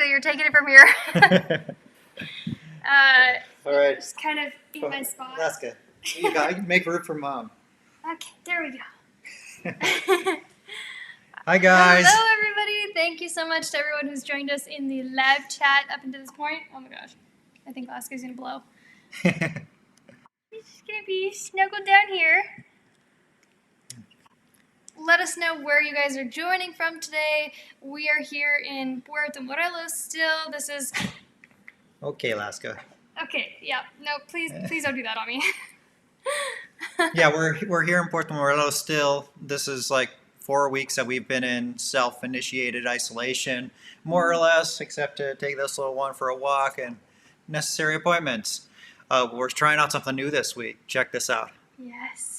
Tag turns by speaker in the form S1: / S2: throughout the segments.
S1: Exactly. You're taking it from here.
S2: All right.
S1: Just kind of in my spot.
S2: Alaska, you got make room for Mom.
S1: Okay, there we go.
S2: Hi guys.
S1: Hello everybody. Thank you so much to everyone who's joined us in the live chat up until this point. Oh my gosh. I think Alaska's gonna blow. He's just gonna be snuggled down here. Let us know where you guys are joining from today. We are here in Puerto Morelos still. This is...
S2: Okay, Alaska.
S1: Okay, yeah. No, please don't do that on me.
S2: Yeah, we're here in Puerto Morelos still. This is like 4 weeks that we've been in self-initiated isolation, more or less, except to take this little one for a walk and necessary appointments. We're trying out something new this week. Check this out.
S1: Yes.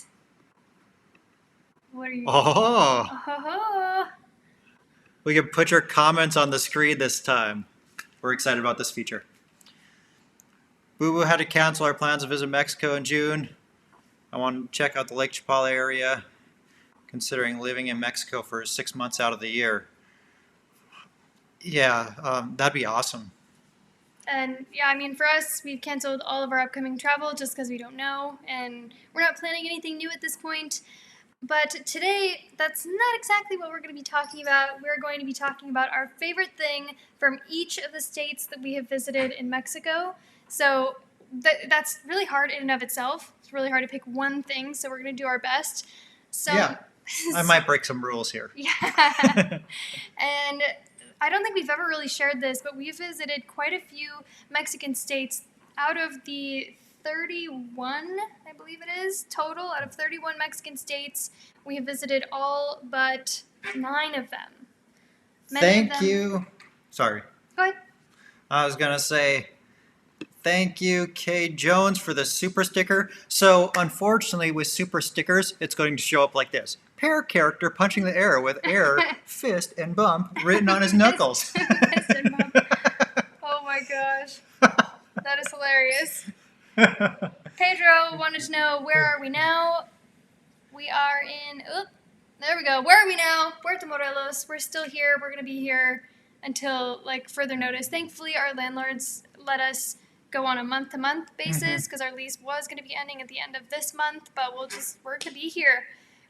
S1: What are you...
S2: Oh! We can put your comments on the screen this time. We're excited about this feature. Boo Boo had to cancel our plans to visit Mexico in June. I want to check out the Lake Chapala area, considering living in Mexico for 6 months out of the year. Yeah, that'd be awesome.
S1: And yeah, I mean, for us, we've canceled all of our upcoming travel just because we don't know, and we're not planning anything new at this point. But today, that's not exactly what we're going to be talking about. We're going to be talking about our favorite thing from each of the states that we have visited in Mexico. So that's really hard in and of itself. It's really hard to pick one thing, so we're going to do our best. So,
S2: yeah, I might break some rules here.
S1: Yeah. And I don't think we've ever really shared this, but we've visited quite a few Mexican states out of the 31, I believe it is, total. Out of 31 Mexican states, we have visited all but 9 of them.
S2: Thank you. Sorry.
S1: Go ahead.
S2: I was going to say, thank you, Kay Jones, for the super sticker. So, unfortunately, with super stickers, it's going to show up like this. Pair character punching the air with air, fist, and bump written on his knuckles.
S1: Fist and bump. Oh my gosh. That is hilarious. Pedro wanted to know, where are we now? We are in, there we go. Where are we now? Puerto Morelos. We're still here. We're going to be here until further notice. Thankfully, our landlords let us go on a month-to-month basis because our lease was going to be ending at the end of this month, but we're going to be here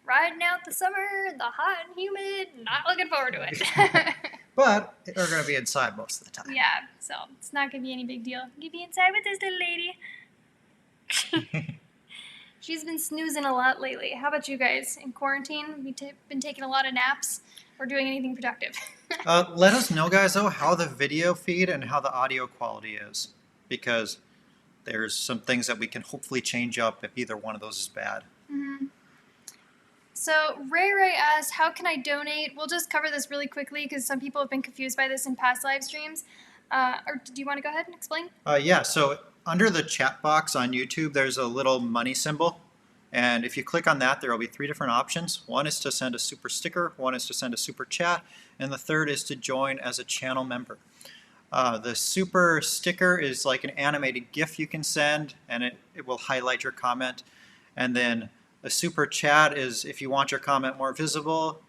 S1: riding out the summer, the hot and humid, not looking forward to it.
S2: But we're going to be inside most of the time.
S1: Yeah, so it's not going to be any big deal. You can be inside with this little lady. She's been snoozing a lot lately. How about you guys? In quarantine, we've been taking a lot of naps or doing anything productive?
S2: Let us know, guys, though, how the video feed and how the audio quality is, because there's some things that we can hopefully change up if either one of those is bad.
S1: Mm-hmm. So Ray asked, how can I donate? We'll just cover this really quickly because some people have been confused by this in past live streams. Or do you want to go ahead and explain?
S2: Yeah, so under the chat box on YouTube, there's a little money symbol. And if you click on that, there will be 3 different options. One is to send a super sticker, one is to send a super chat, and the third is to join as a channel member. The super sticker is like an animated GIF you can send, and it will highlight your comment. And then a super chat is if you want your comment more visible,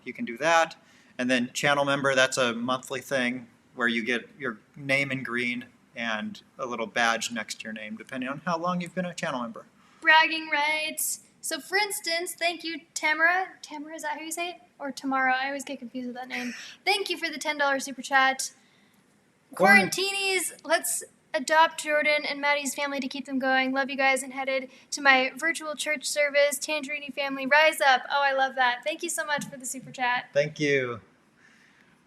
S2: you can do that. And then channel member, that's a monthly thing where you get your name in green and a little badge next to your name, depending on how long you've been a channel member.
S1: Bragging rights. So, for instance, thank you, Tamara. Tamara, is that how you say it? Or Tamara? I always get confused with that name. Thank you for the $10 super chat. Quarantinis, let's adopt Jordan and Maddie's family to keep them going. Love you guys, and headed to my virtual church service. Tangerine family, rise up. Oh, I love that. Thank you so much for the super chat.
S2: Thank you.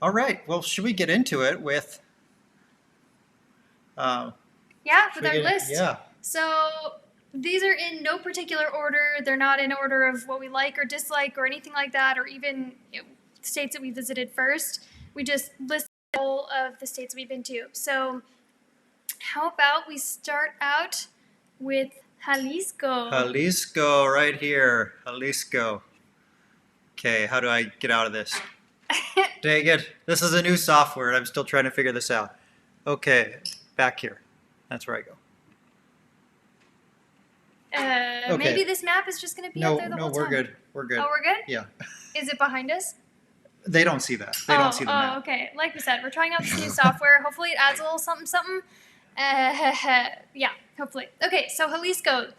S2: All right. Well, should we get into it with...
S1: with our list.
S2: Yeah.
S1: So these are in no particular order. They're not in order of what we like or dislike or anything like that, or even states that we visited first. We just list all of the states we've been to. So how about we start out with Jalisco?
S2: Jalisco, right here. Jalisco. Okay, how do I get out of this? Dang it. This is a new software, and I'm still trying to figure this out. Okay, back here. That's where I go.
S1: Okay. Maybe this map is just going to be up there the whole time.
S2: No, we're good. We're good.
S1: Oh, we're good?
S2: Yeah.
S1: Is it behind us?
S2: They don't see that. They don't see the map.
S1: Okay. Like we said, we're trying out this new software. Hopefully, it adds a little something, something. Yeah, hopefully. Okay, so Jalisco,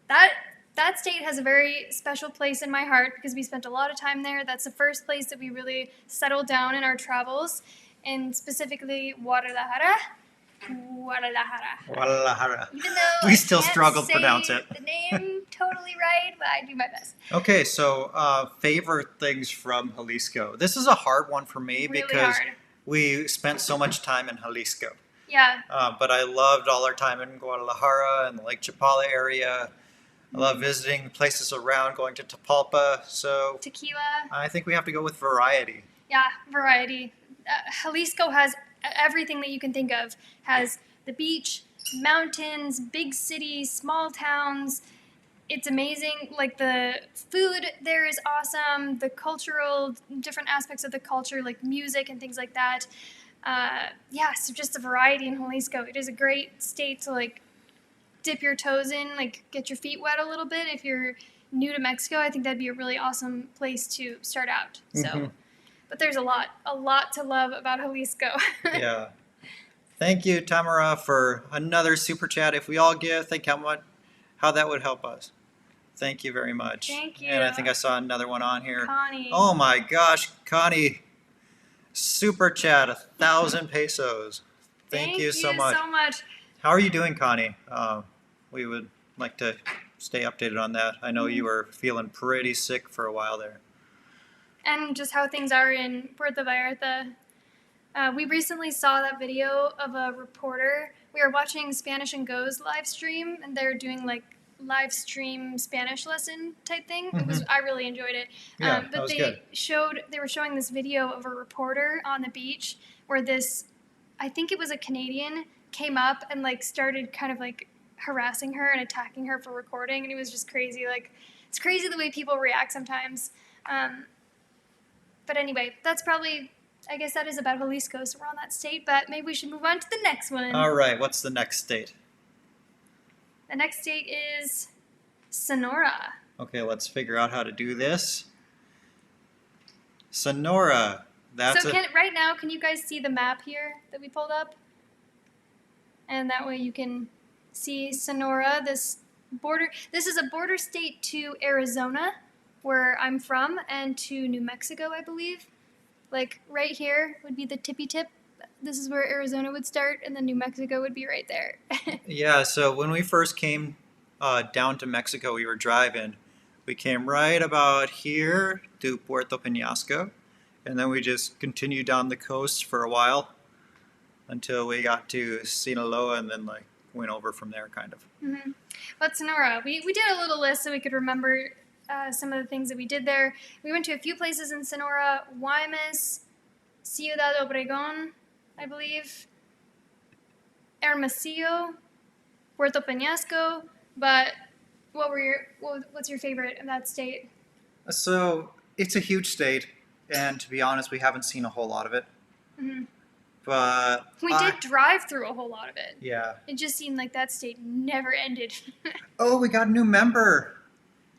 S1: that state has a very special place in my heart because we spent a lot of time there. That's the first place that we really settled down in our travels, and specifically Guadalajara.
S2: Guadalajara.
S1: Even though
S2: We
S1: I
S2: still
S1: can't
S2: struggle to
S1: say
S2: pronounce it.
S1: the name totally right, but I do my best.
S2: Okay, so favorite things from Jalisco. This is a hard one for me
S1: Really
S2: because
S1: hard.
S2: we spent so much time in Jalisco.
S1: Yeah.
S2: But I loved all our time in Guadalajara and the Lake Chapala area. I love visiting places around, going to Tapalpa. So
S1: Tequila.
S2: I think we have to go with variety.
S1: Yeah, variety. Jalisco has everything that you can think of. Has the beach, mountains, big cities, small towns. It's amazing. Like the food there is awesome. The cultural, different aspects of the culture, like music and things like that. Yeah, so just the variety in Jalisco. It is a great state to like dip your toes in, like get your feet wet a little bit. If you're new to Mexico, I think that'd be a really awesome place to start out. So, but there's a lot to love about Jalisco.
S2: Yeah. Thank you, Tamara, for another super chat. If we all give, think how that would help us. Thank you very much.
S1: Thank you.
S2: And I think I saw another one on here.
S1: Connie.
S2: Oh my gosh, Connie. Super chat, 1,000 pesos. Thank you so much. How are you doing, Connie? We would like to stay updated on that. I know you were feeling pretty sick for a while there.
S1: And just how things are in Puerto Vallarta. We recently saw that video of a reporter. We were watching Spanish and Go's live stream, and they're doing like live stream Spanish lesson type thing. I really enjoyed it.
S2: Yeah,
S1: but
S2: that was
S1: they
S2: good.
S1: they were showing this video of a reporter on the beach where this, I think it was a Canadian, came up and like started kind of like harassing her and attacking her for recording, and it was just crazy. Like, it's crazy the way people react sometimes. But anyway, that's probably, I guess that is about Jalisco, so we're on that state, but maybe we should move on to the next one.
S2: All right, what's the next state?
S1: The next state is Sonora.
S2: Okay, let's figure out how to do this. Sonora.
S1: Right now, can you guys see the map here that we pulled up? And that way you can see Sonora, this is a border state to Arizona, where I'm from, and to New Mexico, I believe. Like right here would be the tippy tip. This is where Arizona would start, and then New Mexico would be right there.
S2: Yeah, so when we first came down to Mexico, we were driving. We came right about here to Puerto Penasco, and then we just continued down the coast for a while until we got to Sinaloa, and then like went over from there, kind of.
S1: Mm-hmm. But Sonora, we did a little list so we could remember some of the things that we did there. We went to a few places in Sonora: Guaymas, Ciudad Obregón, I believe, Hermosillo, Puerto Penasco. But what's your favorite of that state?
S2: So it's a huge state, and to be honest, we haven't seen a whole lot of it.
S1: Mm-hmm.
S2: But
S1: we did drive through a whole lot of it.
S2: Yeah.
S1: It just seemed like that state never ended.
S2: Oh, we got a new member.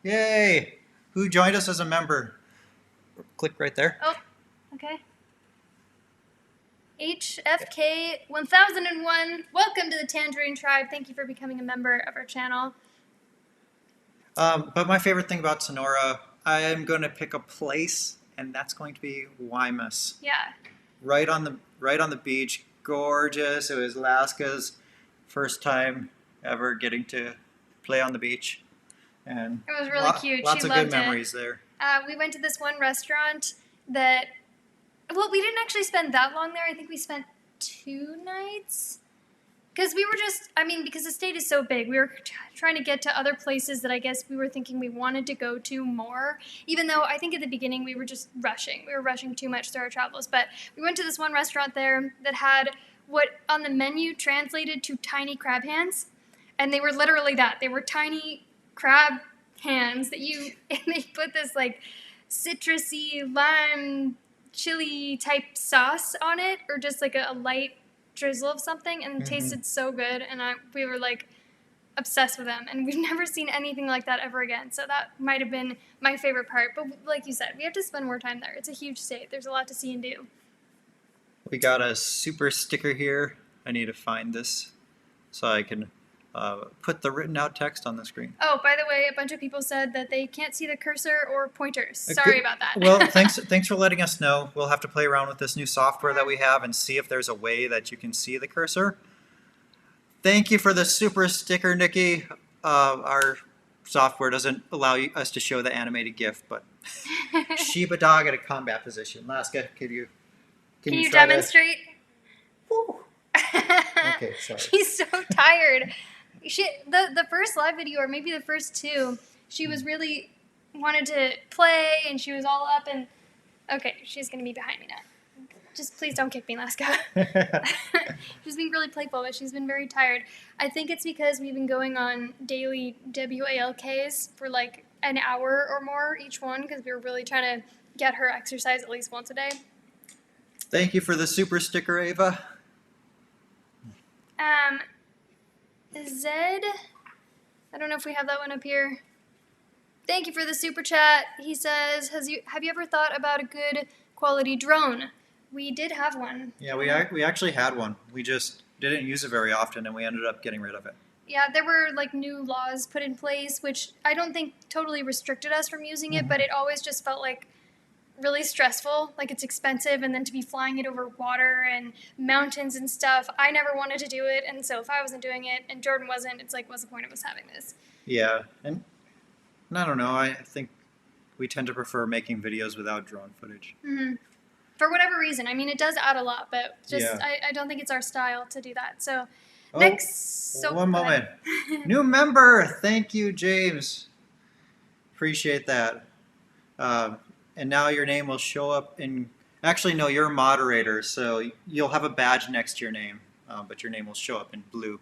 S2: Yay. Who joined us as a member? Click right there.
S1: Oh, okay. HFK 1001, welcome to the Tangerine tribe. Thank you for becoming a member of our channel.
S2: But my favorite thing about Sonora, I am going to pick a place, and that's going to be Guaymas.
S1: Yeah.
S2: Right on the beach, gorgeous. It was Alaska's first time ever getting to play on the beach, and
S1: it was really cute.
S2: Lots
S1: she
S2: of
S1: loved
S2: good memories there.
S1: We went to this one restaurant that, well, we didn't actually spend that long there. I think we spent 2 nights. Because we were because the state is so big, we were trying to get to other places that I guess we were thinking we wanted to go to more, even though I think at the beginning we were just rushing. We were rushing too much through our travels. But we went to this one restaurant there that had what on the menu translated to tiny crab hands. And they were literally that. They were tiny crab hands and they put this like citrusy lime chili type sauce on it, or just like a light drizzle of something, and it tasted so good, and we were like, obsessed with them, and we've never seen anything like that ever again. So that might have been my favorite part. But like you said, we have to spend more time there. It's a huge state. There's a lot to see and do.
S2: We got a super sticker here. I need to find this so I can put the written out text on the screen.
S1: Oh, by the way, a bunch of people said that they can't see the cursor or pointers. Sorry about that.
S2: Well, thanks for letting us know. We'll have to play around with this new software that we have and see if there's a way that you can see the cursor. Thank you for the super sticker, Nikki. Our software doesn't allow us to show the animated GIF, but Shiba dog at a combat position. Laska, can you try
S1: demonstrate?
S2: Okay, sorry.
S1: She's so tired. The first live video, or maybe the first two, she was really wanted to play, and she was all up, and okay, she's gonna be behind me now. Just please don't kick me, Laska. She's being really playful, but she's been very tired. I think it's because we've been going on daily WALKs for like an hour or more each one, because we were really trying to get her exercise at least once a day.
S2: Thank you for the super sticker, Ava.
S1: Zed, I don't know if we have that one up here. Thank you for the super chat. He says, have you ever thought about a good quality drone? We did have one.
S2: Yeah, we actually had one. We just didn't use it very often, and we ended up getting rid of it.
S1: Yeah, there were like new laws put in place, which I don't think totally restricted us from using it, but it always just felt like really stressful. Like, it's expensive, and then to be flying it over water and mountains and stuff. I never wanted to do it, and so if I wasn't doing it and Jordan wasn't, it's like, what's the point of us having this?
S2: Yeah, and I don't know. I think we tend to prefer making videos without drone footage.
S1: Mm-hmm. For whatever reason. I mean, it does add a lot, but just
S2: Yeah.
S1: I don't think it's our style to do that. So
S2: Oh,
S1: next, so
S2: one moment. New member. Thank you, James. Appreciate that. And now your name will show up in. Actually, no, you're a moderator, so you'll have a badge next to your name, but your name will show up in blue.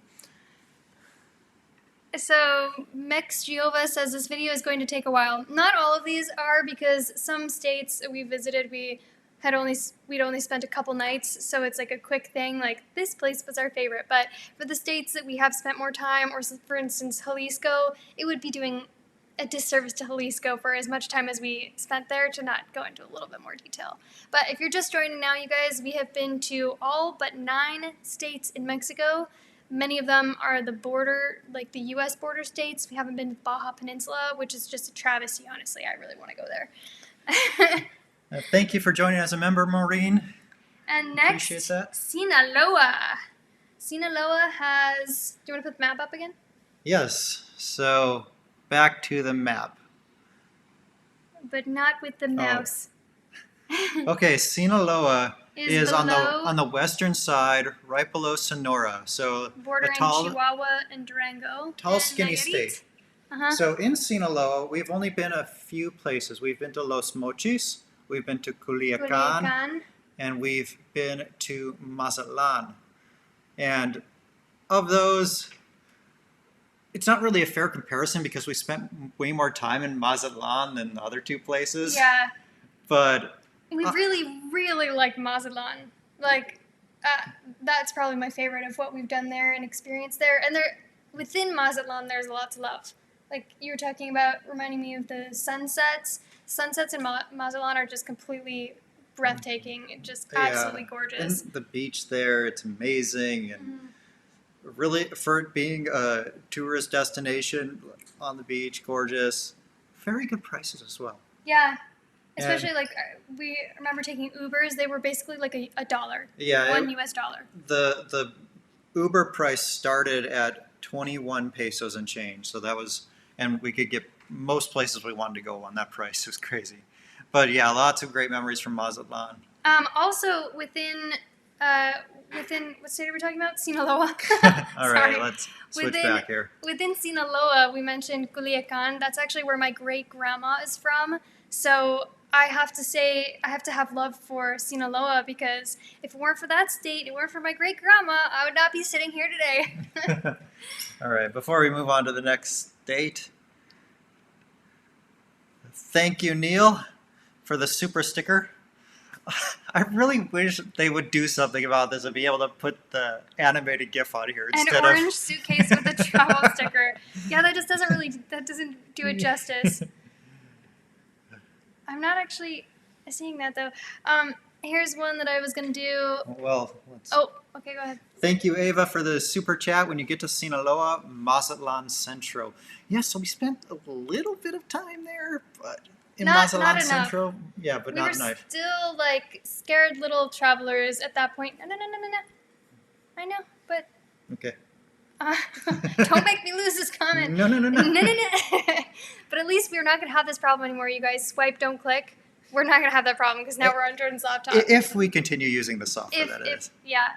S1: So Mex Giova says this video is going to take a while. Not all of these are, because some states we visited, we'd only spent a couple nights, so it's like a quick thing, like this place was our favorite. But for the states that we have spent more time, or for instance Jalisco, it would be doing a disservice to Jalisco for as much time as we spent there to not go into a little bit more detail. But if you're just joining now, you guys, we have been to all but 9 states in Mexico. Many of them are the border, like the U.S. border states. We haven't been to Baja Peninsula, which is just a travesty, honestly. I really want to go there.
S2: Thank you for joining as a member, Maureen.
S1: And next,
S2: Appreciate that.
S1: Sinaloa. Sinaloa has... Do you want to put the map up again?
S2: Yes. So back to the map.
S1: But not with the mouse.
S2: Okay, Sinaloa is on
S1: below-
S2: the western side, right below Sonora. So
S1: Bordering Chihuahua and Durango.
S2: tall,
S1: and
S2: skinny
S1: Nayarit.
S2: state.
S1: Uh-huh.
S2: So in Sinaloa, we've only been a few places. We've been to Los Mochis, we've been to Culiacan, and we've been to Mazatlan. And of those, it's not really a fair comparison because we spent way more time in Mazatlan than the other 2 places.
S1: Yeah.
S2: But
S1: We really, really like Mazatlan. Like, that's probably my favorite of what we've done there and experienced there. And within Mazatlan, there's a lot to love. Like you were talking about, reminding me of the sunsets. Sunsets in Mazatlan are just completely breathtaking. Just absolutely gorgeous.
S2: And the beach there, it's amazing. And really, for it being a tourist destination on the beach, gorgeous. Very good prices as well.
S1: Yeah. Especially, like, we remember taking Ubers. They were basically like $1.
S2: Yeah.
S1: $1 US.
S2: The Uber price started at 21 pesos and change. So that was, and we could get most places we wanted to go on that price. It was crazy. But yeah, lots of great memories from Mazatlan.
S1: Also, within what state are we talking about? Sinaloa.
S2: All right, let's switch back here.
S1: Within Sinaloa, we mentioned Culiacan. That's actually where my great-grandma is from. So I have to say, I have to have love for Sinaloa, because if it weren't for that state, it weren't for my great-grandma, I would not be sitting here today.
S2: All right, before we move on to the next state, thank you, Neil, for the super sticker. I really wish they would do something about this and be able to put the animated GIF on here
S1: An
S2: instead
S1: orange suitcase with a travel sticker. Yeah, that just doesn't do it justice. I'm not actually seeing that though. Here's one that I was gonna do.
S2: Well, let's...
S1: Oh, okay, go ahead.
S2: Thank you, Ava, for the super chat. When you get to Sinaloa, Mazatlan Centro. Yeah, so we spent a little bit of time there, but in
S1: Not
S2: Mazatlan
S1: enough.
S2: Centro, yeah, but
S1: We
S2: not
S1: were
S2: enough.
S1: still like scared little travelers at that point. No. I know, but
S2: Okay.
S1: don't make me lose this comment.
S2: No.
S1: But at least we're not gonna have this problem anymore. You guys swipe, don't click. We're not gonna have that problem because now we're on Jordan's laptop.
S2: If we continue using the software, that is.
S1: Yeah.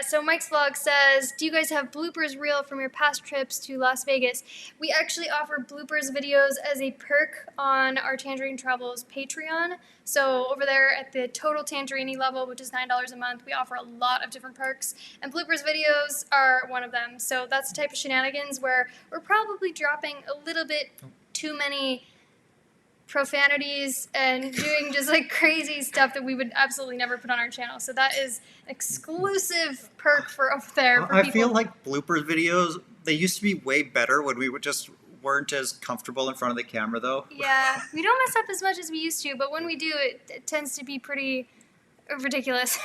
S1: So Mike's vlog says, do you guys have bloopers reel from your past trips to Las Vegas? We actually offer bloopers videos as a perk on our Tangerine Travels Patreon. So over there at the total Tangerine level, which is $9 a month, we offer a lot of different perks. And bloopers videos are one of them. So that's the type of shenanigans where we're probably dropping a little bit too many profanities and doing just like crazy stuff that we would absolutely never put on our channel. So that is an exclusive perk for over there. For
S2: I
S1: people.
S2: feel like blooper videos, they used to be way better when we would just weren't as comfortable in front of the camera, though.
S1: Yeah, we don't mess up as much as we used to, but when we do, it tends to be pretty ridiculous.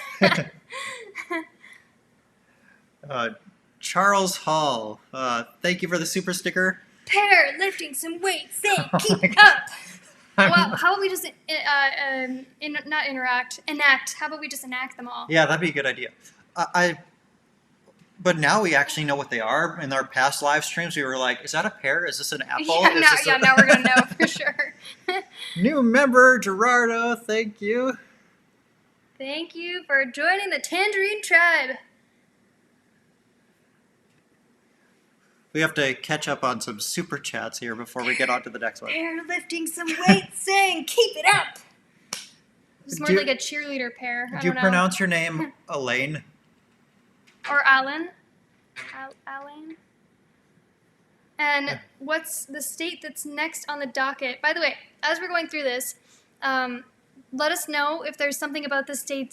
S2: Charles Hall, thank you for the super sticker.
S1: Pear lifting some weights, saying keep it up. Well, how about we just enact? How about we just enact them all?
S2: Yeah, that'd be a good idea. But now we actually know what they are. In our past live streams, we were like, is that a pear? Is this an apple?
S1: Now we're going to know for sure.
S2: New member, Gerardo, thank you.
S1: Thank you for joining the Tangerine tribe.
S2: We have to catch up on some super chats here before we get on to the next one.
S1: Pear lifting some weights, saying keep it up. It's more like a cheerleader pear.
S2: Do you pronounce your name Elaine?
S1: Or Alan? Alan? And what's the state that's next on the docket? By the way, as we're going through this, let us know if there's something about the state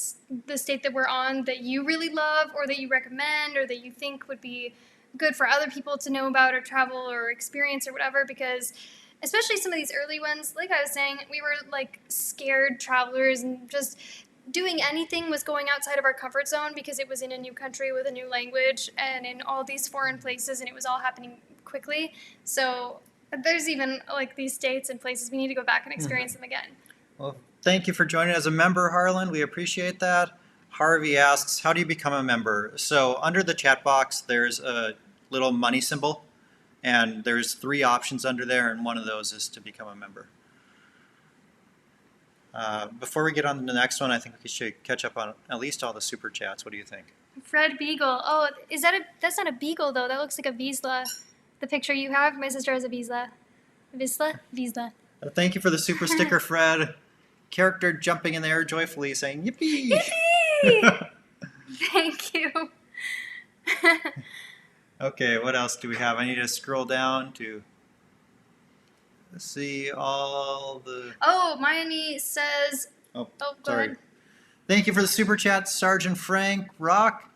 S1: that we're on that you really love or that you recommend or that you think would be good for other people to know about or travel or experience or whatever, because especially some of these early ones, like I was saying, we were like scared travelers and just doing anything was going outside of our comfort zone because it was in a new country with a new language and in all these foreign places and it was all happening quickly. So there's even like these states and places we need to go back and experience them again.
S2: Well, thank you for joining as a member, Harlan. We appreciate that. Harvey asks, how do you become a member? So under the chat box, there's a little money symbol, and there's 3 options under there, and one of those is to become a member. Before we get on to the next one, I think we should catch up on at least all the super chats. What do you think?
S1: Fred Beagle. Oh, that's not a beagle though. That looks like a Vizsla. The picture you have, my sister has a Vizsla. Vizsla.
S2: Thank you for the super sticker, Fred. Character jumping in the air joyfully saying, yippee!
S1: Yippee! Thank you.
S2: Okay, what else do we have? I need to scroll down to see all the...
S1: Oh, Miami says...
S2: Oh,
S1: go
S2: sorry.
S1: ahead.
S2: Thank you for the super chat, Sergeant Frank Rock.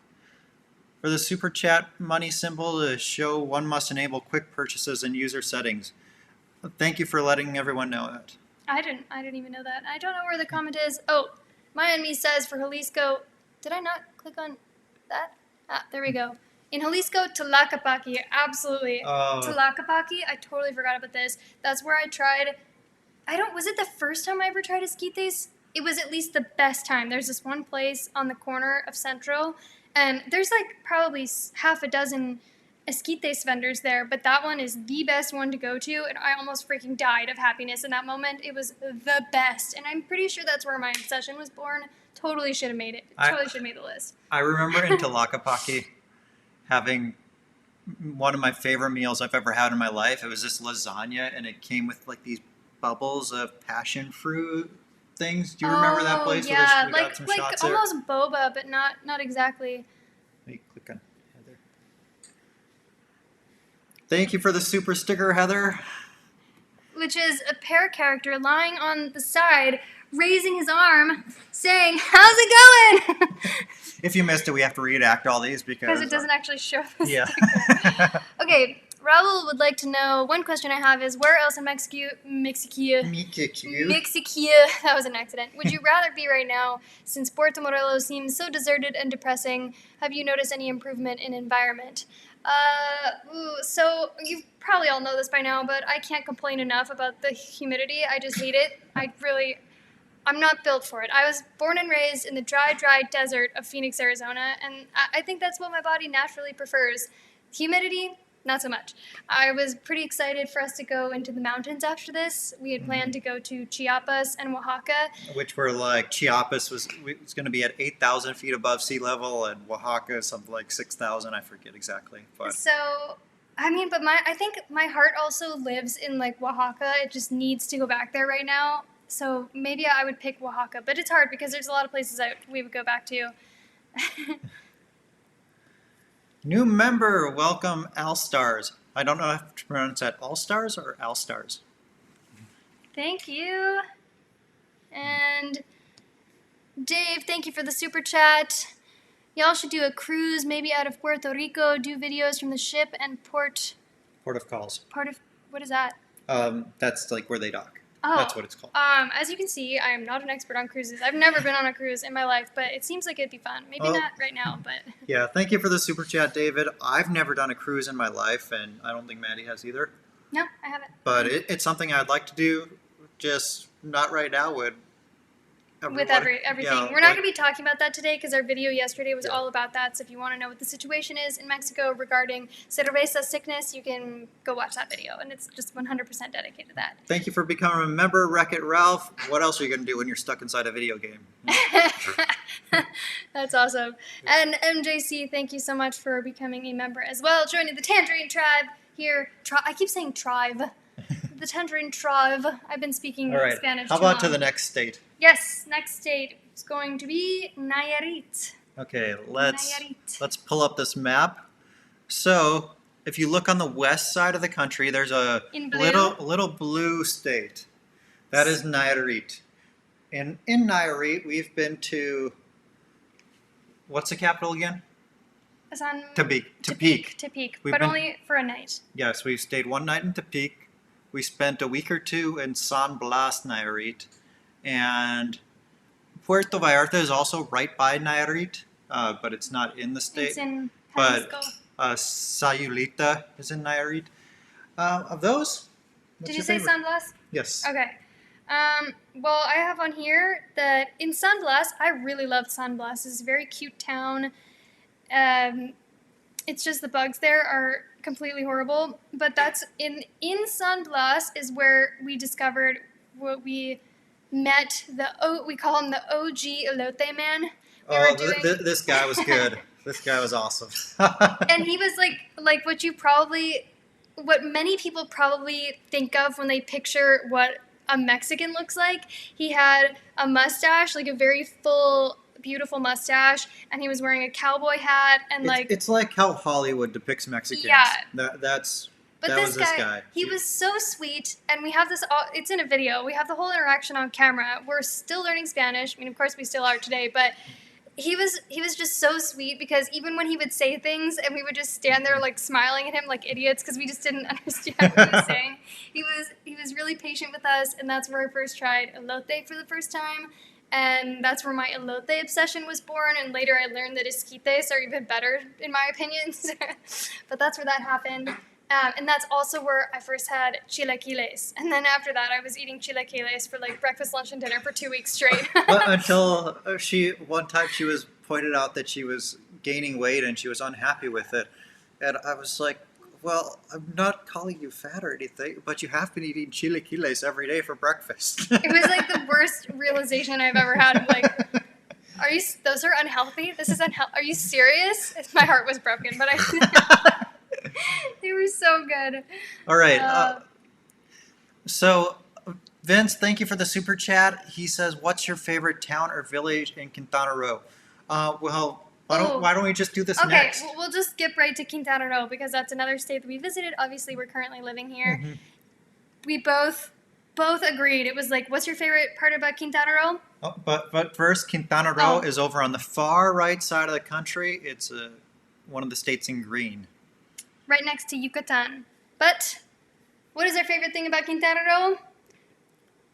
S2: For the super chat money symbol to show one must enable quick purchases in user settings. Thank you for letting everyone know that.
S1: I didn't even know that. I don't know where the comment is. Oh, Miami says for Jalisco... Did I not click on that? Ah, there we go. In Jalisco, Tlaquepaque, absolutely. Tlaquepaque, I totally forgot about this. That's where I tried, was it the first time I ever tried esquites? It was at least the best time. There's this one place on the corner of Central, and there's like probably half a dozen esquites vendors there, but that one is the best one to go to, and I almost freaking died of happiness in that moment. It was the best, and I'm pretty sure that's where my obsession was born. Totally should have made it. Totally should have made the list.
S2: I remember in Tlaquepaque having one of my favorite meals I've ever had in my life. It was this lasagna, and it came with like these bubbles of passion fruit things. Do you remember that place?
S1: Yeah,
S2: we got some shots there?
S1: almost boba, but not exactly.
S2: Let me click on Heather. Thank you for the super sticker, Heather.
S1: which is a pear character lying on the side, raising his arm, saying, "How's it going?"
S2: If you missed it, we have to reenact all these
S1: Because it doesn't actually show the
S2: Yeah.
S1: sticker. Okay, Raul would like to know, one question I have is, where else in Mexico, that was an accident, would you rather be right now, since Puerto Morelos seems so deserted and depressing? Have you noticed any improvement in environment? So you probably all know this by now, but I can't complain enough about the humidity. I just hate it. I'm not built for it. I was born and raised in the dry desert of Phoenix, Arizona, and I think that's what my body naturally prefers. Humidity, not so much. I was pretty excited for us to go into the mountains after this. We had planned to go to Chiapas and Oaxaca.
S2: Which were like, Chiapas was going to be at 8,000 feet above sea level, and Oaxaca something like 6,000. I forget exactly. But
S1: So, but I think my heart also lives in like Oaxaca. It just needs to go back there right now. So maybe I would pick Oaxaca, but it's hard because there's a lot of places that we would go back to.
S2: New member, welcome All-Stars. I don't know if to pronounce that All-Stars or All-Stars.
S1: Thank you. And Dave, thank you for the super chat. Y'all should do a cruise, maybe out of Puerto Rico, do videos from the ship and port
S2: of calls.
S1: What is that?
S2: That's like where they dock.
S1: Oh,
S2: that's what it's called.
S1: As you can see, I am not an expert on cruises. I've never been on a cruise in my life, but it seems like it'd be fun. Maybe not right now, but...
S2: Yeah, thank you for the super chat, David. I've never done a cruise in my life, and I don't think Maddie has either.
S1: No, I haven't.
S2: But it's something I'd like to do, just not right now with
S1: everything.
S2: Yeah,
S1: We're not going to be talking about that today because our video yesterday was all about that. So if you want to know what the situation is in Mexico regarding cerveza sickness, you can go watch that video. And it's just 100% dedicated to that.
S2: Thank you for becoming a member, Wreck-It Ralph. What else are you going to do when you're stuck inside a video game?
S1: That's awesome. And MJC, thank you so much for becoming a member as well. Joining the Tangerine tribe here. I keep saying tribe. The Tangerine tribe. I've been speaking Spanish.
S2: How about to the next state?
S1: Yes, next state is going to be Nayarit.
S2: Okay, let's pull up this map. So, if you look on the west side of the country, there's a little blue state. That is Nayarit. And in Nayarit, we've been to, what's the capital again?
S1: Tepic, but only for a night.
S2: Yes, we stayed one night in Tepic. We spent a week or two in San Blas, Nayarit. And Puerto Vallarta is also right by Nayarit, but it's not in the state.
S1: It's in
S2: Jalisco. But Sayulita is in Nayarit. Of those,
S1: did you say San Blas?
S2: Yes.
S1: Okay. Well, I have on here that in San Blas, I really loved San Blas. It's a very cute town. It's just the bugs there are completely horrible. But that's in San Blas is where we discovered what we met we call him the OG elote man.
S2: This guy was good. This guy was awesome.
S1: And he was like what many people probably think of when they picture what a Mexican looks like. He had a mustache, like a very full, beautiful mustache, and he was wearing a cowboy hat, and
S2: it's like how Hollywood depicts Mexicans.
S1: Yeah.
S2: But this guy,
S1: he was so sweet, and we have this, it's in a video, we have the whole interaction on camera. We're still learning Spanish, I mean, of course we still are today, but he was just so sweet, because even when he would say things, and we would just stand there, like, smiling at him like idiots, because we just didn't understand what he was saying, he was really patient with us, and that's where I first tried elote for the first time, and that's where my elote obsession was born, and later I learned that esquites are even better, in my opinion, but that's where that happened. And that's also where I first had chilaquiles. And then after that, I was eating chilaquiles for like breakfast, lunch, and dinner for 2 weeks straight.
S2: Until one time she was pointed out that she was gaining weight and she was unhappy with it. And I was like, well, I'm not calling you fat or anything, but you have been eating chilaquiles every day for breakfast.
S1: It was like the worst realization I've ever had. Like, those are unhealthy? This is unhealthy. Are you serious? My heart was broken, but they were so good.
S2: All right. So, Vince, thank you for the super chat. He says, what's your favorite town or village in Quintana Roo? Why don't we just do this next?
S1: Okay, we'll just skip right to Quintana Roo because that's another state that we visited. Obviously, we're currently living here. we both agreed. It was like, what's your favorite part about Quintana Roo?
S2: Oh, but first, Quintana Roo
S1: Oh.
S2: is over on the far right side of the country. It's one of the states in green.
S1: Right next to Yucatan. But what is our favorite thing about Quintana Roo?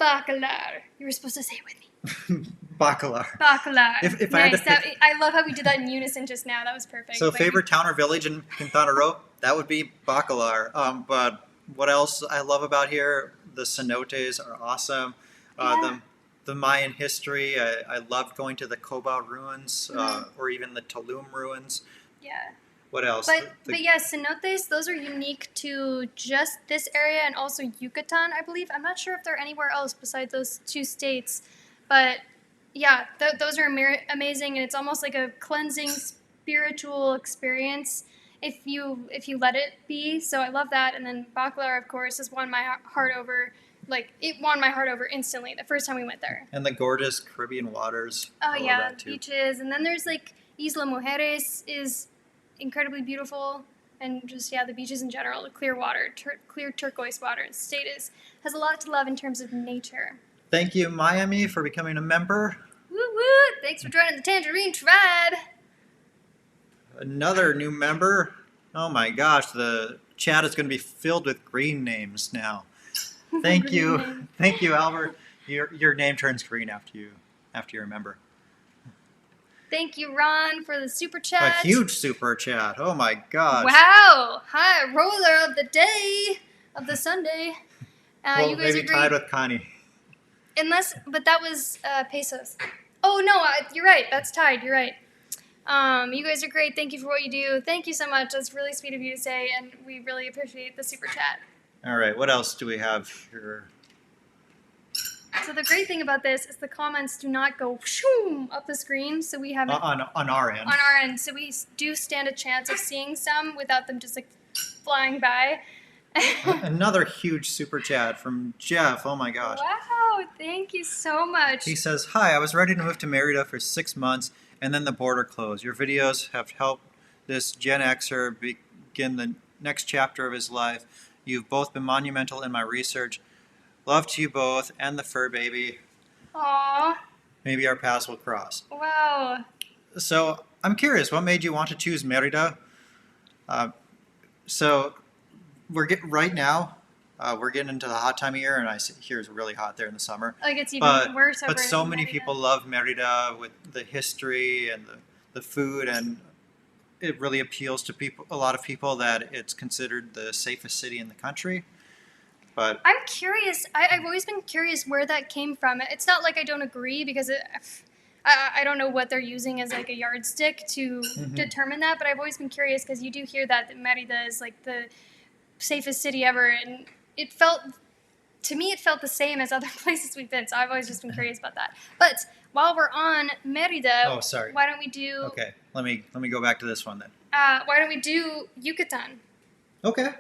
S1: Bacalar. You were supposed to say it with me.
S2: Bacalar.
S1: Bacalar.
S2: If I
S1: nice.
S2: had to pick...
S1: I love how we did that in unison just now. That was perfect.
S2: So
S1: Like,
S2: favorite town or village in Quintana Roo? That would be Bacalar. But what else I love about here? The cenotes are awesome.
S1: Yeah.
S2: The Mayan history. I loved going to the Coba ruins or even the Tulum ruins.
S1: Yeah.
S2: What else?
S1: But yeah, cenotes, those are unique to just this area and also Yucatan, I believe. I'm not sure if they're anywhere else besides those two states. But yeah, those are amazing, and it's almost like a cleansing spiritual experience if you let it be. So I love that. And then Bacalar, of course, has won my heart over. Like, it won my heart over instantly the first time we went there.
S2: And the gorgeous Caribbean waters.
S1: Oh, yeah, beaches. And then there's, like, Isla Mujeres is incredibly beautiful. And just, yeah, the beaches in general, the clear water, clear turquoise water. The state has a lot to love in terms of nature.
S2: Thank you, Miami, for becoming a member.
S1: Woo woo! Thanks for joining the Tangerine tribe.
S2: Another new member. Oh my gosh, the chat is going to be filled with green names now. Thank you. Thank you, Albert. Your name turns green after you're a member.
S1: Thank you, Ron, for the super chat.
S2: A huge super chat. Oh my gosh.
S1: Wow. Hi, roller of the day, of the Sunday.
S2: Well,
S1: you guys
S2: maybe
S1: are great.
S2: tied with Connie.
S1: But that was pesos. Oh, no, you're right. That's tied. You're right. You guys are great. Thank you for what you do. Thank you so much. That's really sweet of you to say, and we really appreciate the super chat.
S2: All right, what else do we have here?
S1: So the great thing about this is the comments do not go shoom up the screen, so we have
S2: On our end.
S1: On our end, so we do stand a chance of seeing some without them just like flying by.
S2: Another huge super chat from Jeff. Oh my gosh.
S1: Wow, thank you so much.
S2: He says, "Hi, I was ready to move to Merida for 6 months, and then the border closed. Your videos have helped this Gen Xer begin the next chapter of his life. You've both been monumental in my research. Love to you both and the fur baby.
S1: Aww.
S2: Maybe our paths will cross."
S1: Wow.
S2: So I'm curious, what made you want to choose Merida? So we're getting into the hot time of year, and I hear it's really hot there in the summer.
S1: Like it's even worse over
S2: But so
S1: in
S2: many
S1: Merida.
S2: people love Merida with the history and the food, and it really appeals to a lot of people that it's considered the safest city in the country. But
S1: I'm curious. I've always been curious where that came from. It's not like I don't agree because I don't know what they're using as like a yardstick to determine that, but I've always been curious because you do hear that Merida is like the safest city ever, and to me it felt the same as other places we've been, so I've always just been curious about that. But while we're on Merida, why don't we do...
S2: Okay, let me go back to this one then.
S1: Why don't we do Yucatan?
S2: Okay.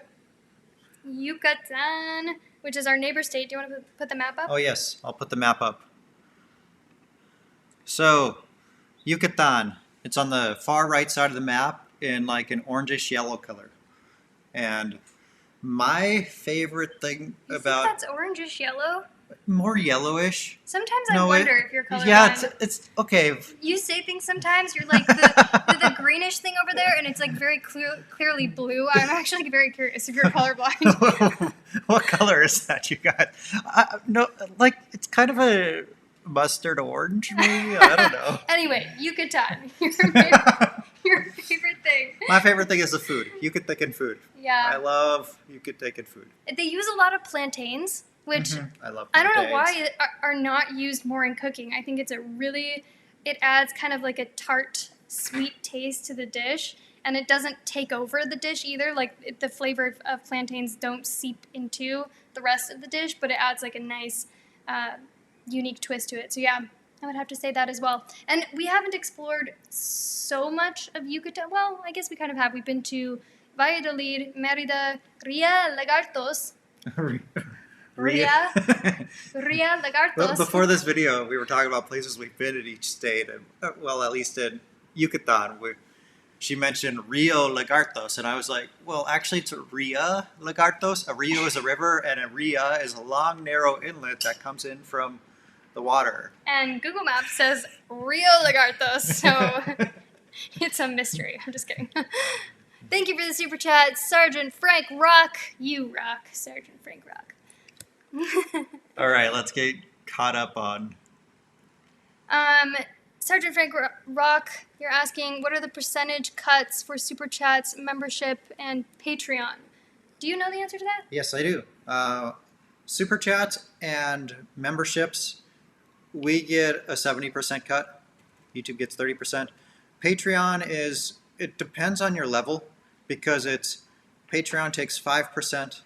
S1: Yucatan, which is our neighbor state. Do you want to put the map up?
S2: Oh yes, I'll put the map up. So, Yucatan, it's on the far right side of the map in like an orangish yellow color. And my favorite thing
S1: You
S2: about...
S1: think that's orangish yellow?
S2: More yellowish.
S1: Sometimes I wonder if you're colorblind.
S2: Yeah, it's okay.
S1: You say things sometimes, you're like the greenish thing over there, and it's like very clearly blue. I'm actually very curious if you're colorblind.
S2: What color is that you got? No, like it's kind of a mustard orange, maybe? I don't know.
S1: Anyway, Yucatan. Your favorite thing.
S2: My favorite thing is the food. Yucatecan food.
S1: Yeah.
S2: I love Yucatecan food.
S1: They use a lot of plantains, which
S2: I love plantains.
S1: I don't know why are not used more in cooking. I think it adds kind of like a tart, sweet taste to the dish, and it doesn't take over the dish either. Like the flavor of plantains don't seep into the rest of the dish, but it adds like a nice, unique twist to it. So yeah, I would have to say that as well. And we haven't explored so much of Yucatan. Well, I guess we kind of have. We've been to Valladolid, Merida, Ria, Lagartos. Ria Lagartos.
S2: Before this video, we were talking about places we've been in each state, and well, at least in Yucatan, she mentioned Rio Lagartos, and I was like, well, actually, it's Ria Lagartos. A rio is a river, and a ria is a long, narrow inlet that comes in from the water.
S1: And Google Maps says Rio Lagartos, so it's a mystery. I'm just kidding. Thank you for the super chat, Sergeant Frank Rock. You rock, Sergeant Frank Rock.
S2: All right, let's get caught up on.
S1: Sergeant Frank Rock, you're asking, what are the percentage cuts for super chats, membership, and Patreon? Do you know the answer to that?
S2: Yes, I do. Super chats and memberships, we get a 70% cut. YouTube gets 30%. Patreon is, it depends on your level because Patreon takes 5%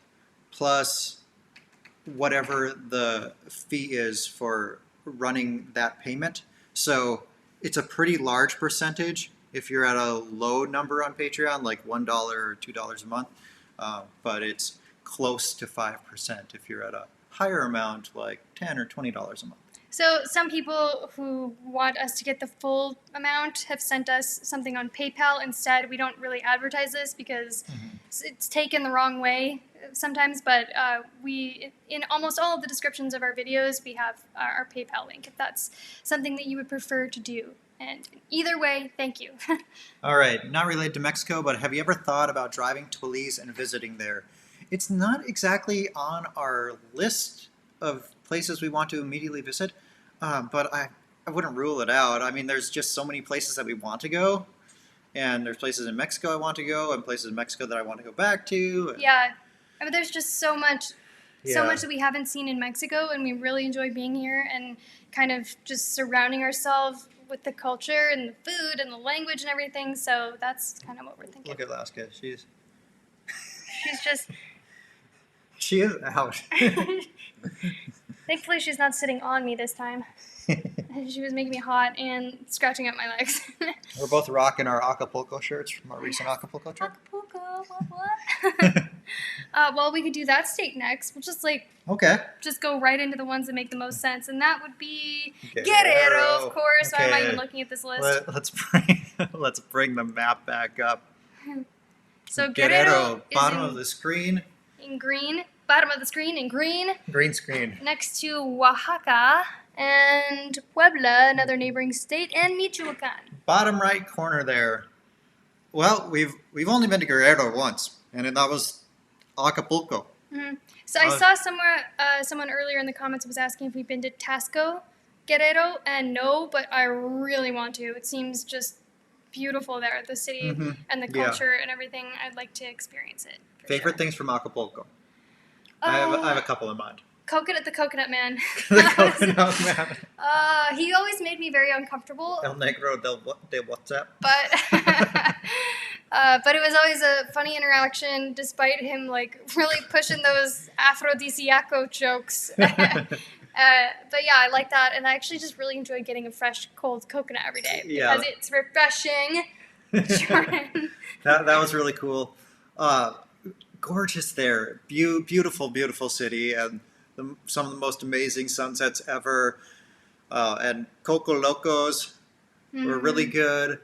S2: plus whatever the fee is for running that payment. So it's a pretty large percentage if you're at a low number on Patreon, like $1 or $2 a month. But it's close to 5% if you're at a higher amount, like $10 or $20 a month.
S1: So some people who want us to get the full amount have sent us something on PayPal instead. We don't really advertise this because it's taken the wrong way sometimes, but we, in almost all of the descriptions of our videos, we have our PayPal link if that's something that you would prefer to do. And either way, thank you.
S2: All right, not related to Mexico, but have you ever thought about driving to Belize and visiting there? It's not exactly on our list of places we want to immediately visit, but I wouldn't rule it out. I mean, there's just so many places that we want to go, and there's places in Mexico I want to go, and places in Mexico that I want to go back to.
S1: Yeah, I mean, there's just so much
S2: Yeah.
S1: that we haven't seen in Mexico, and we really enjoy being here and kind of just surrounding ourselves with the culture and the food and the language and everything. So that's kind of what we're thinking.
S2: Look at Alaska.
S1: She's just.
S2: She is out.
S1: Thankfully, she's not sitting on me this time. She was making me hot and scratching at my legs.
S2: We're both rocking our Acapulco shirts from our recent Acapulco trip.
S1: Acapulco, what? Well, we could do that state next. We'll just
S2: Okay.
S1: just go right into the ones that make the most sense, and that would be
S2: Guerrero.
S1: Guerrero, of course. Why am I
S2: Okay.
S1: even looking at this list?
S2: Let's bring the map back up.
S1: So Guerrero is
S2: bottom of the screen.
S1: in green, bottom of the screen in green,
S2: Green screen.
S1: next to Oaxaca and Puebla, another neighboring state, and Michoacan.
S2: Bottom right corner there. Well, we've only been to Guerrero once, and that was Acapulco.
S1: Mm-hmm. So I saw someone earlier in the comments was asking if we've been to Tasco, Guerrero, and no, but I really want to. It seems just beautiful there, the city and the culture and everything. I'd like to experience it.
S2: Favorite things from Acapulco? I have a couple in mind.
S1: The coconut man.
S2: The coconut man.
S1: He always made me very uncomfortable.
S2: El Negro de WhatsApp.
S1: But it was always a funny interaction, despite him really pushing those aphrodisiaco jokes. But yeah, I like that, and I actually just really enjoy getting a fresh, cold coconut every day because it's refreshing. Jordan.
S2: That was really cool. Gorgeous there. Beautiful, beautiful city, and some of the most amazing sunsets ever. And Coco Locos were really good.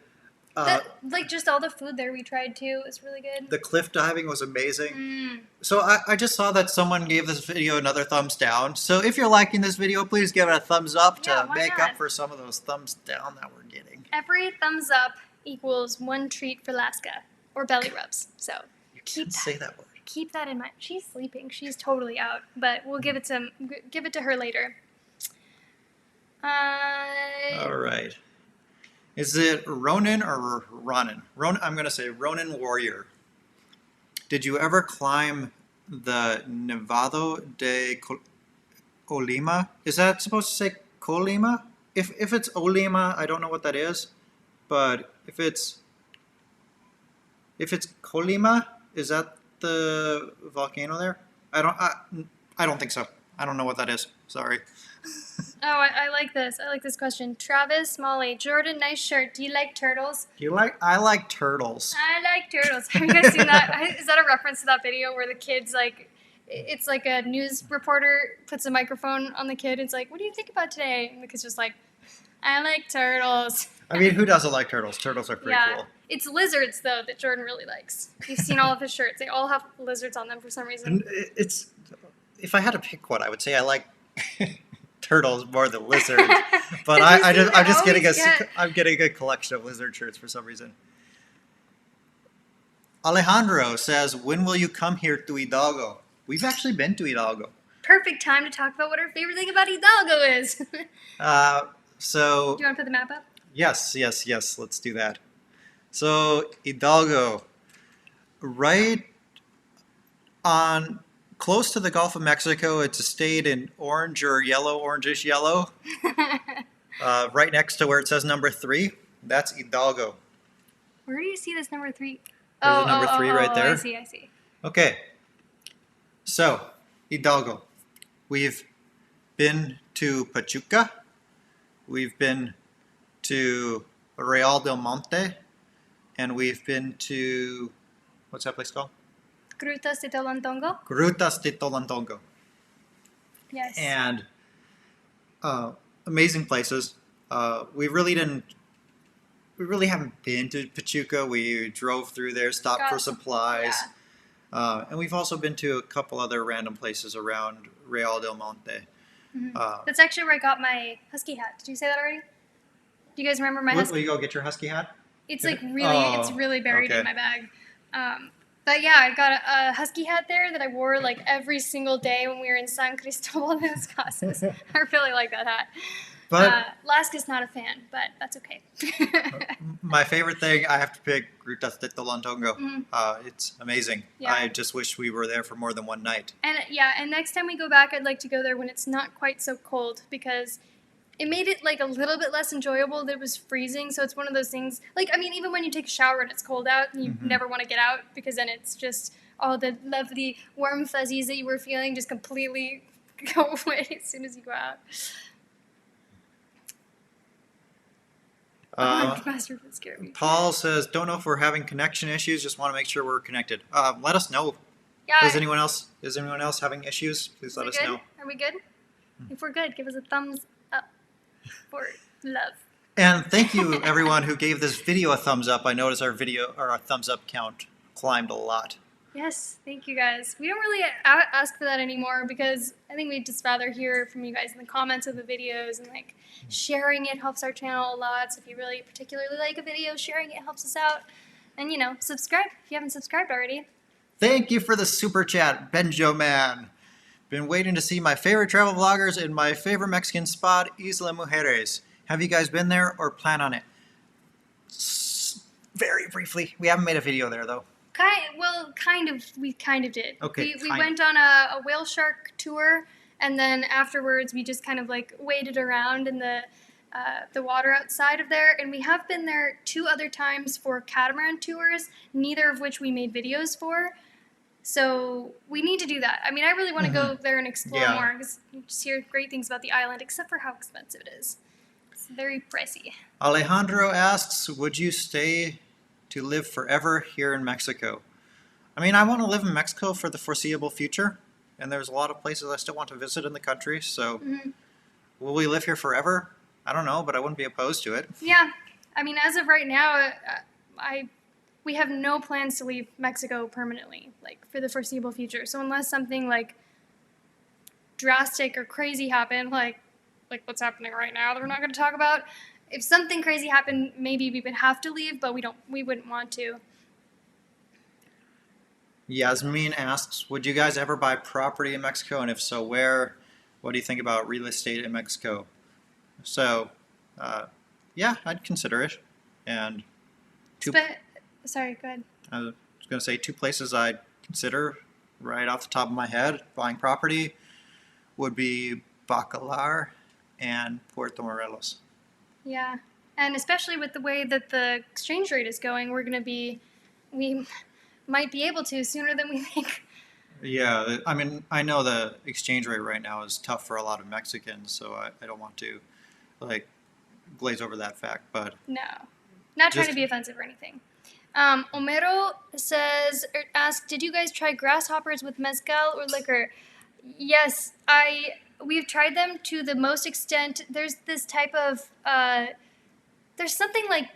S1: Just all the food there we tried too was really good.
S2: The cliff diving was amazing. So I just saw that someone gave this video another thumbs down. So if you're liking this video, please give it a thumbs up to make up for some of those thumbs down that we're getting.
S1: Every thumbs up equals one treat for Laska, or belly rubs. So
S2: Say that word.
S1: Keep that in mind. She's sleeping. She's totally out, but we'll give it to her later.
S2: All right. Is it Ronin or Ronin? I'm going to say Ronin Warrior. Did you ever climb the Nevado de Colima? Is that supposed to say Colima? If it's Olima, I don't know what that is. But if it's Colima, is that the volcano there? I don't think so. I don't know what that is. Sorry.
S1: Oh, I like this. I like this question. Travis Molly, Jordan, nice shirt. Do you like turtles?
S2: I like turtles.
S1: I like turtles. Have you guys seen that? Is that a reference to that video where the kid's it's like a news reporter puts a microphone on the kid. It's like, what do you think about today? And the kid's just like, I like turtles.
S2: I mean, who doesn't like turtles? Turtles are pretty
S1: Yeah.
S2: cool.
S1: It's lizards, though, that Jordan really likes. You've seen all of his shirts. They all have lizards on them for some reason.
S2: And it's if I had to pick one, I would say I like turtles more than lizards. But I'm getting a collection of lizard shirts for some reason. Alejandro says, "When will you come here to Hidalgo?" We've actually been to Hidalgo.
S1: Perfect time to talk about what our favorite thing about Hidalgo is. Do you
S2: So
S1: want to put the map up?
S2: yes, let's do that. So Hidalgo, right on close to the Gulf of Mexico. It's a state in orange or yellow, orangish yellow. Right next to where it says number 3. That's Hidalgo.
S1: Where do you see this number 3?
S2: There's a number 3 right there.
S1: I see.
S2: Okay. So, Hidalgo. We've been to Pachuca. We've been to Real del Monte. And we've been to, what's that place called?
S1: Grutas de Tolantongo?
S2: Grutas de Tolantongo.
S1: Yes.
S2: And amazing places. We really haven't been to Pachuca. We drove through there, stopped for supplies. Yeah. And we've also been to a couple other random places around Real del Monte.
S1: Mm-hmm. That's actually where I got my husky hat. Did you say that already? Do you guys remember my husky?
S2: Will you go get your husky hat?
S1: It's like really buried in my bag. But yeah, I got a husky hat there that I wore like every single day when we were in San Cristobal de las Casas. I really like that hat. But Laska's not a fan, but that's okay.
S2: My favorite thing, I have to pick Grutas de Tolantongo. Mm-hmm. It's amazing. Yeah. I just wish we were there for more than one night.
S1: And next time we go back, I'd like to go there when it's not quite so cold, because it made it like a little bit less enjoyable that it was freezing. So it's one of those things, like, I mean, even when you take a shower and it's cold out, and you never want to get out, because then it's just all the lovely warm fuzzies that you were feeling just completely go away as soon as you go out.
S2: Paul says, "Don't know if we're having connection issues. Just want to make sure we're connected. Let us know.
S1: Yeah.
S2: Is anyone else having issues? Please let us know.
S1: Are we good? If we're good, give us a thumbs up for love."
S2: And thank you, everyone who gave this video a thumbs up. I noticed our thumbs up count climbed a lot.
S1: Yes, thank you guys. We don't really ask for that anymore, because I think we'd just rather hear from you guys in the comments of the videos, and like sharing it helps our channel a lot. So if you really particularly like a video, sharing it helps us out. And subscribe if you haven't subscribed already.
S2: Thank you for the super chat, Benjo Man. Been waiting to see my favorite travel vloggers in my favorite Mexican spot, Isla Mujeres. Have you guys been there or plan on it? Very briefly. We haven't made a video there though.
S1: We kind of did.
S2: Okay.
S1: We went on a whale shark tour, and then afterwards we just kind of like waded around in the water outside of there, and we have been there 2 other times for catamaran tours, neither of which we made videos for. So we need to do that. I mean, I really want to go there and explore more, because you just hear great things about the island, except for how expensive it is. It's very pricey.
S2: Alejandro asks, would you stay to live forever here in Mexico? I mean, I want to live in Mexico for the foreseeable future, and there's a lot of places I still want to visit in the country, so will we live here forever? I don't know, but I wouldn't be opposed to it.
S1: Yeah. I mean, as of right now, we have no plans to leave Mexico permanently, like for the foreseeable future. So unless something like drastic or crazy happened, like what's happening right now that we're not going to talk about, if something crazy happened, maybe we would have to leave, but we wouldn't want to.
S2: Yasmin asks, would you guys ever buy property in Mexico? And if so, where? What do you think about real estate in Mexico? So, yeah, I'd consider it. And
S1: sorry, go ahead.
S2: I was going to say 2 places I'd consider right off the top of my head buying property would be Bacalar and Puerto Morelos.
S1: Yeah, and especially with the way that the exchange rate is going, we might be able to sooner than we think.
S2: Yeah, I mean, I know the exchange rate right now is tough for a lot of Mexicans, so I don't want to, glaze over that fact, but...
S1: No, not trying to be offensive or anything. Homero asked, did you guys try grasshoppers with mezcal or liquor? Yes, I we've tried them to the most extent. There's this type of there's something like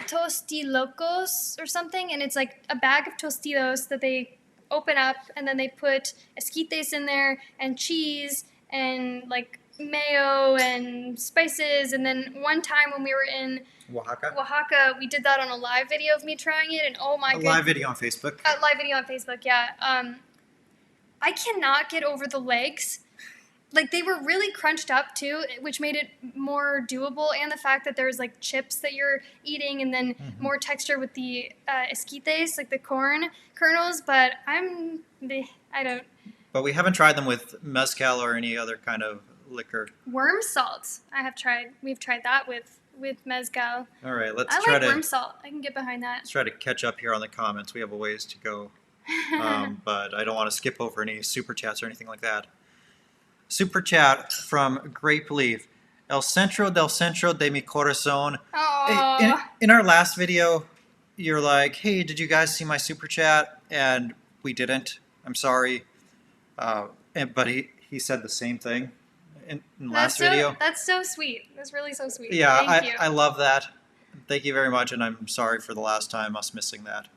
S1: tostilocos or something, and it's like a bag of tostitos that they open up, and then they put esquites in there and cheese and like mayo and spices. And then one time when we were in Oaxaca, we did that on a live video of me trying it, and oh my god!
S2: Live video on Facebook.
S1: Live video on Facebook, yeah. I cannot get over the legs. Like, they were really crunched up, too, which made it more doable, and the fact that there's, like, chips that you're eating, and then more texture with the esquites, like the corn kernels, but I don't...
S2: But we haven't tried them with mezcal or any other kind of liquor.
S1: Worm salt, we've tried that with mezcal.
S2: All right, let's
S1: I
S2: try
S1: like worm salt. I can get behind that.
S2: Let's try to catch up here on the comments. We have a ways to go, but I don't want to skip over any super chats or anything like that. Super chat from Grape Leaf. El centro del centro de mi corazón. In our last video, you're like, hey, did you guys see my super chat? And we didn't. I'm sorry. But he said the same thing in the last video.
S1: That's so sweet. That's really so sweet.
S2: Yeah,
S1: Thank you.
S2: I love that. Thank you very much, and I'm sorry for the last time us missing that.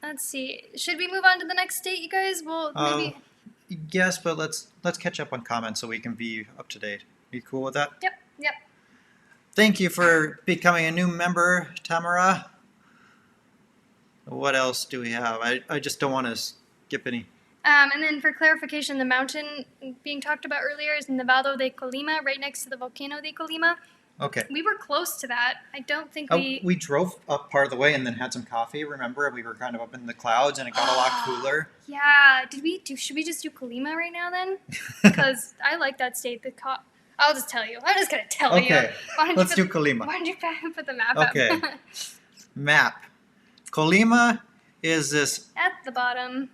S1: Let's see. Should we move on to the next state, you guys? Well, maybe.
S2: Yes, but let's catch up on comments so we can be up to date. Are you cool with that?
S1: Yep.
S2: Thank you for becoming a new member, Tamara. What else do we have? I just don't want to skip any.
S1: And then for clarification, the mountain being talked about earlier is Nevado de Colima, right next to the volcano de Colima.
S2: Okay.
S1: We were close to that. I don't think
S2: we drove up part of the way and then had some coffee. Remember, we were kind of up in the clouds and it got a lot cooler.
S1: Yeah. Should we just do Colima right now then? Because I like that state. I'll just tell you. I'm just gonna tell you.
S2: Okay. Let's do Colima.
S1: Why don't you put the map up?
S2: Okay. Map. Colima is this
S1: at the bottom.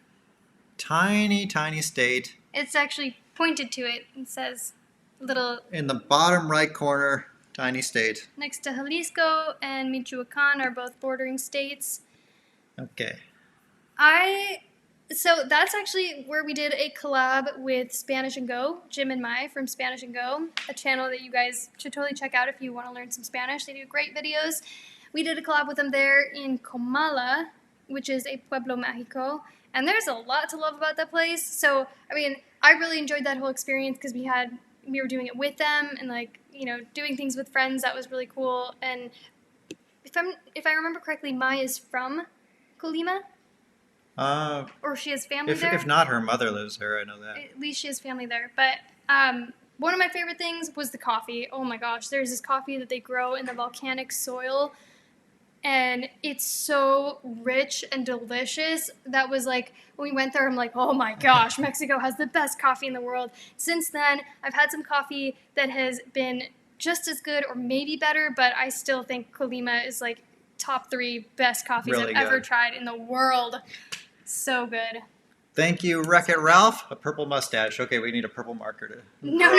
S2: Tiny state.
S1: It's actually pointed to it. It says little. In the
S2: bottom right corner. Tiny state.
S1: Next to Jalisco and Michoacan are both bordering states.
S2: Okay.
S1: So that's actually where we did a collab with Spanish and Go, Jim and Mai from Spanish and Go, a channel that you guys should totally check out if you want to learn some Spanish. They do great videos. We did a collab with them there in Comala, which is a Pueblo Mágico, and there's a lot to love about that place. So, I mean, I really enjoyed that whole experience because we were doing it with them and doing things with friends. That was really cool. And if I remember correctly, Mai is from Colima. Or she has family there.
S2: If not, her mother lives there. I know that.
S1: At least she has family there. But one of my favorite things was the coffee. Oh my gosh, there's this coffee that they grow in the volcanic soil, and it's so rich and delicious. That was like, when we went there, I'm like, oh my gosh, Mexico has the best coffee in the world. Since then, I've had some coffee that has been just as good or maybe better, but I still think Colima is like top 3 best coffees
S2: really
S1: I've ever tried in the world. So good.
S2: Thank you, Wreck-It Ralph. A purple mustache. Okay, we need a purple marker to...
S1: No.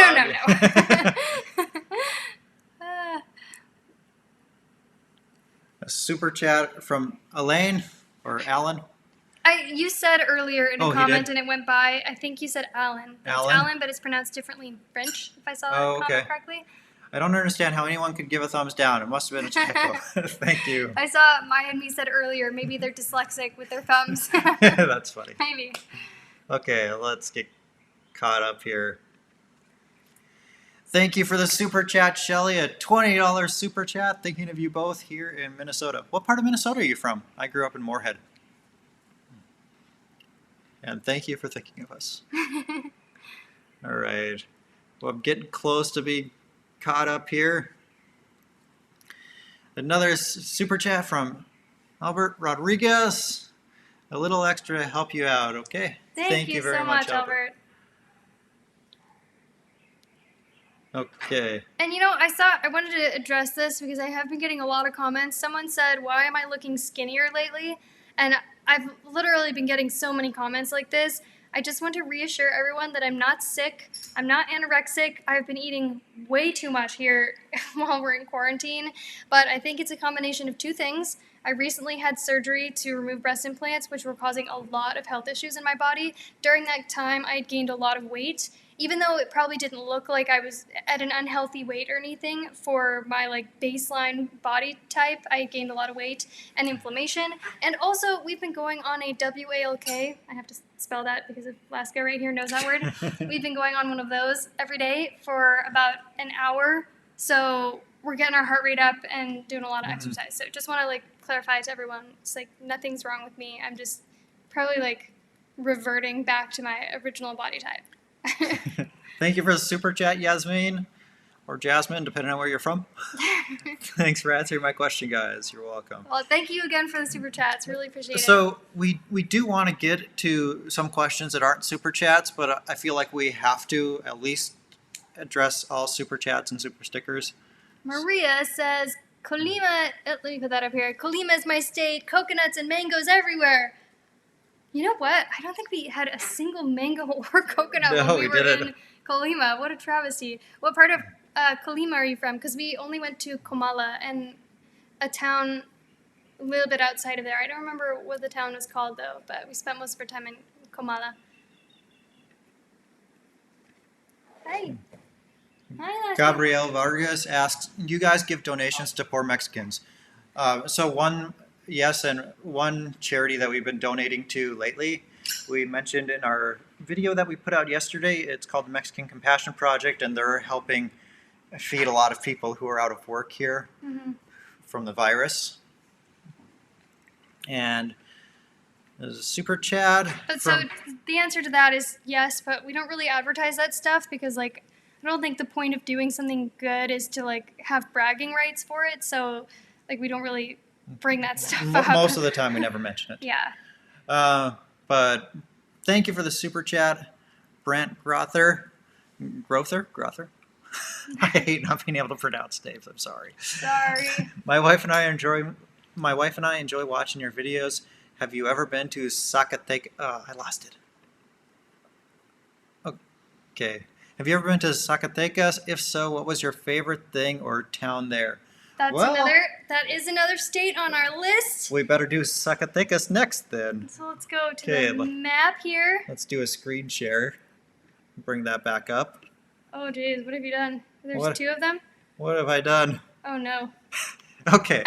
S2: A super chat from Elaine or Alan.
S1: You said earlier in a comment and it went by. I think you said Alan. It's Alan, but it's pronounced differently in French, if I saw that comment correctly.
S2: I don't understand how anyone could give a thumbs down. It must have been a typo. Thank you.
S1: I saw Maya and me said earlier, maybe they're dyslexic with their thumbs.
S2: That's funny.
S1: Maybe.
S2: Okay, let's get caught up here. Thank you for the super chat, Shelly. A $20 super chat. Thinking of you both here in Minnesota. What part of Minnesota are you from? I grew up in Moorhead. And thank you for thinking of us. All right. Well, I'm getting close to being caught up here. Another super chat from Albert Rodriguez. A little extra to help you out, okay?
S1: Thank you very much, Albert.
S2: Okay.
S1: And I wanted to address this because I have been getting a lot of comments. Someone said, why am I looking skinnier lately? And I've literally been getting so many comments like this. I just want to reassure everyone that I'm not sick. I'm not anorexic. I've been eating way too much here while we're in quarantine. But I think it's a combination of 2 things. I recently had surgery to remove breast implants, which were causing a lot of health issues in my body. During that time, I had gained a lot of weight, even though it probably didn't look like I was at an unhealthy weight or anything. For my like baseline body type, I gained a lot of weight and inflammation. And also, we've been going on a WALK. I have to spell that because Alaska right here knows that word. We've been going on one of those every day for about an hour. So we're getting our heart rate up and doing a lot of exercise. So just want to like clarify to everyone, it's like nothing's wrong with me. I'm just probably like reverting back to my original body type.
S2: Thank you for the super chat, Yasmin, or Jasmine, depending on where you're from. Thanks for answering my question, guys. You're welcome.
S1: Well, thank you again for the super chats. Really appreciate it.
S2: So we do want to get to some questions that aren't super chats, but I feel like we have to at least address all super chats and super stickers.
S1: Maria says, Colima, let me put that up here. Colima is my state, coconuts and mangoes everywhere. You know what? I don't think we had a single mango or coconut when we were in Colima. What a travesty. What part of Colima are you from? Because we only went to Comala and a town a little bit outside of there. I don't remember what the town was called, though, but we spent most of our time in Comala. Hi. Hi,
S2: Gabriel Vargas asks, you guys give donations to poor Mexicans. So one, yes, and one charity that we've been donating to lately, we mentioned in our video that we put out yesterday, it's called the Mexican Compassion Project, and they're helping feed a lot of people who are out of work here from the virus. And there's a super chat.
S1: But so the answer to that is yes, but we don't really advertise that stuff because, like, I don't think the point of doing something good is to, like, have bragging rights for it. So, like, we don't really bring that stuff up.
S2: Most of the time we never mention it.
S1: Yeah.
S2: But thank you for the super chat, Brent Grother. I hate not being able to pronounce names. I'm sorry.
S1: Sorry.
S2: My wife and I enjoy watching your videos. Have you ever been to Zacatecas? I lost it. Okay. Have you ever been to Zacatecas? If so, what was your favorite thing or town there?
S1: That is another state on our list.
S2: We better do Zacatecas next then.
S1: So let's go to the map here.
S2: Let's do a screen share. Bring that back up.
S1: Oh geez, what have you done? There's two of them?
S2: What have I done?
S1: Oh no.
S2: Okay,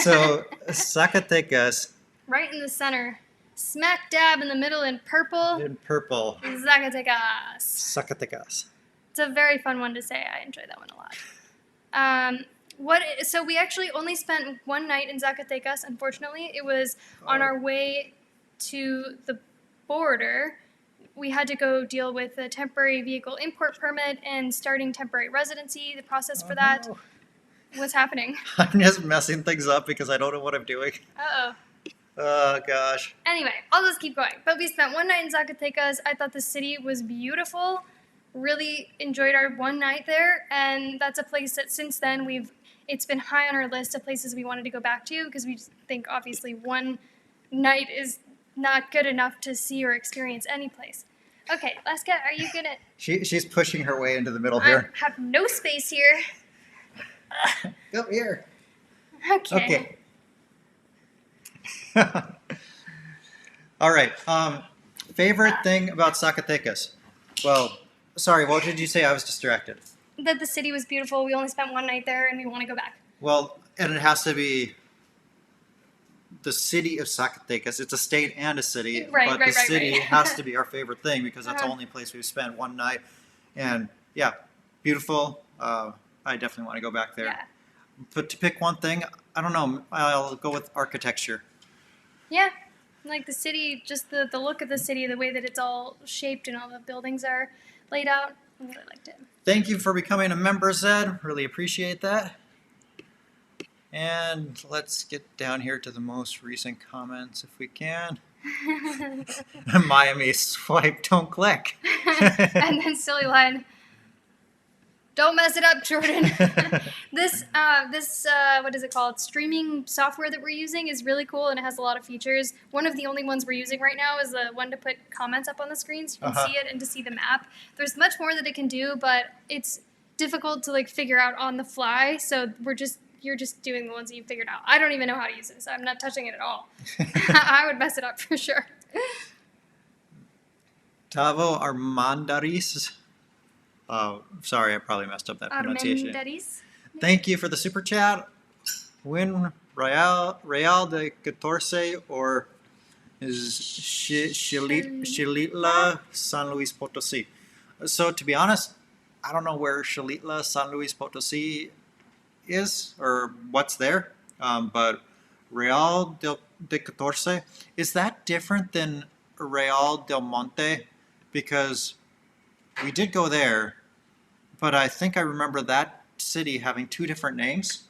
S2: so Zacatecas.
S1: Right in the center. Smack dab in the middle in purple.
S2: In purple.
S1: Zacatecas.
S2: Zacatecas.
S1: It's a very fun one to say. I enjoy that one a lot. So we actually only spent one night in Zacatecas, unfortunately. It was on our way to the border. We had to go deal with a temporary vehicle import permit and starting temporary residency, the process for that.
S2: No.
S1: What's happening?
S2: I'm just messing things up because I don't know what I'm doing.
S1: Uh-oh.
S2: Oh, gosh.
S1: Anyway, I'll just keep going. But we spent one night in Zacatecas. I thought the city was beautiful. Really enjoyed our one night there. And that's a place that since then it's been high on our list of places we wanted to go back to because we just think obviously one night is not good enough to see or experience any place. Okay, Laska, are you gonna...
S2: She's pushing her way into the middle here.
S1: I have no space here.
S2: Go here.
S1: Okay.
S2: All right. Favorite thing about Zacatecas? Well, sorry, what did you say? I was distracted.
S1: That the city was beautiful. We only spent one night there and we want to go back.
S2: Well, and it has to be the city of Zacatecas. It's a state and a city, but the city has to be our favorite thing because that's the only place we've spent one night. And yeah, beautiful. I definitely want to go back there.
S1: Yeah.
S2: But to pick one thing, I don't know. I'll go with architecture.
S1: Yeah, like the city, just the look of the city, the way that it's all shaped and all the buildings are laid out. I really liked it.
S2: Thank you for becoming a member, Zed. Really appreciate that. And let's get down here to the most recent comments if we can. Miami swipe, don't click.
S1: And then silly line. Don't mess it up, Jordan. This what is it called? Streaming software that we're using is really cool and it has a lot of features. One of the only ones we're using right now is the one to put comments up on the screen so you can see it and to see the map. There's much more that it can do, but it's difficult to like figure out on the fly. So we're just you're just doing the ones that you figured out. I don't even know how to use this. I'm not touching it at all. I would mess it up for sure.
S2: Tavo Armandaris. Sorry, I probably messed up that pronunciation.
S1: Armendaris.
S2: Thank you for the super chat. Win Real de Catorce or is Xilitla San Luis Potosí. So to be honest, I don't know where Xilitla San Luis Potosí is or what's there, but Real de Catorce, is that different than Real del Monte? Because we did go there, but I think I remember that city having two different names.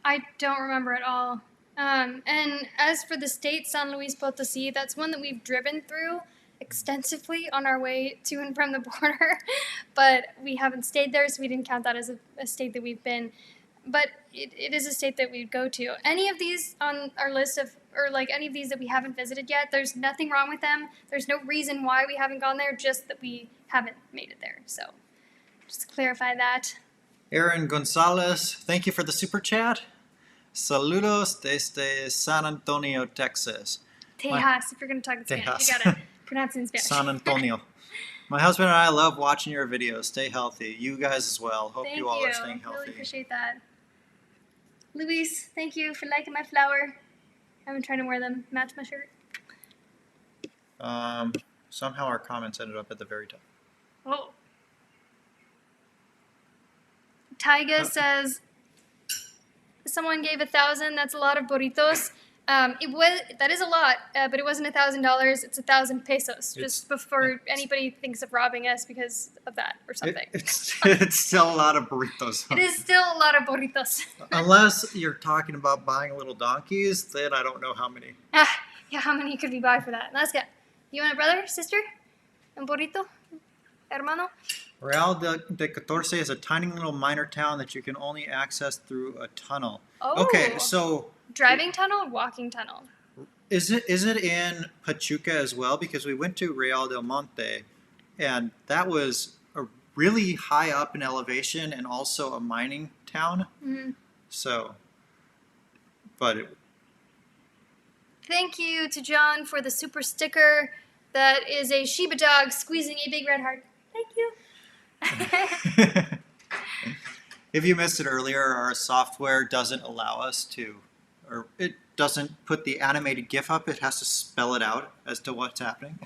S1: I don't remember at all. And as for the state San Luis Potosí, that's one that we've driven through extensively on our way to and from the border, but we haven't stayed there, so we didn't count that as a state that we've been. But it is a state that we'd go to. Any of these on our list of, or like any of these that we haven't visited yet, there's nothing wrong with them. There's no reason why we haven't gone there, just that we haven't made it there. So just to clarify that.
S2: Aaron Gonzalez, thank you for the super chat. Saludos desde San Antonio, Texas.
S1: Tejas, if you're going to talk in Spanish, you got to pronounce it in Spanish.
S2: San Antonio. My husband and I love watching your videos. Stay healthy. You guys as well. Hope you all are staying healthy.
S1: Really appreciate that. Luis, thank you for liking my flower. I've been trying to wear them, match my shirt.
S2: Somehow our comments ended up at the very top.
S1: Oh. Taiga says, someone gave 1,000. That's a lot of burritos. That is a lot, but it wasn't $1,000. It's 1,000 pesos. Just before anybody thinks of robbing us because of that or something.
S2: It's still a lot of burritos.
S1: It is still a lot of burritos.
S2: Unless you're talking about buying little donkeys, then I don't know how many.
S1: Yeah, how many could we buy for that? Let's get. You want a brother, sister, un burrito, hermano?
S2: Real de Catorce is a tiny little minor town that you can only access through a tunnel.
S1: Oh.
S2: Okay, so
S1: driving tunnel or walking tunnel?
S2: Is it in Pachuca as well? Because we went to Real del Monte, and that was a really high up in elevation and also a mining town.
S1: Mm-hmm.
S2: So, but
S1: thank you to John for the super sticker. That is a Shiba dog squeezing a big red heart. Thank you.
S2: If you missed it earlier, our software doesn't allow us to, or it doesn't put the animated GIF up. It has to spell it out as to what's happening.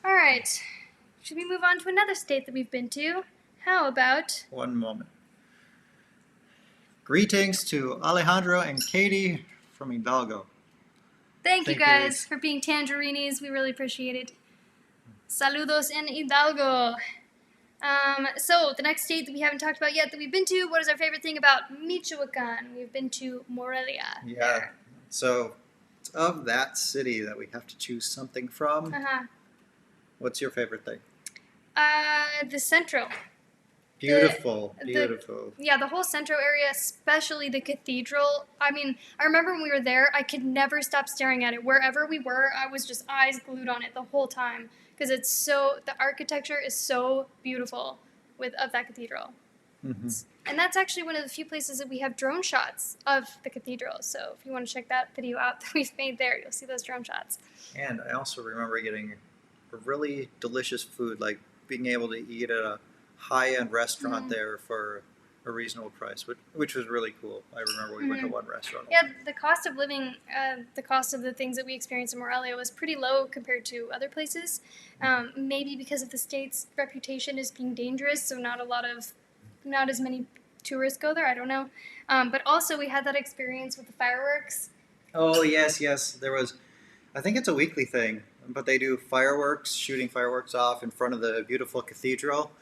S1: All right. Should we move on to another state that we've been to? How about...
S2: One moment. Greetings to Alejandro and Katie from Hidalgo.
S1: Thank you guys for being Tangerinis. We really appreciate it. Saludos en Hidalgo. So the next state that we haven't talked about yet that we've been to, what is our favorite thing about Michoacan? We've been to Morelia.
S2: Yeah. So it's of that city that we have to choose something from. What's your favorite thing?
S1: The Centro.
S2: Beautiful.
S1: Yeah, the whole Centro area, especially the cathedral. I mean, I remember when we were there, I could never stop staring at it. Wherever we were, I was just eyes glued on it the whole time. Because the architecture is so beautiful of that cathedral. Mm-hmm. And that's actually one of the few places that we have drone shots of the cathedral. So if you want to check that video out that we've made there, you'll see those drone shots.
S2: And I also remember getting a really delicious food, like being able to eat at a high-end restaurant there for a reasonable price, which was really cool. I remember we went to one restaurant.
S1: Yeah, the cost of living, the cost of the things that we experienced in Morelia was pretty low compared to other places. Maybe because of the state's reputation as being dangerous, so not as many tourists go there. I don't know. But also we had that experience with the fireworks. Oh
S2: yes, there was. I think it's a weekly thing, but they do fireworks, shooting fireworks off in front of the beautiful cathedral,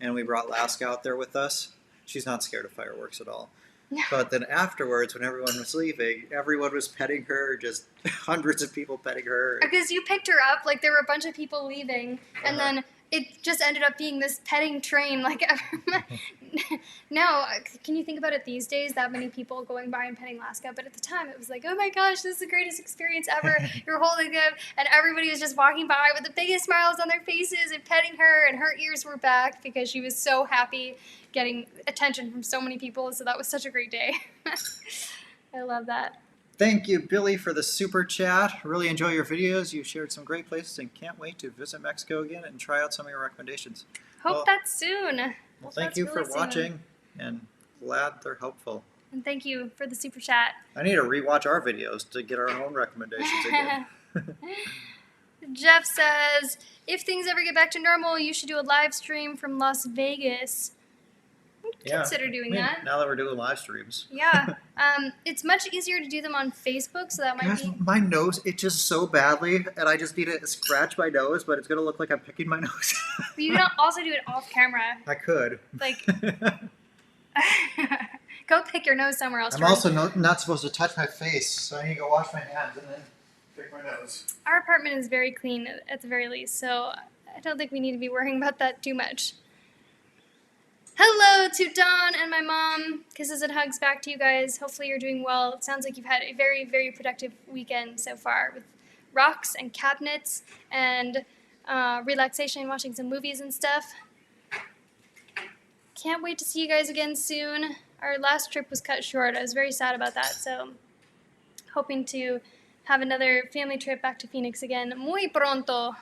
S2: and we brought Laska out there with us. She's not scared of fireworks at all. No. But then afterwards, when everyone was leaving, everyone was petting her, just hundreds of people petting her.
S1: Because you picked her up, like there were a bunch of people leaving, and then it just ended up being this petting train. Like, now, can you think about it these days? That many people going by and petting Alaska, but at the time it was like, oh my gosh, this is the greatest experience ever. You're holding them, and everybody was just walking by with the biggest smiles on their faces and petting her, and her ears were back because she was so happy getting attention from so many people. So that was such a great day. I love that.
S2: Thank you, Billy, for the super chat. Really enjoy your videos. You shared some great places and can't wait to visit Mexico again and try out some of your recommendations.
S1: Hope that's soon.
S2: Well, thank you for watching, and glad they're helpful.
S1: And thank you for the super chat.
S2: I need to rewatch our videos to get our own recommendations again.
S1: Jeff says, if things ever get back to normal, you should do a live stream from Las Vegas. Consider doing that.
S2: Now that we're doing live streams.
S1: Yeah. It's much easier to do them on Facebook, so that might be...
S2: My nose itches so badly, and I just need to scratch my nose, but it's going to look like I'm picking my nose.
S1: But you can also do it off camera.
S2: I could.
S1: Like, go pick your nose somewhere else.
S2: I'm also not supposed to touch my face, so I need to go wash my hands and then pick my nose.
S1: Our apartment is very clean, at the very least, so I don't think we need to be worrying about that too much. Hello to Dawn and my mom. Kisses and hugs back to you guys. Hopefully you're doing well. It sounds like you've had a very, very productive weekend so far with rocks and cabinets and relaxation and watching some movies and stuff. Can't wait to see you guys again soon. Our last trip was cut short. I was very sad about that, so hoping to have another family trip back to Phoenix again muy pronto.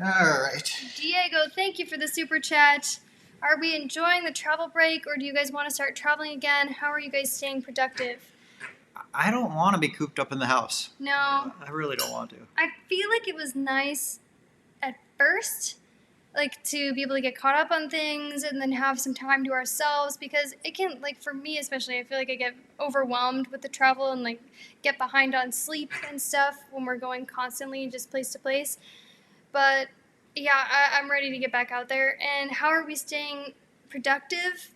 S2: All right.
S1: Diego, thank you for the super chat. Are we enjoying the travel break, or do you guys want to start traveling again? How are you guys staying productive?
S2: I don't want to be cooped up in the house.
S1: No.
S2: I really don't want to.
S1: I feel like it was nice at first, like to be able to get caught up on things and then have some time to ourselves, because it can, like for me especially, I feel like I get overwhelmed with the travel and like get behind on sleep and stuff when we're going constantly just place to place. But yeah, I'm ready to get back out there. And how are we staying productive?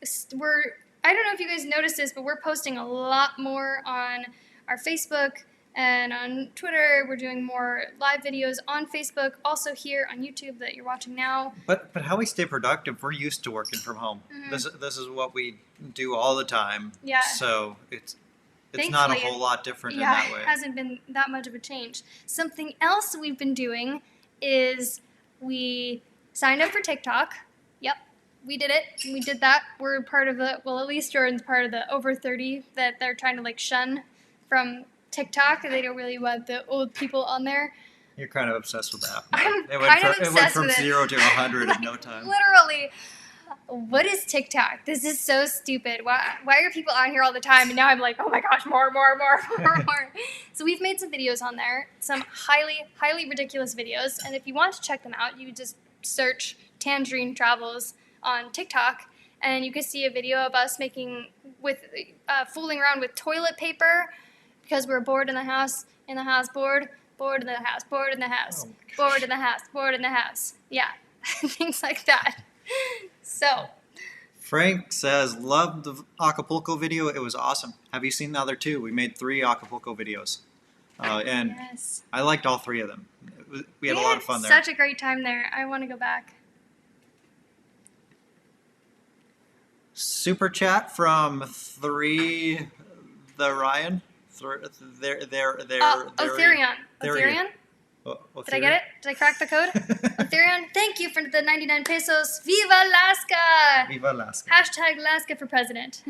S1: I don't know if you guys noticed this, but we're posting a lot more on our Facebook and on Twitter. We're doing more live videos on Facebook, also here on YouTube that you're watching now.
S2: But how we stay productive, we're used to working from home. Mm-hmm. This is what we do all the time.
S1: Yeah.
S2: So it's not a whole lot different in that way.
S1: Yeah, it hasn't been that much of a change. Something else we've been doing is we signed up for TikTok. Yep, we did it. We did that. We're part of at least Jordan's part of the over 30 that they're trying to like shun from TikTok. They don't really want the old people on there.
S2: You're kind of obsessed with that.
S1: It
S2: went from 0 to 100 in no time.
S1: Literally. What is TikTok? This is so stupid. Why are people on here all the time? And now I'm like, oh my gosh, more. So we've made some videos on there, some highly, highly ridiculous videos. And if you want to check them out, you just search Tangerine Travels on TikTok, and you can see a video of us fooling around with toilet paper because we're bored in the house, bored in the house, bored in the house, bored in the house, bored in the house. Yeah, things like that. So,
S2: Frank says, loved the Acapulco video. It was awesome. Have you seen the other two? We made 3 Acapulco videos. And yes. I liked all 3 of them. We had a lot of fun there.
S1: Such a great time there. I want to go back.
S2: Super chat from the Ryan.
S1: Otherion. Otherion? Did I get it? Did I crack the code? Otherion, thank you for the 99 pesos. Viva Alaska!
S2: Viva Alaska.
S1: Hashtag Alaska for president.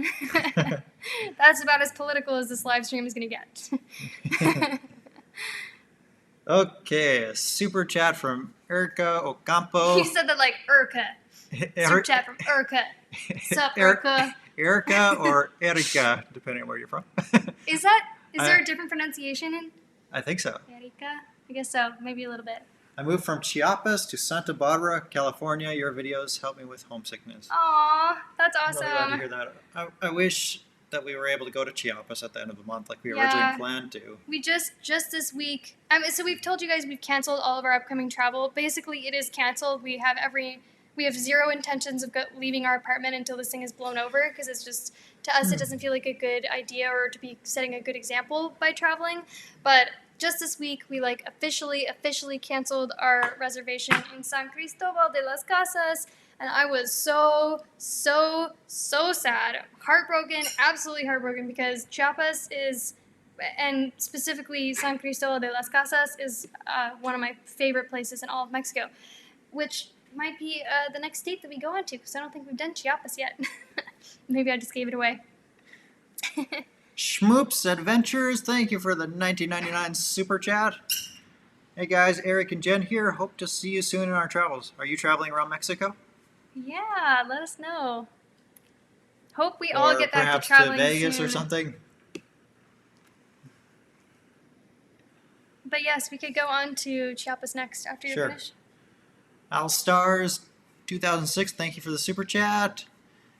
S1: That's about as political as this live stream is going to get.
S2: Okay, a super chat from Erica Ocampo.
S1: You said that like Erica. Super chat from Erica. Sup, Erica?
S2: Erica or Erica, depending on where you're from.
S1: Is there a different pronunciation in?
S2: I think so.
S1: Erica? I guess so. Maybe a little bit.
S2: I moved from Chiapas to Santa Barbara, California. Your videos helped me with homesickness.
S1: Aw, that's awesome.
S2: I'm really glad to hear that. I wish that we were able to go to Chiapas at the end of the month like we originally planned to.
S1: We just this week, so we've told you guys we've canceled all of our upcoming travel. Basically, it is canceled. We have zero intentions of leaving our apartment until this thing is blown over, because it's just, to us, it doesn't feel like a good idea or to be setting a good example by traveling. But just this week, we like officially canceled our reservation in San Cristobal de las Casas, and I was so sad, heartbroken, absolutely heartbroken, because Chiapas is, and specifically San Cristobal de las Casas is one of my favorite places in all of Mexico, which might be the next state that we go on to, because I don't think we've done Chiapas yet. Maybe I just gave it away.
S2: Schmoops Adventures, thank you for the 1999 super chat. Hey guys, Eric and Jen here. Hope to see you soon in our travels. Are you traveling around Mexico?
S1: Yeah, let us know. Hope we all get back
S2: perhaps
S1: to traveling
S2: to Vegas
S1: soon.
S2: or something?
S1: But yes, we could go on to Chiapas next after you're finished.
S2: Al Stars 2006, thank you for the super chat.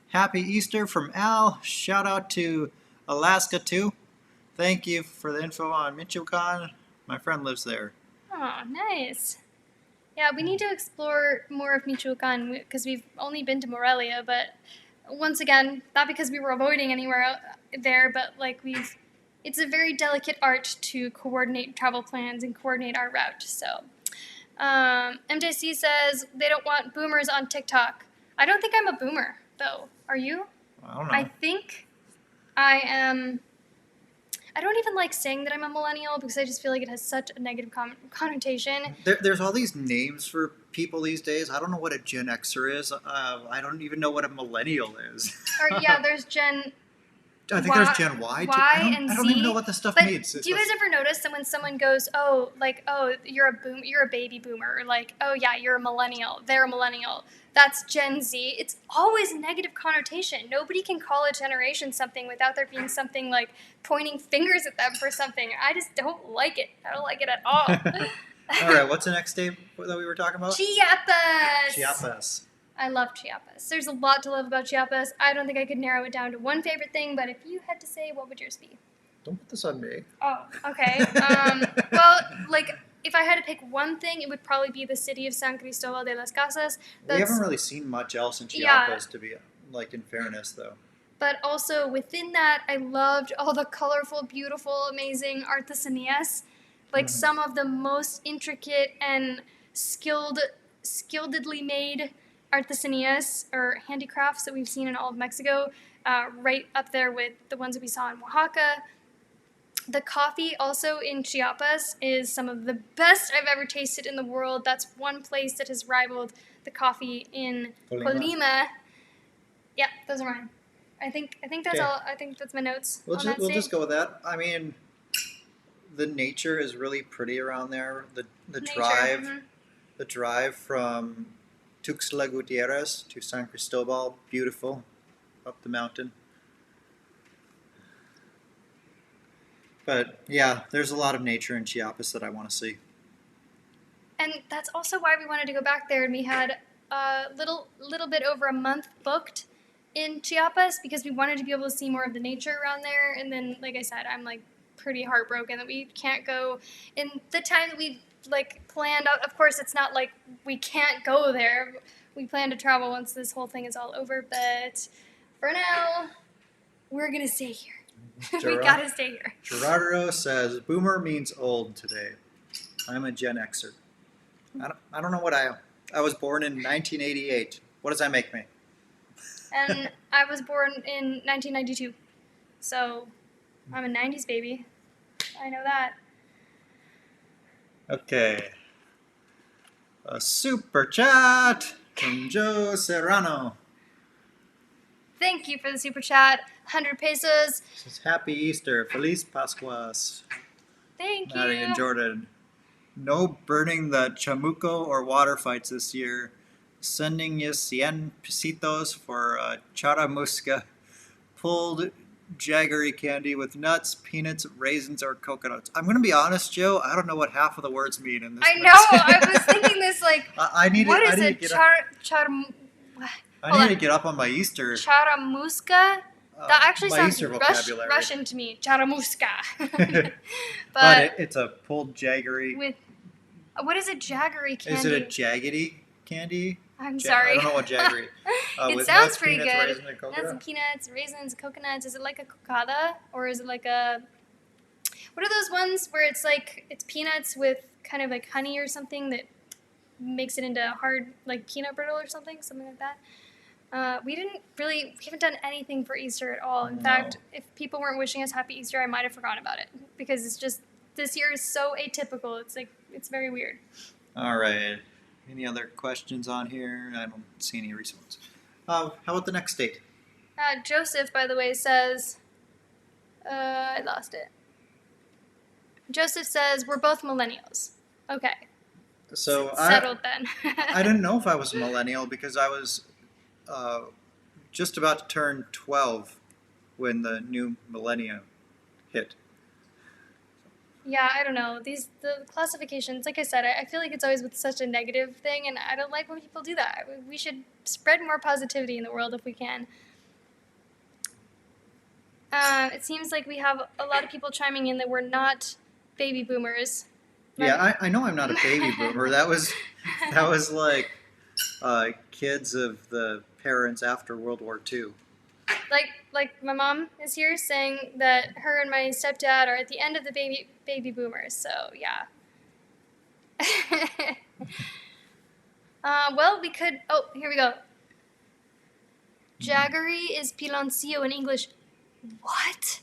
S2: Happy Easter from Al. Shout out to Alaska too. Thank you for the info on Michoacan. My friend lives there.
S1: Oh, nice. Yeah, we need to explore more of Michoacan because we've only been to Morelia, but once again, not because we were avoiding anywhere there, but like it's a very delicate art to coordinate travel plans and coordinate our route. So, MJC says they don't want boomers on TikTok. I don't think I'm a boomer, though. Are you?
S2: I don't know.
S1: I think I am. I don't even like saying that I'm a millennial because I just feel like it has such a negative connotation.
S2: There's all these names for people these days. I don't know what a Gen Xer is. I don't even know what a millennial is.
S1: Or yeah, there's Gen.
S2: I think there's Gen Y.
S1: Y and Z.
S2: I don't even know what this stuff means.
S1: Do you guys ever notice that when someone goes, oh, you're a baby boomer, or like, oh yeah, you're a millennial, they're a millennial, that's Gen Z, it's always a negative connotation. Nobody can call a generation something without there being something like pointing fingers at them for something. I just don't like it. I don't like it at all.
S2: All right, what's the next state that we were talking about?
S1: Chiapas.
S2: Chiapas.
S1: I love Chiapas. There's a lot to love about Chiapas. I don't think I could narrow it down to one favorite thing, but if you had to say, what would yours be?
S2: Don't put this on me.
S1: Oh, okay. Well, like, if I had to pick one thing, it would probably be the city of San Cristobal de las Casas.
S2: We haven't really seen much else in Chiapas, to be, like, in fairness, though.
S1: But also, within that, I loved all the colorful, beautiful, amazing artesanías. Like, some of the most intricate and skilledly made artesanías or handicrafts that we've seen in all of Mexico, right up there with the ones that we saw in Oaxaca. The coffee also in Chiapas is some of the best I've ever tasted in the world. That's one place that has rivaled the coffee in Colima. Yeah, those are mine. I think that's all. I think that's my notes.
S2: We'll just go with that. I mean, the nature is really pretty around there. The drive from Tuxtla Gutierrez to San Cristobal, beautiful, up the mountain. But yeah, there's a lot of nature in Chiapas that I want to see.
S1: And that's also why we wanted to go back there, and we had a little bit over a month booked in Chiapas because we wanted to be able to see more of the nature around there. And then, like I said, I'm like pretty heartbroken that we can't go in the time that we like planned out. Of course, it's not like we can't go there. We plan to travel once this whole thing is all over, but for now, we're gonna stay here. We gotta stay here.
S2: Gerardo says, "Boomer means old today. I'm a Gen Xer. I don't know what I am. I was born in 1988. What does that make me?"
S1: And I was born in 1992, so I'm a 90s baby. I know that.
S2: Okay. A super chat from Joe Serrano.
S1: Thank you for the super chat. 100 pesos.
S2: Says, Happy Easter. Feliz Pascuas.
S1: Thank
S2: Maddie
S1: you.
S2: and Jordan. No burning the chamuco or water fights this year. Sending you 100 pesitos for charamusca. Pulled jaggery candy with nuts, peanuts, raisins, or coconuts. I'm going to be honest, Joe. I don't know what half of the words mean in this.
S1: I know. I was thinking this like,
S2: I need to get up on my Easter.
S1: Charamusca? That actually sounds
S2: Easter vocabulary.
S1: Russian to me. Charamusca.
S2: but it's a pulled jaggery.
S1: With what is a jaggery candy?
S2: Is it a jaggedy candy?
S1: I'm sorry.
S2: I don't know what jaggery.
S1: It
S2: with
S1: sounds
S2: nuts,
S1: pretty
S2: peanuts,
S1: good.
S2: raisins, and
S1: Nuts and peanuts, raisins, coconuts. Is it like a cocada or is it like a? What are those ones where it's like it's peanuts with kind of like honey or something that makes it into hard like peanut brittle or something like that? We haven't done anything for Easter at all. In fact, if people weren't wishing us happy Easter, I might have forgotten about it because it's just, this year is so atypical. It's very weird.
S2: All right. Any other questions on here? I don't see any recent ones. How about the next date?
S1: Joseph, by the way, says, I lost it. Joseph says, we're both millennials. Okay.
S2: So
S1: settled then.
S2: I didn't know if I was a millennial because I was just about to turn 12 when the new millennium hit.
S1: Yeah, I don't know. The classifications, like I said, I feel like it's always with such a negative thing, and I don't like when people do that. We should spread more positivity in the world if we can. It seems like we have a lot of people chiming in that we're not baby boomers.
S2: Yeah, I know I'm not a baby boomer. That was like kids of the parents after World War II.
S1: Like my mom is here saying that her and my stepdad are at the end of the baby boomers. So yeah. Well, we could. Oh, here we go. Jaggery is piloncillo in English. What?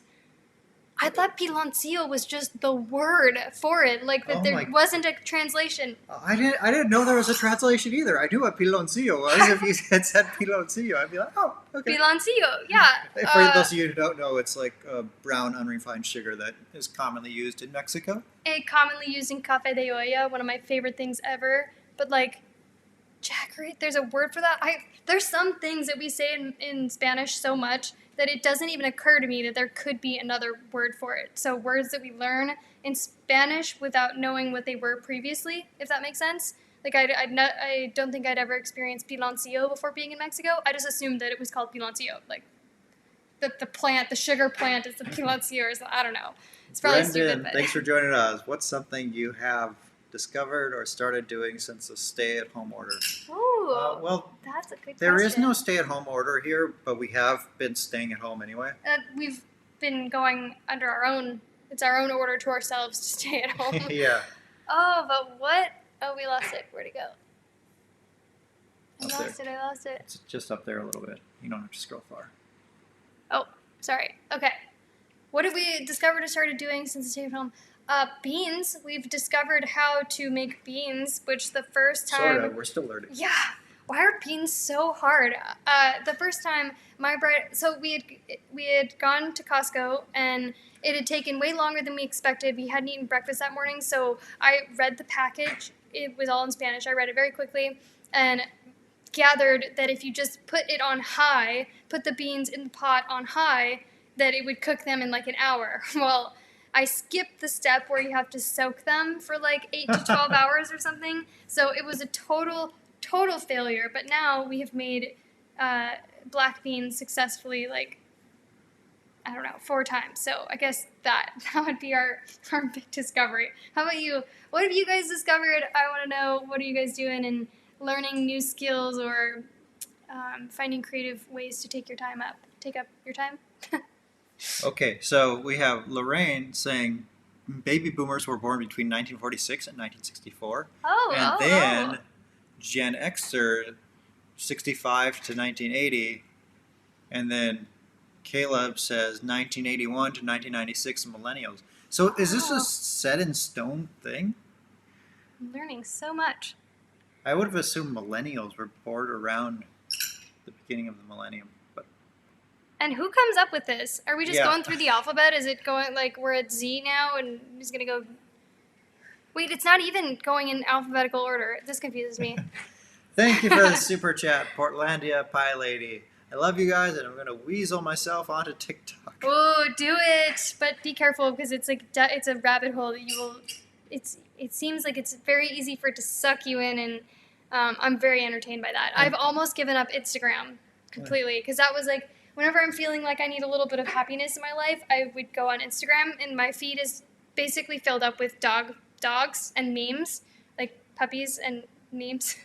S1: I thought piloncillo was just the word for it, like that there wasn't a translation.
S2: I didn't know there was a translation either. I knew what piloncillo was. If you had said piloncillo, I'd be like, oh, okay.
S1: Piloncillo, yeah.
S2: For those of you who don't know, it's like a brown unrefined sugar that is commonly used in Mexico.
S1: And commonly used in café de olla, one of my favorite things ever. But like, jaggery, there's a word for that. There's some things that we say in Spanish so much that it doesn't even occur to me that there could be another word for it. So words that we learn in Spanish without knowing what they were previously, if that makes sense. Like I don't think I'd ever experienced piloncillo before being in Mexico. I just assumed that it was called piloncillo. Like the plant, the sugar plant is the piloncillo or something. I don't know. It's probably stupid. But
S2: Thanks for joining us. What's something you have discovered or started doing since the stay-at-home order?
S1: Ooh,
S2: well,
S1: that's a good question.
S2: There is no stay-at-home order here, but we have been staying at home anyway.
S1: We've been going under our own. It's our own order to ourselves to stay at home.
S2: Yeah.
S1: Oh, but what? Oh, we lost it. Where'd it go? I lost it.
S2: It's just up there a little bit. You don't have to scroll far.
S1: Oh, sorry. Okay. What have we discovered or started doing since the stay at home? Beans. We've discovered how to make beans, which the first time...
S2: Sort of. We're still learning.
S1: Yeah. Why are beans so hard? The first time, my bride... So we had gone to Costco, and it had taken way longer than we expected. We hadn't eaten breakfast that morning, so I read the package. It was all in Spanish. I read it very quickly, and gathered that if you just put it on high, put the beans in the pot on high, that it would cook them in like an hour. Well... I skipped the step where you have to soak them for like 8 to 12 hours or something. So it was a total failure. But now we have made black beans successfully, like, I don't know, 4 times. So I guess that would be our big discovery. How about you? What have you guys discovered? I want to know, what are you guys doing in learning new skills or finding creative ways to take up your time?
S2: Okay, so we have Lorraine saying baby boomers were born between 1946 and 1964. Then Gen Xer 65 to 1980. And then Caleb says 1981 to 1996 millennials. So is this a set in stone thing?
S1: I'm learning so much.
S2: I would have assumed millennials were born around the beginning of the millennium.
S1: And who comes up with this? Are we just going through the alphabet? Is it going, like, we're at Z now and he's going to go... Wait, it's not even going in alphabetical order. This confuses me.
S2: Thank you for the super chat, Portlandia Pie Lady. I love you guys, and I'm going to weasel myself onto TikTok.
S1: Oh, do it! But be careful, because it's like it's a rabbit hole that you will... It seems like it's very easy for it to suck you in, and I'm very entertained by that. I've almost given up Instagram completely, because that was like... Whenever I'm feeling like I need a little bit of happiness in my life, I would go on Instagram, and my feed is basically filled up with dogs and memes, like puppies and memes.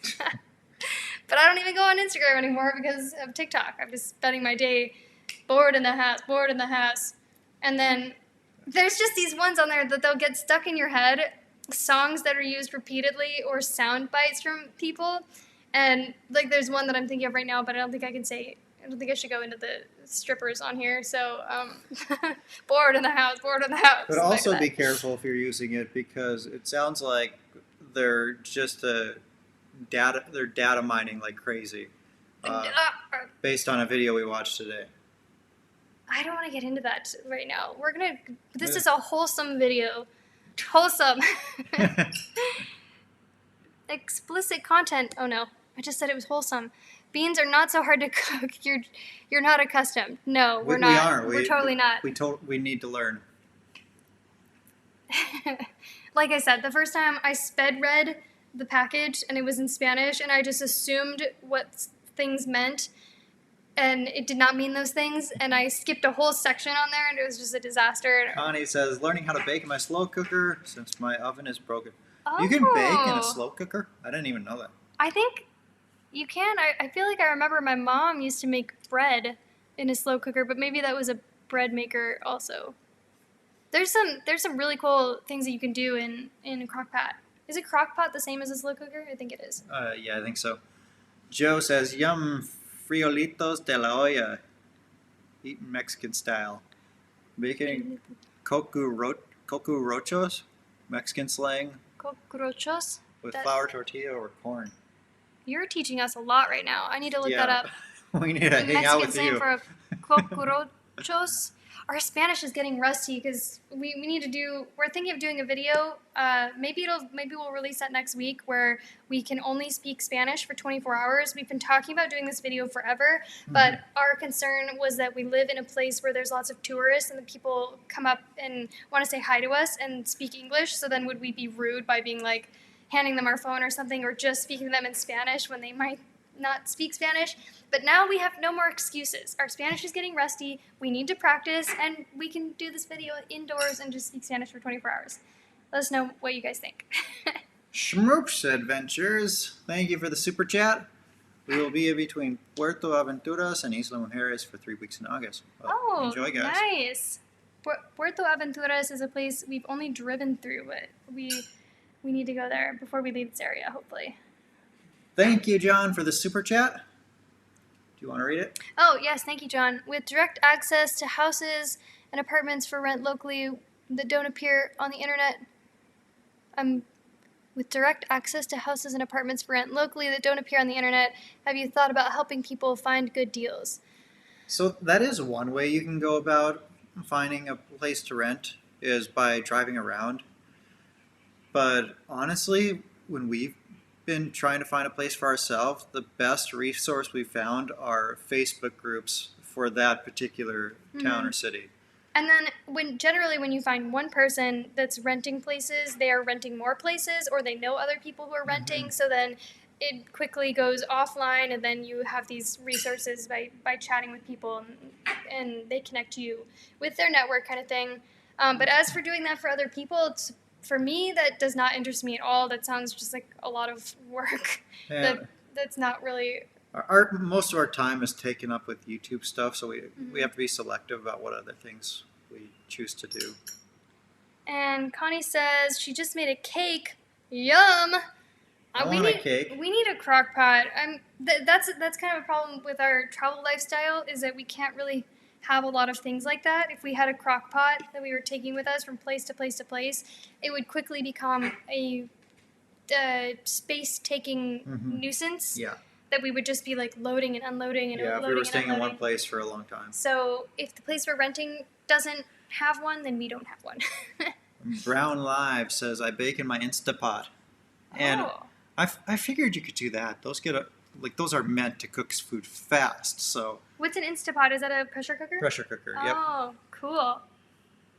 S1: But I don't even go on Instagram anymore because of TikTok. I'm just spending my day bored in the house. And then There's just these ones on there that they'll get stuck in your head, songs that are used repeatedly or sound bites from people. And like there's one that I'm thinking of right now, but I don't think I should go into the strippers on here. So bored in the house.
S2: But also be careful if you're using it because it sounds like they're just they're data mining like crazy based on a video we watched today.
S1: I don't want to get into that right now. This is a wholesome video. Wholesome. Explicit content. Oh no, I just said it was wholesome. Beans are not so hard to cook. You're not accustomed. No, we're not.
S2: We are.
S1: We're totally not.
S2: We need to learn.
S1: Like I said, the first time I sped read the package and it was in Spanish and I just assumed what things meant and it did not mean those things and I skipped a whole section on there and it was just a disaster.
S2: Connie says, learning how to bake in my slow cooker since my oven is broken.
S1: Oh.
S2: You can bake in a slow cooker? I didn't even know that.
S1: I think you can. I feel like I remember my mom used to make bread in a slow cooker, but maybe that was a bread maker also. There's some really cool things that you can do in a crock pot. Is a crock pot the same as a slow cooker? I think it is.
S2: Yeah, I think so. Joe says, yum friolitos de la olla. Eating Mexican style. Baking cocurochos, Mexican slang.
S1: Cocurochos?
S2: With flour tortilla or corn.
S1: You're teaching us a lot right now. I need to look that up.
S2: We need to hang out with you.
S1: Mexican slang for cocurochos. Our Spanish is getting rusty because we need to do. We're thinking of doing a video. Maybe we'll release that next week where we can only speak Spanish for 24 hours. We've been talking about doing this video forever, but our concern was that we live in a place where there's lots of tourists and the people come up and want to say hi to us and speak English. So then would we be rude by being like handing them our phone or something, or just speaking to them in Spanish when they might not speak Spanish? But now we have no more excuses. Our Spanish is getting rusty. We need to practice, and we can do this video indoors and just speak Spanish for 24 hours. Let us know what you guys think.
S2: Schmoops Adventures, thank you for the super chat. We will be between Puerto Aventuras and Isla Mujeres for 3 weeks in August. Well, enjoy, guys.
S1: Nice. Puerto Aventuras is a place we've only driven through, but we need to go there before we leave this area, hopefully.
S2: Thank you, John, for the super chat. Do you want to read it?
S1: Oh, yes, thank you, John. With direct access to houses and apartments for rent locally that don't appear on the internet, with direct access to houses and apartments for rent locally that don't appear on the internet, have you thought about helping people find good deals?
S2: So that is one way you can go about finding a place to rent, is by driving around. But honestly, when we've been trying to find a place for ourselves, the best resource we've found are Facebook groups for that particular town or city.
S1: And then when you find one person that's renting places, they are renting more places, or they know other people who are renting, so then it quickly goes offline, and then you have these resources by chatting with people, and they connect you with their network kind of thing. But as for doing that for other people, for me, that does not interest me at all. That sounds just like a lot of work.
S2: Yeah.
S1: That's not really...
S2: Most of our time is taken up with YouTube stuff, so we have to be selective about what other things we choose to do.
S1: And Connie says she just made a cake. Yum!
S2: I want a cake.
S1: We need a crock pot. That's kind of a problem with our travel lifestyle, is that we can't really have a lot of things like that. If we had a crock pot that we were taking with us from place to place to place, it would quickly become a space-taking nuisance.
S2: Yeah.
S1: That we would just be like loading and unloading and
S2: unloading. Yeah, if we were staying in one place for a long time. So
S1: if the place we're renting doesn't have one, then we don't have one.
S2: Brown Live says, I bake in my Instapot. And I figured you could do that. Those are meant to cook food fast, so...
S1: What's an Instapot? Is that a pressure cooker?
S2: Pressure cooker, yep.
S1: Oh, cool.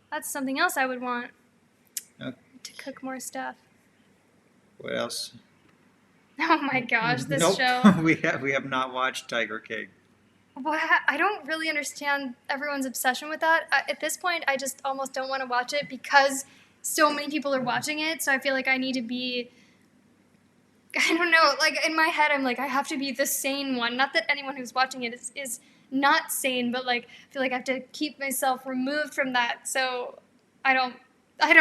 S1: That's something else I would want to cook more stuff.
S2: What else?
S1: Oh my gosh, this show.
S2: we have not watched Tiger King.
S1: Well, I don't really understand everyone's obsession with that. At this point, I just almost don't want to watch it because so many people are watching it, so I feel like I need to be... I don't know, like in my head I'm like, I have to be the sane one. Not that anyone who's watching it is not sane, but like I feel like I have to keep myself removed from that. So I don't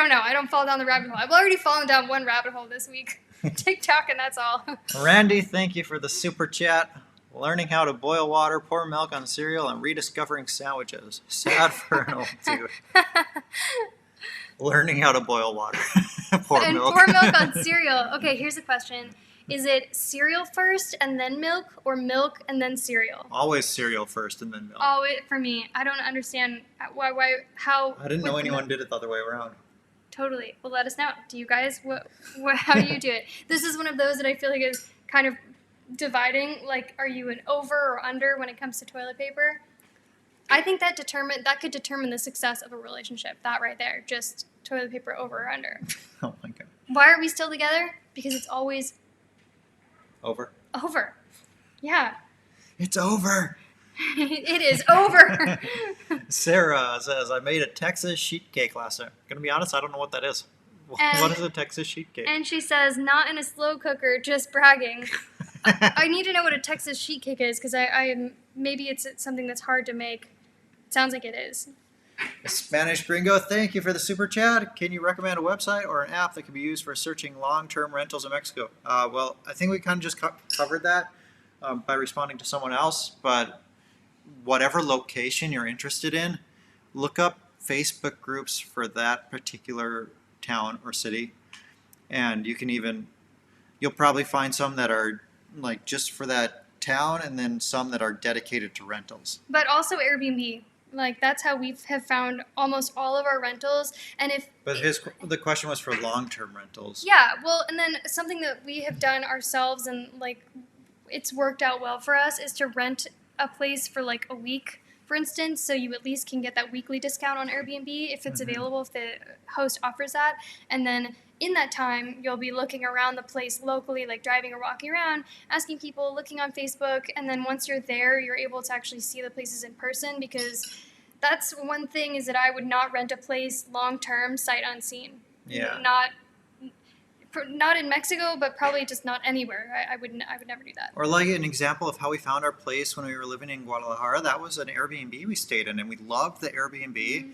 S1: know. I don't fall down the rabbit hole. I've already fallen down one rabbit hole this week. TikTok, and that's all.
S2: Randy, thank you for the super chat. Learning how to boil water, pour milk on cereal, and rediscovering sandwiches. Sad for an old dude. Learning how to boil water. Pour milk
S1: on cereal. Okay, here's a question. Is it cereal first and then milk, or milk and then cereal?
S2: Always cereal first and then milk.
S1: Oh, for me. I don't understand how...
S2: I didn't know anyone did it the other way around.
S1: Totally. Well, let us know. Do you guys, how do you do it? This is one of those that I feel like is kind of dividing. Like, are you an over or under when it comes to toilet paper? I think that could determine the success of a relationship. That right there. Just toilet paper over or under.
S2: Oh my god.
S1: Why are we still together? Because it's always...
S2: Over.
S1: Yeah.
S2: It's over.
S1: It is over.
S2: Sarah says, I made a Texas sheet cake last night. Gonna be honest, I don't know what that is. What is a Texas sheet cake?
S1: And she says, not in a slow cooker, just bragging. I need to know what a Texas sheet cake is, because maybe it's something that's hard to make. It sounds like it is.
S2: Spanish Gringo, thank you for the super chat. Can you recommend a website or an app that can be used for searching long-term rentals in Mexico? Well, I think we kind of just covered that by responding to someone else, but whatever location you're interested in, look up Facebook groups for that particular town or city, and you'll probably find some that are like just for that town, and then some that are dedicated to rentals.
S1: But also Airbnb. Like, that's how we have found almost all of our rentals. And
S2: the question was for long-term rentals.
S1: Yeah, well, and then something that we have done ourselves, and like it's worked out well for us, is to rent a place for like a week, for instance, so you at least can get that weekly discount on Airbnb if it's available, if the host offers that. And then in that time, you'll be looking around the place locally, like driving or walking around, asking people, looking on Facebook, and then once you're there, you're able to actually see the places in person, because that's one thing, is that I would not rent a place long-term, sight unseen.
S2: Yeah.
S1: Not in Mexico, but probably just not anywhere. I would never do that.
S2: Or like an example of how we found our place when we were living in Guadalajara, that was an Airbnb we stayed in, and we loved the Airbnb,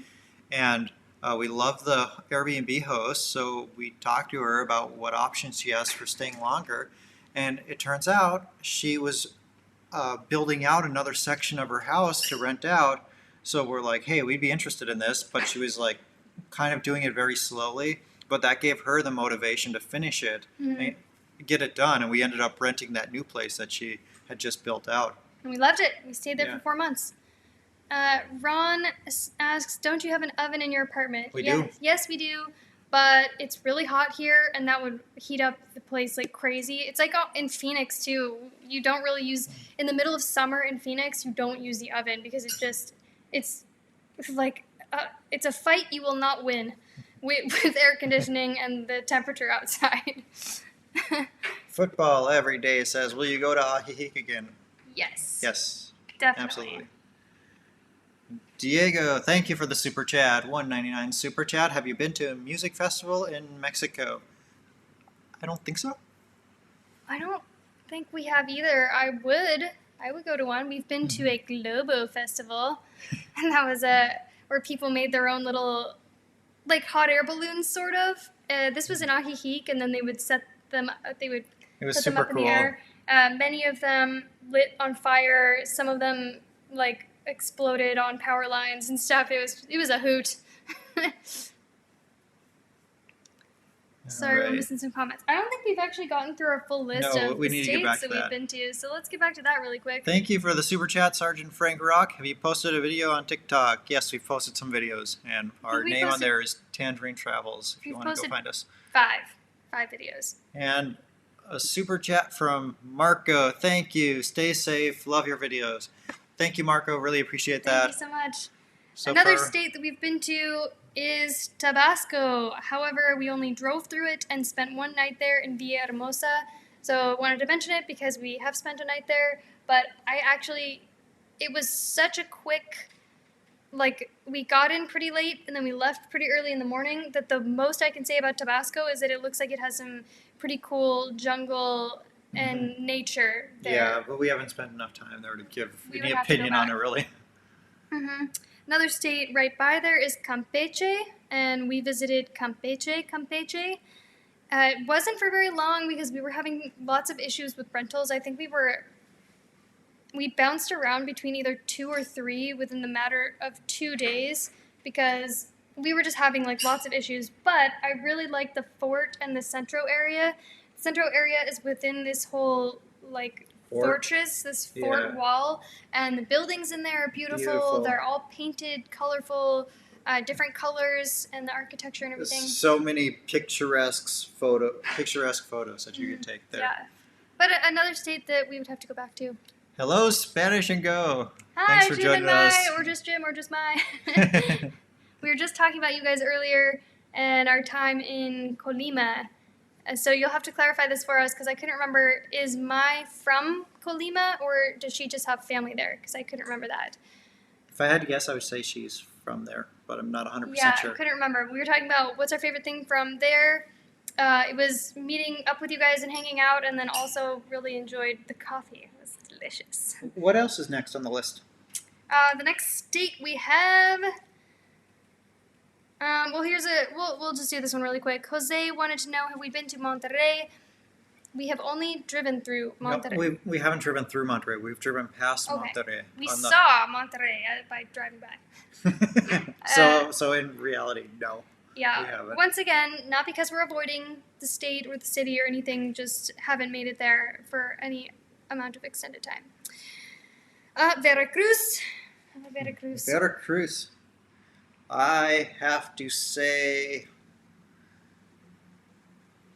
S2: and we loved the Airbnb host, so we talked to her about what options she has for staying longer, and it turns out she was building out another section of her house to rent out, so we're like, hey, we'd be interested in this, but she was like kind of doing it very slowly. But that gave her the motivation to finish it and get it done. And we ended up renting that new place that she had just built out.
S1: And we loved it. We stayed there for 4 months. Ron asks, don't you have an oven in your apartment?
S2: We do.
S1: Yes, we do. But it's really hot here, and that would heat up the place like crazy. It's like in Phoenix, too. You don't really use, in the middle of summer in Phoenix, you don't use the oven, because it's like, it's a fight you will not win. With air conditioning and the temperature outside.
S2: Football every day says, will you go to Ajijic again?
S1: Yes.
S2: Yes.
S1: Definitely.
S2: Absolutely. Diego, thank you for the super chat. $1.99 super chat. Have you been to a music festival in Mexico? I don't think so.
S1: I don't think we have either. I would go to one. We've been to a Globo festival, and that was where people made their own little, like, hot air balloons, sort of. This was in Ajijic, and then they would set them. It was set them up in the air. Many of them lit on fire. Some of them like exploded on power lines and stuff. It was a hoot. Sorry, we're missing some comments. I don't think we've actually gotten through our full list of the states that we've been to, so let's get back to that really quick.
S2: Thank you for the super chat, Sergeant Frank Rock. Have you posted a video on TikTok? Yes, we've posted some videos, and our name on there is Tangerine Travels, if you want to go find us.
S1: Five videos.
S2: And a super chat from Marco. Thank you. Stay safe. Love your videos. Thank you, Marco. Really appreciate that.
S1: Thank you so much. Another state that we've been to is Tabasco. However, we only drove through it and spent one night there in Villahermosa. So I wanted to mention it because we have spent a night there. But it was such a quick, like, we got in pretty late and then we left pretty early in the morning, that the most I can say about Tabasco is that it looks like it has some pretty cool jungle and nature there.
S2: Yeah, but we haven't spent enough time there to give any opinion on it, really.
S1: Another state right by there is Campeche. and we visited Campeche. It wasn't for very long because we were having lots of issues with rentals. I think we bounced around between either 2 or 3 within the matter of 2 days because we were just having like lots of issues. But I really like the fort and the Centro area. The Centro area is within this whole like fortress, this fort wall, and the buildings in there are beautiful. They're all painted, colorful, different colors, and the architecture and everything.
S2: There's so many picturesque photos that you could take there.
S1: Yeah, but another state that we would have to go back to.
S2: Hello, Spanish and Go.
S1: Hi,
S2: Thanks for
S1: Jim
S2: joining
S1: and Mai,
S2: us.
S1: or just Jim, or just Mai. We were just talking about you guys earlier and our time in Colima. So you'll have to clarify this for us because I couldn't remember. Is Mai from Colima or does she just have family there? Because I couldn't remember that.
S2: If I had to guess, I would say she's from there, but I'm not 100%
S1: Yeah,
S2: sure.
S1: I couldn't remember. We were talking about what's our favorite thing from there. It was meeting up with you guys and hanging out, and then also really enjoyed the coffee. It was delicious.
S2: What else is next on the list?
S1: The next state we have. We'll just do this one really quick. Jose wanted to know, have we been to Monterrey? We have only driven through Monterrey.
S2: No, we haven't driven through Monterrey. We've driven past Monterrey.
S1: We saw Monterrey by driving by.
S2: So in reality, no.
S1: Yeah.
S2: We haven't.
S1: Once again, not because we're avoiding the state or the city or anything, just haven't made it there for any amount of extended time. Veracruz.
S2: Veracruz. I have to say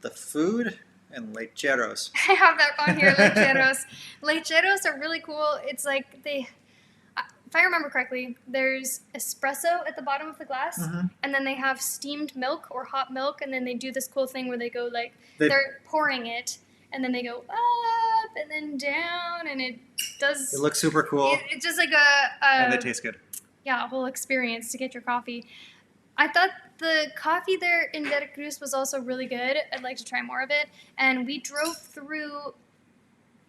S2: the food and lecheros.
S1: I have that on here, lecheros. Lecheros are really cool. It's like if I remember correctly, there's espresso at the bottom of the glass, and then they have steamed milk or hot milk, and then they do this cool thing where they go like, they're pouring it, and then they go up and then down, and it
S2: looks super cool.
S1: It's just like
S2: and it tastes good.
S1: Yeah, a whole experience to get your coffee. I thought the coffee there in Veracruz was also really good. I'd like to try more of it. And we drove through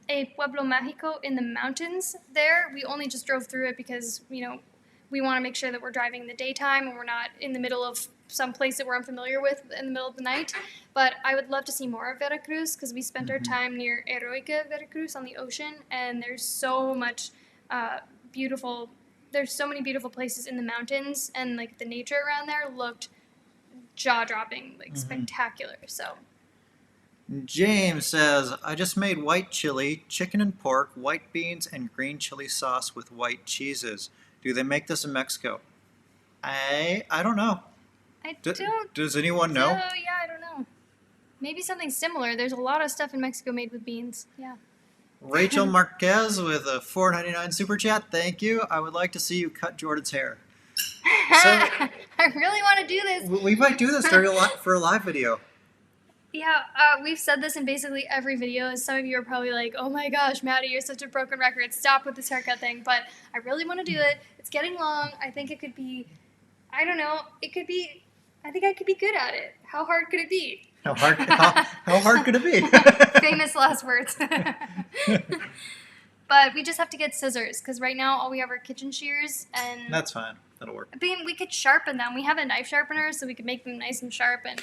S1: a Pueblo Mágico in the mountains there. We only just drove through it because, we want to make sure that we're driving in the daytime and we're not in the middle of some place that we're unfamiliar with in the middle of the night. But I would love to see more of Veracruz because we spent our time near Heroica, Veracruz on the ocean, and there's so much there's so many beautiful places in the mountains, and like the nature around there looked jaw-dropping, like spectacular. So
S2: James says, I just made white chili, chicken and pork, white beans, and green chili sauce with white cheeses. Do they make this in Mexico? I don't know. Does anyone know?
S1: Yeah, I don't know. Maybe something similar. There's a lot of stuff in Mexico made with beans. Yeah.
S2: Rachel Marquez with a $4.99 super chat. Thank you. I would like to see you cut Jordan's hair. So,
S1: I really want to do this.
S2: We might do this for a live video.
S1: Yeah, we've said this in basically every video. Some of you are probably like, oh my gosh, Maddie, you're such a broken record. Stop with this haircut thing. But I really want to do it. It's getting long. I think it could be, I don't know, I think I could be good at it. How hard could it be?
S2: How hard could it be?
S1: Famous last words. But we just have to get scissors because right now all we have are kitchen shears, and
S2: that's fine. That'll work.
S1: I mean, we could sharpen them. We have a knife sharpener, so we could make them nice and sharp. And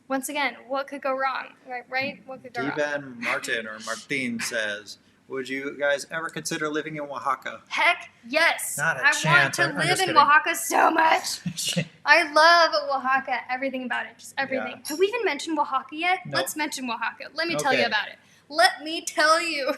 S1: once again, what could go wrong? Right? What could go wrong?
S2: Devan Martin or Martin says, would you guys ever consider living in Oaxaca?
S1: Heck yes.
S2: Not a
S1: I
S2: chance.
S1: want to live in
S2: kidding.
S1: Oaxaca so much. I love Oaxaca. Everything about it. Just everything.
S2: Yeah.
S1: Have we even mentioned Oaxaca yet?
S2: Nope.
S1: Let's mention Oaxaca. Let me tell you about it. Let me tell you.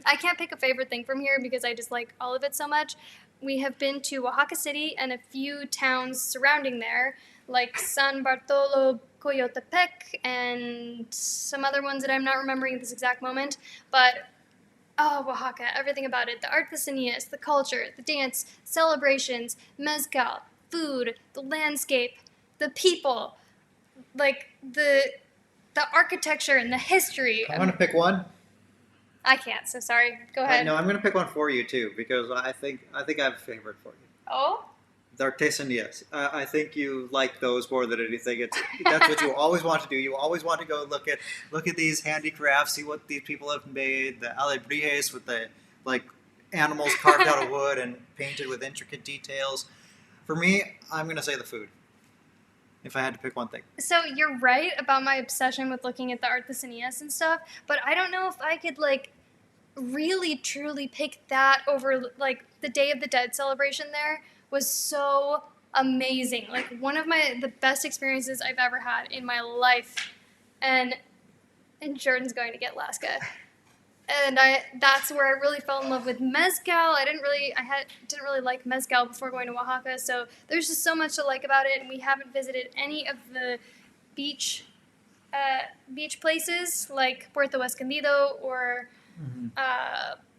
S1: I can't pick a favorite thing from here because I just like all of it so much. We have been to Oaxaca City and a few towns surrounding there, like San Bartolo, Coyotepec, and some other ones that I'm not remembering at this exact moment. But, Oaxaca, everything about it. The artesanías, the culture, the dance, celebrations, mezcal, food, the landscape, the people, like the architecture and the history.
S2: I want to pick one.
S1: I can't, so sorry. Go ahead.
S2: No, I'm going to pick one for you too because I think I have a favorite for you.
S1: Oh?
S2: The artesanías. I think you like those more than anything. That's what you always want to do. You always want to go look at these handicrafts, see what these people have made. The alebrijes with the animals carved out of wood and painted with intricate details. For me, I'm going to say the food. If I had to pick one thing.
S1: So you're right about my obsession with looking at the artesanías and stuff, but I don't know if I could like really truly pick that over like the Day of the Dead celebration. There was so amazing, like one of the best experiences I've ever had in my life, and Jordan's going to get Alaska. And that's where I really fell in love with mezcal. Didn't really like mezcal before going to Oaxaca, so there's just so much to like about it. And we haven't visited any of the beach places like Puerto Escondido or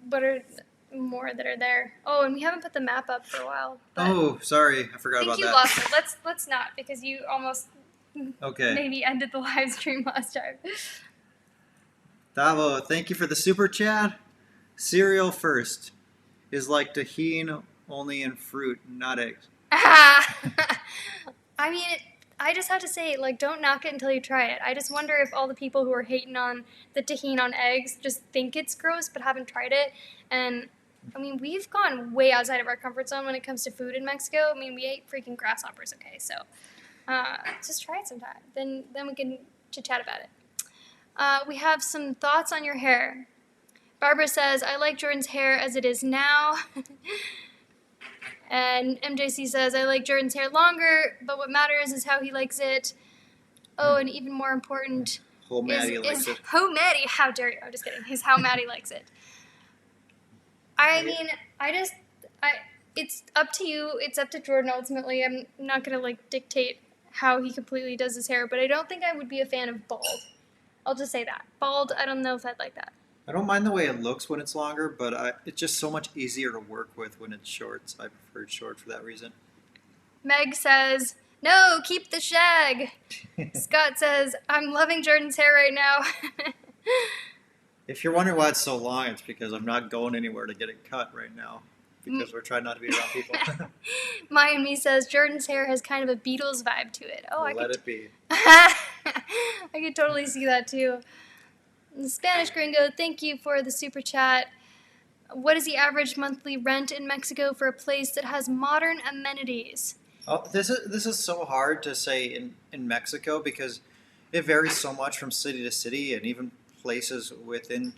S1: what are more that are there. Oh, and we haven't put the map up for a while.
S2: Oh, sorry, I forgot about
S1: I think you
S2: that.
S1: lost it. Let's not, because you almost
S2: Okay.
S1: maybe ended the live stream last time.
S2: Davo, thank you for the super chat. Cereal first is like tahine only in fruit, not eggs.
S1: I mean, I just have to say, like, don't knock it until you try it. I just wonder if all the people who are hating on the tahine on eggs just think it's gross but haven't tried it. And, I mean, we've gone way outside of our comfort zone when it comes to food in Mexico. I mean, we ate freaking grasshoppers, okay? So, just try it sometime. Then we can chit-chat about it. We have some thoughts on your hair. Barbara says, I like Jordan's hair as it is now. And MJC says, I like Jordan's hair longer, but what matters is how he likes it. Oh, and even more important
S2: Whole Maddie likes it.
S1: How Maddie, how dare you? I'm just kidding. Is how Maddie likes it. I mean, it's up to you. It's up to Jordan ultimately. I'm not going to, like, dictate how he completely does his hair, but I don't think I would be a fan of bald. I'll just say that. Bald, I don't know if I'd like that.
S2: I don't mind the way it looks when it's longer, but it's just so much easier to work with when it's short. So I prefer it short for that reason.
S1: Meg says, no, keep the shag. Scott says, I'm loving Jordan's hair right now.
S2: If you're wondering why it's so long, it's because I'm not going anywhere to get it cut right now. Because we're trying not to be around people.
S1: Maya and Me says, Jordan's hair has kind of a Beatles vibe to it. Oh,
S2: Let it be.
S1: I could totally see that too. The Spanish Gringo, thank you for the super chat. What is the average monthly rent in Mexico for a place that has modern amenities?
S2: Oh, this is so hard to say in Mexico because it varies so much from city to city and even places within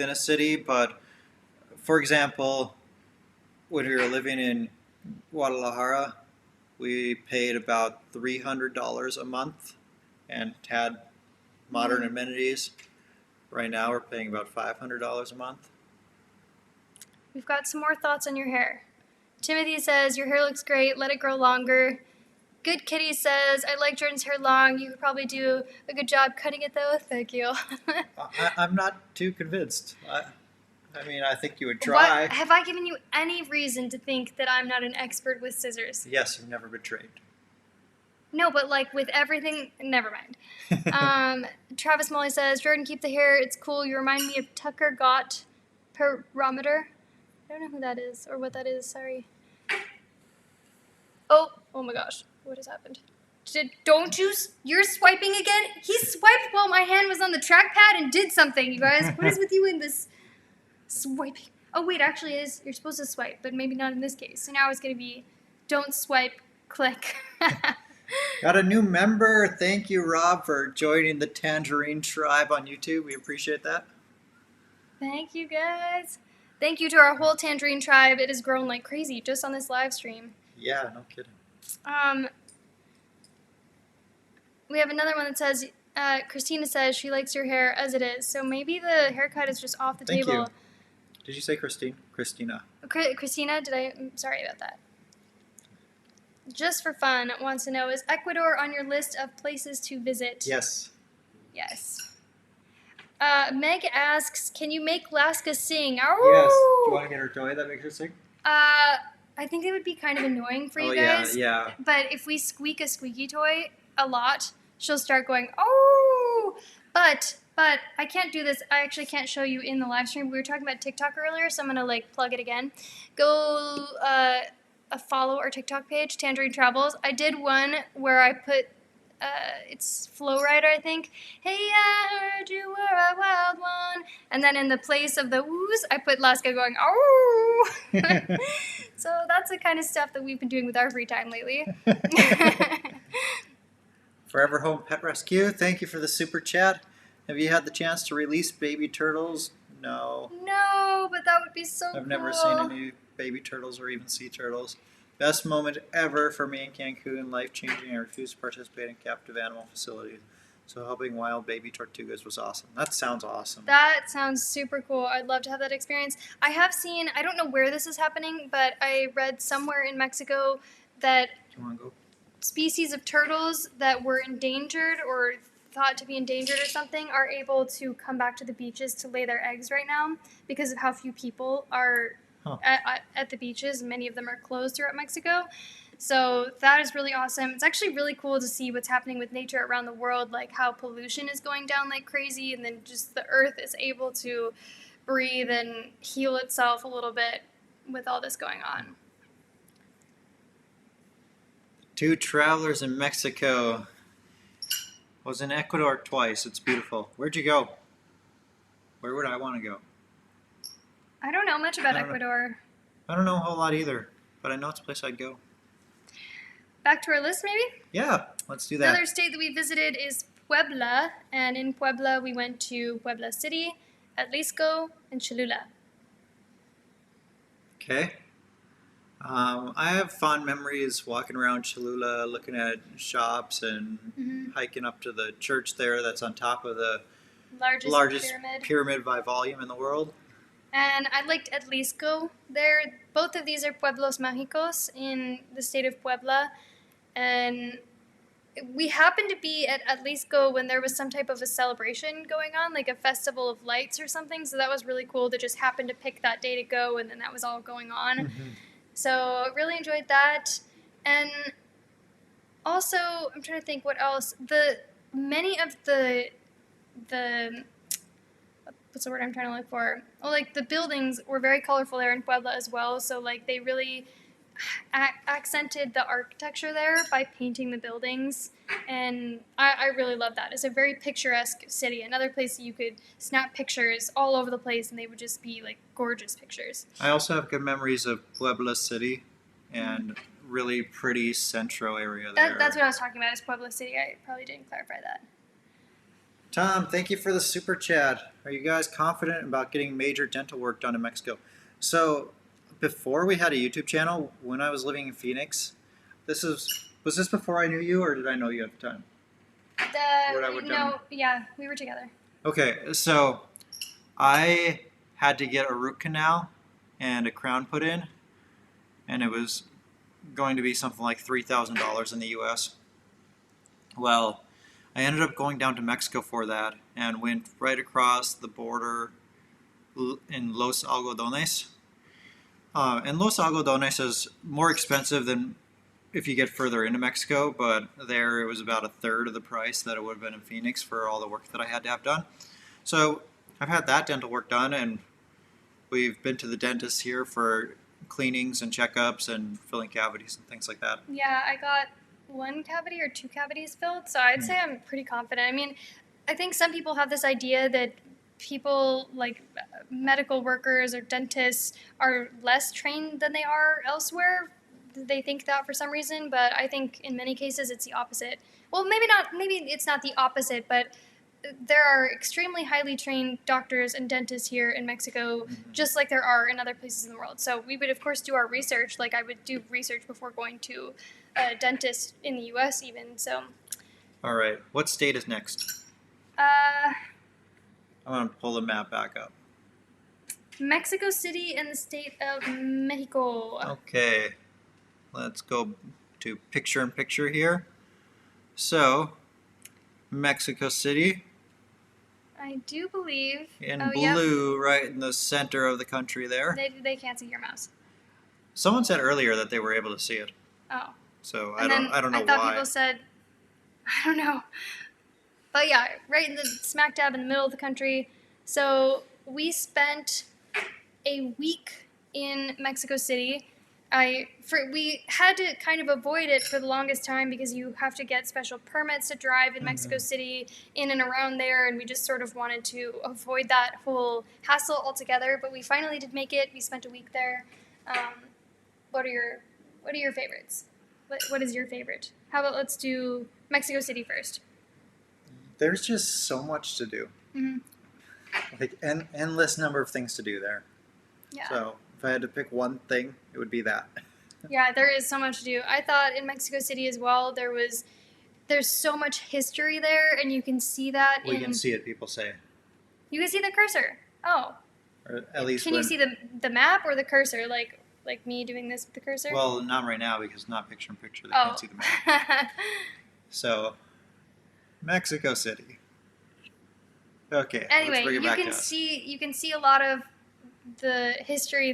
S2: a city. But for example, when we were living in Guadalajara, we paid about $300 a month and had modern amenities. Right now, we're paying about $500 a month.
S1: We've got some more thoughts on your hair. Timothy says, your hair looks great. Let it grow longer. Good Kitty says, I like Jordan's hair long. You could probably do a good job cutting it, though. Thank you.
S2: I'm not too convinced. I mean, I think you would try.
S1: What? Have I given you any reason to think that I'm not an expert with scissors?
S2: Yes, you've never been trained.
S1: No, but like with everything, never mind. Travis Molly says, Jordan, keep the hair. It's cool. You remind me of Tucker Gott Parameter. I don't know who that is or what that is. Sorry. Oh my gosh. What has happened? You're swiping again? He swiped while my hand was on the trackpad and did something, you guys. What is with you in this swiping? Oh, wait, actually, you're supposed to swipe, but maybe not in this case. So now it's going to be don't swipe, click.
S2: Got a new member. Thank you, Rob, for joining the Tangerine tribe on YouTube. We appreciate that.
S1: Thank you, guys. Thank you to our whole Tangerine tribe. It has grown like crazy just on this live stream.
S2: Yeah, no kidding.
S1: We have another one that says, Christina says she likes your hair as it is. So maybe the haircut is just off the
S2: Thank
S1: table.
S2: you. Did you say Christine? Christina.
S1: Christina, I'm sorry about that. Just for fun, wants to know, is Ecuador on your list of places to visit?
S2: Yes.
S1: Yes. Meg asks, can you make Laska sing?
S2: Yes. Do you want to get her toy that makes her sing?
S1: I think it would be kind of annoying for you guys.
S2: Yeah.
S1: But if we squeak a squeaky toy a lot, she'll start going, oh! But I can't do this. I actually can't show you in the live stream. We were talking about TikTok earlier, so I'm going to, like, plug it again. Go follow our TikTok page, Tangerine Travels. I did one where I put, it's Flow Rider, I think. Hey, I heard you were a wild one. And then in the place of the woos, I put Laska going, oh! So that's the kind of stuff that we've been doing with our free time lately.
S2: Forever Home Pet Rescue, thank you for the super chat. Have you had the chance to release baby turtles? No.
S1: No, but that would be so cool.
S2: I've never seen any baby turtles or even sea turtles. Best moment ever for me in Cancun, life-changing. I refuse to participate in captive animal facilities. So helping wild baby tortugas was awesome. That sounds awesome.
S1: That sounds super cool. I'd love to have that experience. I have seen, I don't know where this is happening, but I read somewhere in Mexico that
S2: Do you want to go?
S1: species of turtles that were endangered or thought to be endangered or something are able to come back to the beaches to lay their eggs right now because of how few people are at the beaches. Many of them are closed throughout Mexico. So that is really awesome. It's actually really cool to see what's happening with nature around the world, like how pollution is going down like crazy, and then just the earth is able to breathe and heal itself a little bit with all this going on.
S2: 2 travelers in Mexico. Was in Ecuador twice. It's beautiful. Where'd you go? Where would I want to go?
S1: I don't know much about Ecuador.
S2: I don't know a whole lot either, but I know it's a place I'd go.
S1: Back to our list, maybe?
S2: Yeah, let's do that.
S1: Another state that we visited is Puebla, and in Puebla we went to Puebla City, Atlisco, and Cholula.
S2: Okay. I have fond memories walking around Cholula, looking at shops and hiking up to the church there that's on top of the largest pyramid by volume in the world.
S1: And I liked Atlisco there. Both of these are pueblos mágicos in the state of Puebla. And we happened to be at Atlisco when there was some type of a celebration going on, like a festival of lights or something. So that was really cool to just happen to pick that day to go, and then that was all going on.
S2: Mm-hmm.
S1: So really enjoyed that. And also, I'm trying to think what else. Many of the what's the word I'm trying to look for? Well, like the buildings were very colorful there in Puebla as well. So like they really accented the architecture there by painting the buildings, and I really love that. It's a very picturesque city. Another place that you could snap pictures all over the place, and they would just be like gorgeous pictures.
S2: I also have good memories of Puebla City and really pretty centro area there.
S1: That's what I was talking about, is Puebla City. I probably didn't clarify that.
S2: Tom, thank you for the super chat. Are you guys confident about getting major dental work done in Mexico? So, before we had a YouTube channel, when I was living in Phoenix, was this before I knew you, or did I know you at the time?
S1: Yeah, we were together.
S2: Okay, so I had to get a root canal and a crown put in, and it was going to be something like $3,000 in the U.S. Well, I ended up going down to Mexico for that and went right across the border in Los Algodones. And Los Algodones is more expensive than if you get further into Mexico, but there it was about a third of the price that it would have been in Phoenix for all the work that I had to have done. So I've had that dental work done, and we've been to the dentist here for cleanings and checkups and filling cavities and things like that.
S1: Yeah, I got 1 cavity or 2 cavities filled, so I'd say I'm pretty confident. I mean, I think some people have this idea that people like medical workers or dentists are less trained than they are elsewhere. They think that for some reason, but I think in many cases it's the opposite. Well, maybe it's not the opposite, but there are extremely highly trained doctors and dentists here in Mexico, just like there are in other places in the world. So we would, of course, do our research. Like I would do research before going to a dentist in the U.S. even. So.
S2: All right. What state is next?
S1: I
S2: want to pull the map back up.
S1: Mexico City and the state of Mexico.
S2: Okay. Let's go to picture-in-picture here. So, Mexico City.
S1: I do believe.
S2: In blue, yep. Right in the center of the country there.
S1: They can't see your mouse.
S2: Someone said earlier that they were able to see it.
S1: Oh.
S2: So I don't know why.
S1: I thought people said, I don't know. But yeah, right in the smack dab in the middle of the country. So we spent a week in Mexico City. we had to kind of avoid it for the longest time because you have to get special permits to drive in Mexico City, in and around there, and we just sort of wanted to avoid that whole hassle altogether. But we finally did make it. We spent a week there. What are your favorites? What is your favorite? How about let's do Mexico City first.
S2: There's just so much to do.
S1: Mm-hmm.
S2: Like an endless number of things to do there.
S1: Yeah.
S2: So if I had to pick one thing, it would be that.
S1: Yeah, there is so much to do. I thought in Mexico City as well, there's so much history there, and you can see that.
S2: We can see it, people say.
S1: You can see the cursor. Oh.
S2: Or at least
S1: Can you see the map or the cursor, like me doing this with the cursor?
S2: Well, not right now because not picture in picture. They can't see the map. So, Mexico City. Okay.
S1: Anyway,
S2: let's bring it
S1: you
S2: back
S1: can
S2: to us.
S1: you can see a lot of the history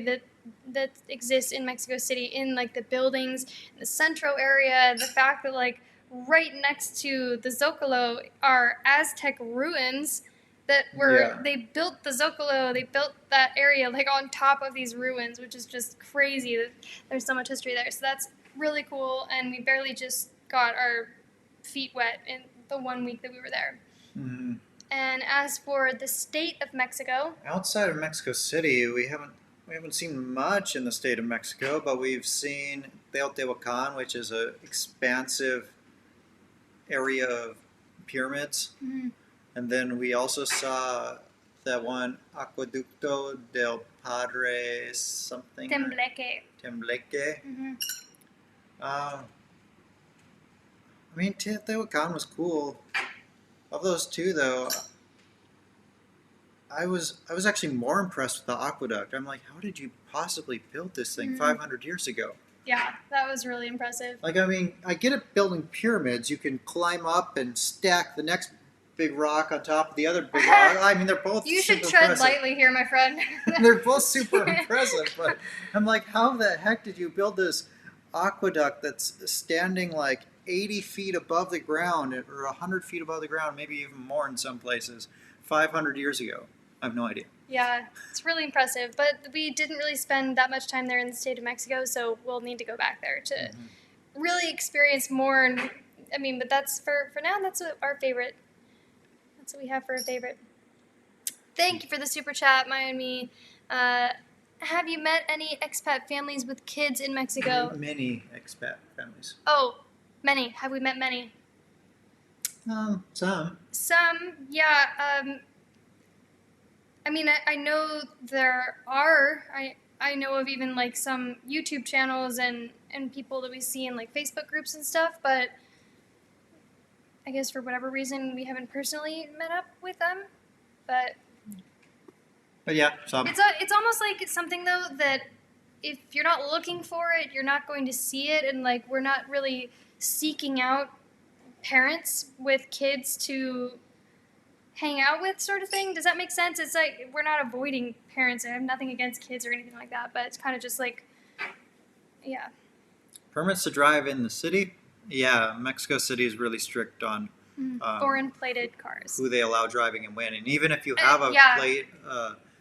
S1: that exists in Mexico City in like the buildings, the central area, the fact that like right next to the Zocalo are Aztec ruins that were they built the Zocalo, they built that area like on top of these ruins, which is just crazy that there's so much history there. So that's really cool, and we barely just got our feet wet in the 1 week that we were there.
S2: Mm-hmm.
S1: And as for the state of Mexico,
S2: Outside of Mexico City, we haven't seen much in the state of Mexico, but we've seen Teotihuacan, which is an expansive area of pyramids.
S1: mm-hmm.
S2: And then we also saw that one Acueducto del Padre something.
S1: Tembleque.
S2: Tembleque.
S1: Mm-hmm.
S2: I mean, Teotihuacan was cool. Of those two, though, I was actually more impressed with the aqueduct. I'm like, how did you possibly build this thing 500 years ago?
S1: Yeah, that was really impressive.
S2: Like, I mean, I get it building pyramids. You can climb up and stack the next big rock on top of the other big rock. I mean, they're both
S1: You should
S2: super
S1: tread
S2: impressive.
S1: lightly here, my friend.
S2: They're both super impressive, but I'm like, how the heck did you build this aqueduct that's standing like 80 feet above the ground or 100 feet above the ground, maybe even more in some places, 500 years ago? I have no idea.
S1: Yeah, it's really impressive. But we didn't really spend that much time there in the state of Mexico, so we'll need to go back there to really experience more. And I mean, but that's for now, that's what our favorite. That's what we have for a favorite. Thank you for the super chat, Maya and me. Have you met any expat families with kids in Mexico?
S2: Many expat families.
S1: Oh, many. Have we met many?
S2: Some.
S1: Some, yeah. I mean, I know there are. I know of even like some YouTube channels and people that we see in like Facebook groups and stuff, but I guess for whatever reason we haven't personally met up with them. But
S2: yeah, some.
S1: it's almost like it's something though that if you're not looking for it, you're not going to see it, and like we're not really seeking out parents with kids to hang out with, sort of thing. Does that make sense? It's like we're not avoiding parents. I have nothing against kids or anything like that, but it's kind of just like, yeah.
S2: Permits to drive in the city? Yeah, Mexico City is really strict on
S1: foreign plated cars.
S2: who they allow driving and when. And even if you have a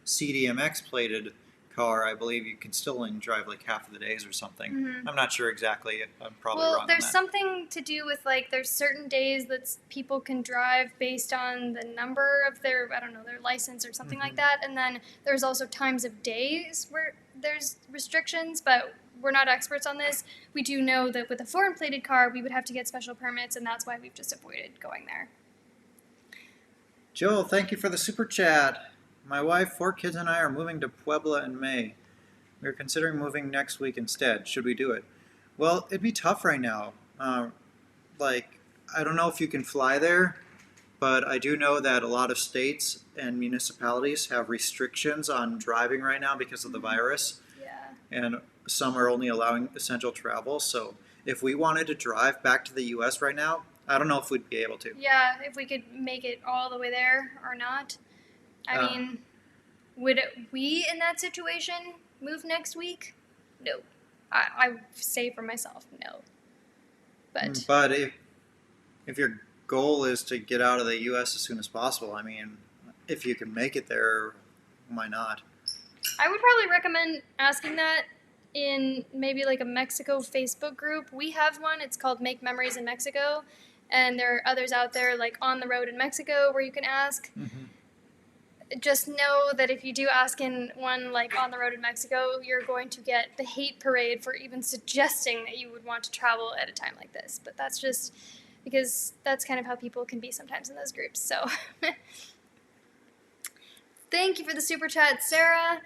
S2: CDMX plated car, I believe you can still only drive like half of the days or something.
S1: Mm-hmm.
S2: I'm not sure exactly. I'm probably wrong on
S1: there's
S2: that.
S1: something to do with like there's certain days that people can drive based on the number of their, I don't know, their license or something like that. And then there's also times of days where there's restrictions, but we're not experts on this. We do know that with a foreign plated car, we would have to get special permits, and that's why we've just avoided going there.
S2: Joel, thank you for the super chat. My wife, 4 kids, and I are moving to Puebla in May. We're considering moving next week instead. Should we do it? Well, it'd be tough right now. I don't know if you can fly there, but I do know that a lot of states and municipalities have restrictions on driving right now because of the virus.
S1: Yeah.
S2: And some are only allowing essential travel. So if we wanted to drive back to the U.S. right now, I don't know if we'd be able to.
S1: Yeah, if we could make it all the way there or not. I mean, would we in that situation move next week? No. I say for myself, no.
S2: But if your goal is to get out of the U.S. as soon as possible, I mean, if you can make it there, why not?
S1: I would probably recommend asking that in maybe like a Mexico Facebook group. We have one. It's called Make Memories in Mexico. And there are others out there like On the Road in Mexico where you can ask.
S2: Mm-hmm.
S1: Just know that if you do ask in one like On the Road in Mexico, you're going to get the hate parade for even suggesting that you would want to travel at a time like this. But that's just because that's kind of how people can be sometimes in those groups. So thank you for the super chat, Sarah.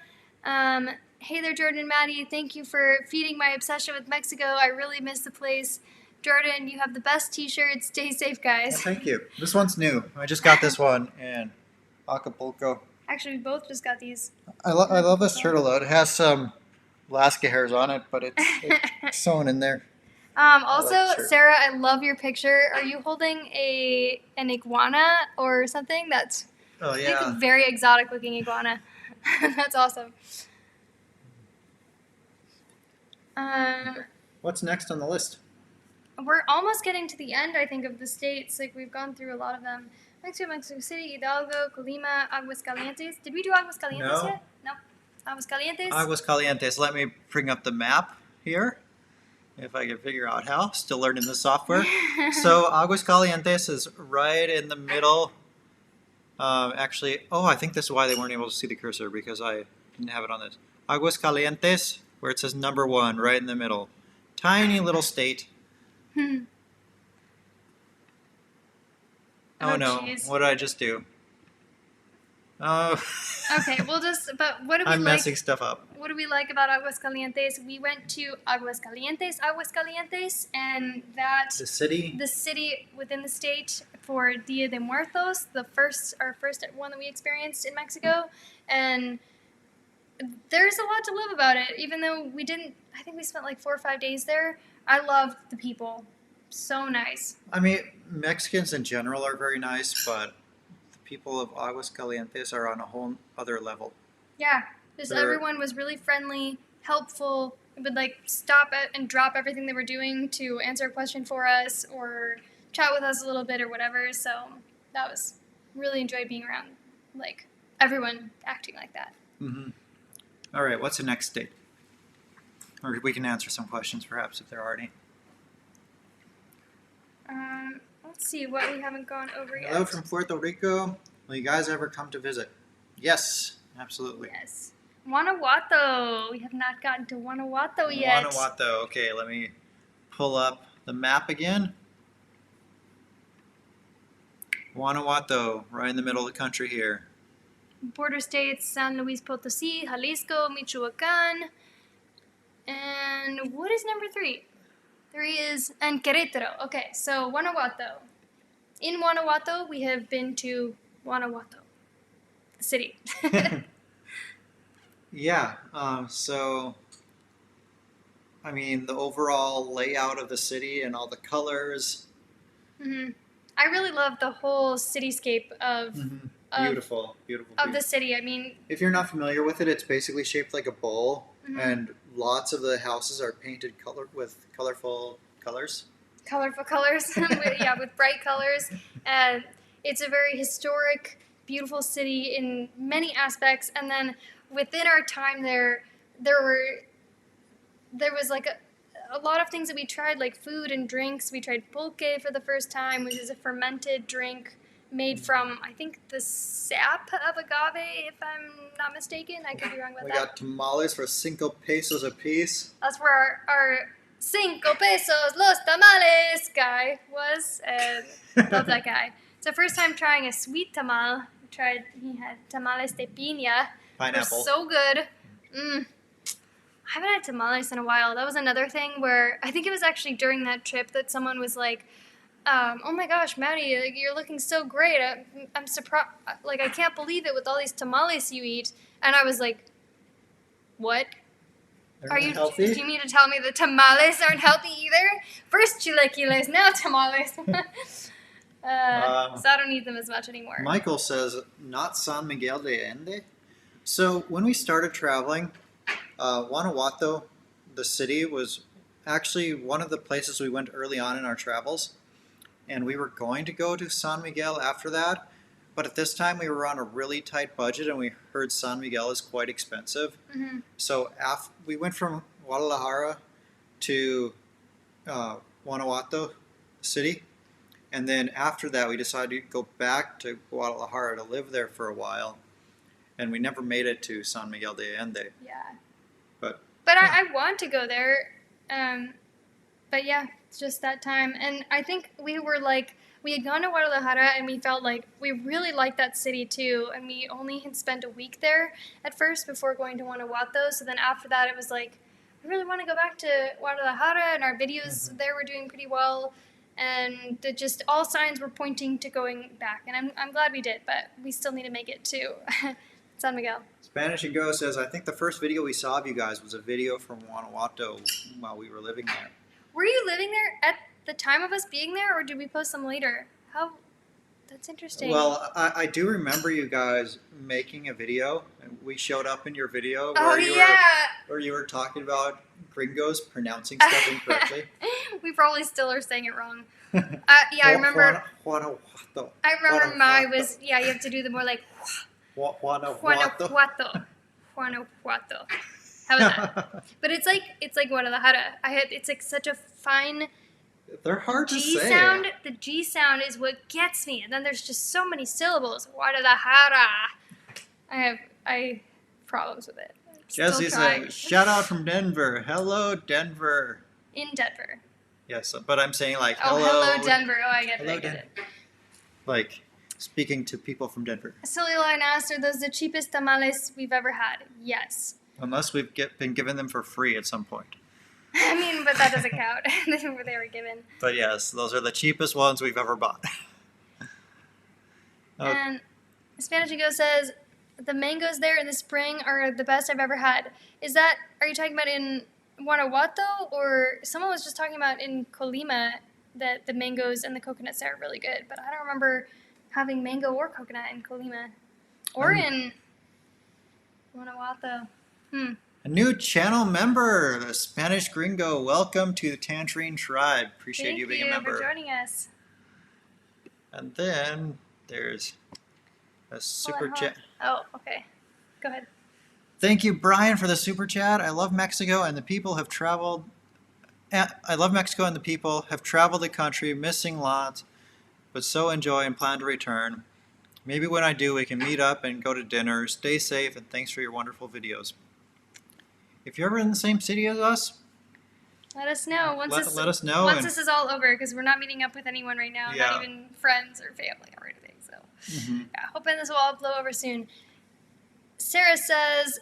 S1: Hey there, Jordan and Maddie. Thank you for feeding my obsession with Mexico. I really miss the place. Jordan, you have the best t-shirts. Stay safe, guys.
S2: Yeah, thank you. This one's new. I just got this one in Acapulco.
S1: Actually, we both just got these.
S2: I love this turtle though. It has some Alaska hairs on it, but it's sewn in there.
S1: Also,
S2: like the shirt.
S1: Sarah, I love your picture. Are you holding an iguana or something? That's
S2: Oh
S1: I think
S2: yeah.
S1: a very exotic looking iguana. That's awesome.
S2: What's next on the list?
S1: We're almost getting to the end, I think, of the states. Like, we've gone through a lot of them. Mexico City, Hidalgo, Colima, Aguascalientes. Did we do Aguascalientes
S2: No.
S1: yet? No. Aguascalientes?
S2: Aguascalientes. Let me bring up the map here, if I can figure out how. Still learning the software. So Aguascalientes is right in the middle. Actually, I think this is why they weren't able to see the cursor, because I didn't have it on this. Aguascalientes, where it says number 1, right in the middle. Tiny little state. Oh no,
S1: geez.
S2: what did I just do? Oh.
S1: Okay, but what do we
S2: I'm
S1: like?
S2: messing stuff up.
S1: What do we like about Aguascalientes? We went to Aguascalientes, and
S2: The city?
S1: the city within the state for Dia de Muertos, our first one that we experienced in Mexico, and there's a lot to love about it. Even though I think we spent like 4 or 5 days there. I loved the people, so nice.
S2: I mean, Mexicans in general are very nice, but the people of Aguascalientes are on a whole other level.
S1: Yeah,
S2: They're-
S1: everyone was really friendly, helpful. Would like stop at and drop everything they were doing to answer a question for us or chat with us a little bit or whatever. So that was really enjoyed being around like everyone acting like that.
S2: Mm-hmm. All right, what's the next state? Or we can answer some questions, perhaps, if there are any.
S1: Let's see what we haven't gone over yet.
S2: Hello from Puerto Rico. Will you guys ever come to visit? Yes, absolutely.
S1: Yes. Guanajuato. We have not gotten to Guanajuato yet.
S2: Guanajuato. Okay, let me pull up the map again. Guanajuato, right in the middle of the country here.
S1: Border states: San Luis Potosí, Jalisco, Michoacán. And what is number 3? 3 is and Querétaro. Okay, so Guanajuato. In Guanajuato, we have been to Guanajuato, the city.
S2: Yeah, so, I mean, the overall layout of the city and all the colors.
S1: Mm-hmm. I really love the whole cityscape of
S2: Beautiful, beautiful.
S1: of the city. I mean,
S2: if you're not familiar with it, it's basically shaped like a bowl,
S1: Mhm.
S2: and lots of the houses are painted with colorful colors.
S1: colorful colors, with bright colors. And it's a very historic, beautiful city in many aspects. And then within our time there was like a lot of things that we tried, like food and drinks. We tried pulque for the first time, which is a fermented drink made from, I think, the sap of agave, if I'm not mistaken. I could be wrong about
S2: We
S1: that.
S2: got tamales for 5 pesos a piece.
S1: That's where our 5 pesos los tamales guy was, and love that guy. It's our first time trying a sweet tamal. He had tamales de piña.
S2: Pineapple.
S1: They're so good. I haven't had tamales in a while. That was another thing where I think it was actually during that trip that someone was like, oh my gosh, Maddie, like, you're looking so great. I'm surprised. Like, I can't believe it with all these tamales you eat. And I was like, what?
S2: They're not healthy?
S1: Do you mean to tell me the tamales aren't healthy either? First chilaquiles, now tamales. So I don't eat them as much anymore.
S2: Michael says, not San Miguel de Allende. So when we started traveling, Guanajuato, the city, was actually one of the places we went early on in our travels. And we were going to go to San Miguel after that. But at this time, we were on a really tight budget, and we heard San Miguel is quite expensive.
S1: Mm-hmm.
S2: So we went from Guadalajara to Guanajuato City. And then after that, we decided to go back to Guadalajara to live there for a while. And we never made it to San Miguel de Allende.
S1: Yeah.
S2: But
S1: I want to go there. But yeah, it's just that time. And I think we were like, we had gone to Guadalajara and we felt like we really liked that city too. And we only had spent a week there at first before going to Guanajuato. So then after that, it was like, I really want to go back to Guadalajara, and our videos there were doing pretty well. And just all signs were pointing to going back. And I'm glad we did, but we still need to make it to San Miguel.
S2: Spanish and Go says, I think the first video we saw of you guys was a video from Guanajuato while we were living there.
S1: Were you living there at the time of us being there, or did we post them later? That's interesting.
S2: Well, I do remember you guys making a video, and we showed up in your video where you were talking about gringos pronouncing stuff incorrectly.
S1: We probably still are saying it wrong. I remember.
S2: Guanajuato.
S1: I remember mine was, you have to do the more like
S2: Guanajuato.
S1: Guanajuato. How was that? But it's like Guadalajara. It's like such a fine
S2: They're hard to
S1: G
S2: say.
S1: sound. The G sound is what gets me, and then there's just so many syllables. Guadalajara. I have problems with it.
S2: Jesse said, shout out from Denver. Hello, Denver.
S1: In Denver.
S2: Yes, but I'm saying like,
S1: hello Denver. Oh, I get
S2: hello,
S1: it.
S2: Denver. Like, speaking to people from Denver.
S1: Silly Line asked, are those the cheapest tamales we've ever had? Yes.
S2: Unless we've been given them for free at some point.
S1: I mean, but that doesn't count. They were given.
S2: But yes, those are the cheapest ones we've ever bought.
S1: And Spanish Go says, the mangoes there in the spring are the best I've ever had. Are you talking about in Guanajuato, or someone was just talking about in Colima that the mangoes and the coconuts there are really good, but I don't remember having mango or coconut in Colima or in Guanajuato.
S2: A new channel member, the Spanish Gringo. Welcome to the Tangerine tribe. Appreciate you being a member.
S1: Thank you for joining us.
S2: And then there's a super chat.
S1: Oh, okay. Go ahead.
S2: Thank you, Brian, for the super chat. I love Mexico, and the people have traveled. I love Mexico, and the people have traveled the country, missing lots, but so enjoy and plan to return. Maybe when I do, we can meet up and go to dinner. Stay safe, and thanks for your wonderful videos. If you're ever in the same city as us,
S1: let us know.
S2: Let us know.
S1: Once this is all over, because we're not meeting up with anyone right now,
S2: Yeah.
S1: not even friends or family or anything. So, yeah, hoping this will all blow over soon. Sarah says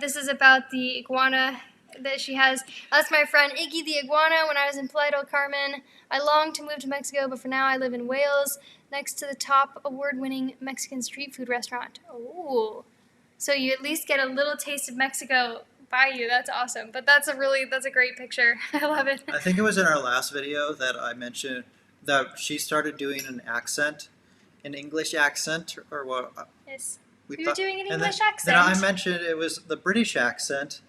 S1: this is about the iguana that she has. That's my friend Iggy the iguana. When I was in Playa del Carmen, I longed to move to Mexico, but for now I live in Wales, next to the top award-winning Mexican street food restaurant. Oh, so you at least get a little taste of Mexico by you. That's awesome. But that's a great picture. I love it.
S2: I think it was in our last video that I mentioned that she started doing an English accent, or what?
S1: Yes. We were doing an English accent.
S2: Then I mentioned it was the British accent,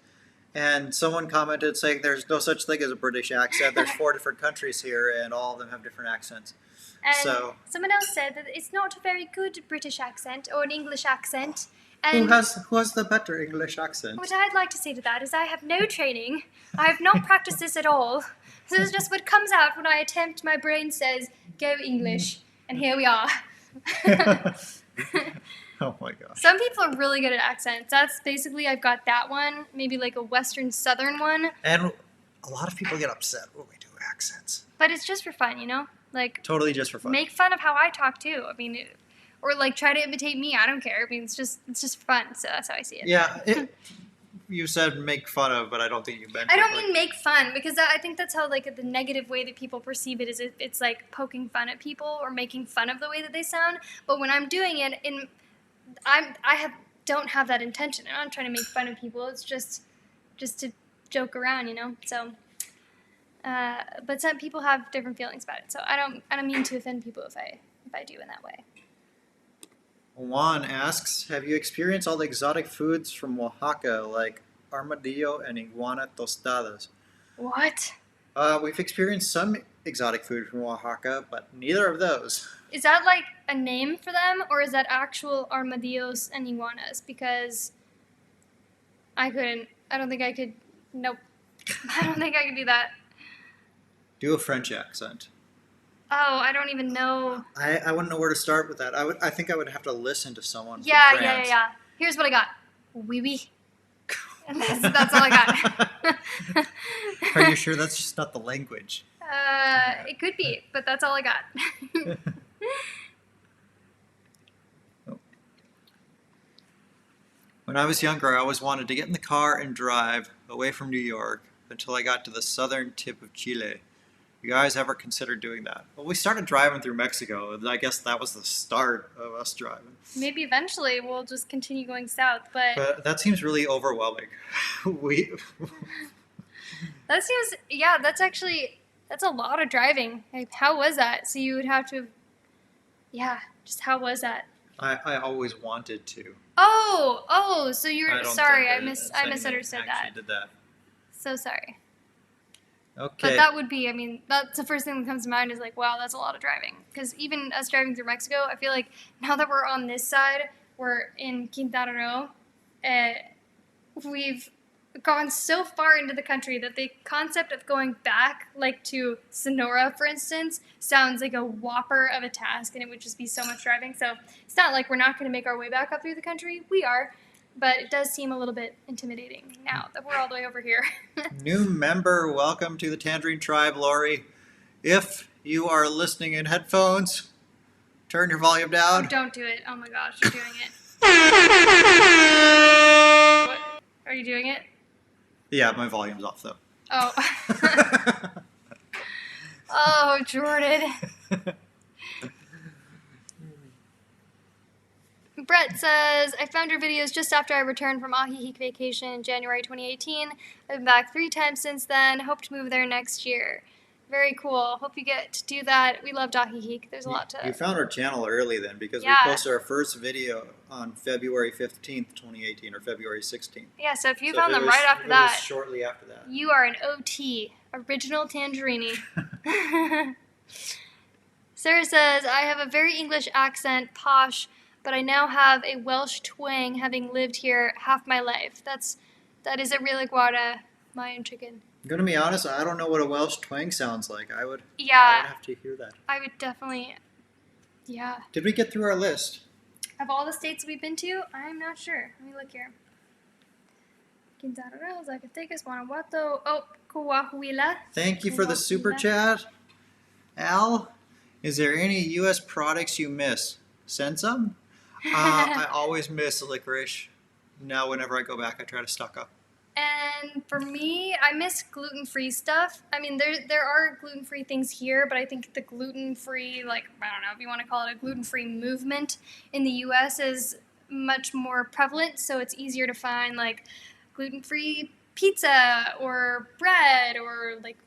S2: and someone commented saying there's no such thing as a British accent. There's 4 different countries here, and all of them have different accents.
S1: And
S2: so
S1: someone else said that it's not a very good British accent or an English accent. And
S2: who has the better English accent?
S1: What I'd like to say to that is I have no training. I have not practiced this at all. This is just what comes out when I attempt. My brain says, go English. And here we are.
S2: Oh my gosh.
S1: Some people are really good at accents. That's basically, I've got that one, maybe like a Western Southern one.
S2: And a lot of people get upset when we do accents.
S1: But it's just for fun, Like,
S2: totally just for fun.
S1: Make fun of how I talk too. I mean, or like try to imitate me. I don't care. I mean, it's just fun. So that's how I see it.
S2: Yeah. You said make fun of, but I don't think you meant.
S1: I don't mean make fun, because I think that's how like the negative way that people perceive it is it's like poking fun at people or making fun of the way that they sound. But when I'm doing it, don't have that intention. I'm not trying to make fun of people. It's just to joke around, So, but some people have different feelings about it. So I don't mean to offend people if I do in that way.
S2: Juan asks, have you experienced all the exotic foods from Oaxaca, like armadillo and iguana tostadas?
S1: What?
S2: We've experienced some exotic food from Oaxaca, but neither of those.
S1: Is that like a name for them, or is that actual armadillos and iguanas? Because I don't think I could, nope. I don't think I can do that.
S2: Do a French accent.
S1: Oh, I don't even know.
S2: I wouldn't know where to start with that. I think I would have to listen to someone
S1: Yeah,
S2: from France.
S1: yeah. Here's what I got. Oui, oui. And that's all I got.
S2: Are you sure that's just not the language?
S1: It could be, but that's all I got.
S2: When I was younger, I always wanted to get in the car and drive away from New York until I got to the southern tip of Chile. You guys ever considered doing that? Well, we started driving through Mexico, and I guess that was the start of us driving.
S1: Maybe eventually we'll just continue going south, but
S2: that seems really overwhelming.
S1: that seems, yeah, that's a lot of driving. Like, how was that? So you would have to, yeah, just how was that?
S2: I always wanted to.
S1: Oh, so you're, sorry, I misunderstood that.
S2: Did that.
S1: So sorry.
S2: Okay.
S1: But that would be, I mean, that's the first thing that comes to mind is like, wow, that's a lot of driving. Because even us driving through Mexico, I feel like now that we're on this side, we're in Quintana Roo, we've gone so far into the country that the concept of going back, like to Sonora, for instance, sounds like a whopper of a task, and it would just be so much driving. So it's not like we're not going to make our way back up through the country. We are. But it does seem a little bit intimidating now that we're all the way over here.
S2: New member, welcome to the Tangerine Tribe, Lori. If you are listening in headphones, turn your volume down.
S1: Oh, don't do it. Oh my gosh, you're doing it. What? Are you doing it?
S2: Yeah, my volume's off though.
S1: Oh. Oh, Jordan. Brett says, I found your videos just after I returned from Ajijic vacation in January 2018. I've been back 3 times since then. Hope to move there next year. Very cool. Hope you get to do that. We loved Ajijic. There's a lot to...
S2: You found our channel early then because
S1: Yeah.
S2: we posted our first video on February 15th, 2018 or February 16th.
S1: Yeah, so if you found them right after that...
S2: shortly after that.
S1: You are an OT. Original Tangerine. Sarah says, I have a very English accent, posh, but I now have a Welsh twang, having lived here half my life. That is a really guarda, Mayan chicken.
S2: I'm gonna be honest, I don't know what a Welsh twang sounds like. I would have to hear that.
S1: I would definitely, yeah.
S2: Did we get through our list?
S1: Of all the states we've been to, I'm not sure. Let me look here. Quintana Roo, Zacatecas, Guanajuato, Coahuila.
S2: Thank you for the super chat. Al, is there any U.S. products you miss? Send some. I always miss licorice. Now whenever I go back, I try to stock up.
S1: And for me, I miss gluten-free stuff. I mean, there are gluten-free things here, but I think the gluten-free, like, I don't know if you want to call it a gluten-free movement in the U.S. is much more prevalent, so it's easier to find, like, gluten-free pizza or bread or, like,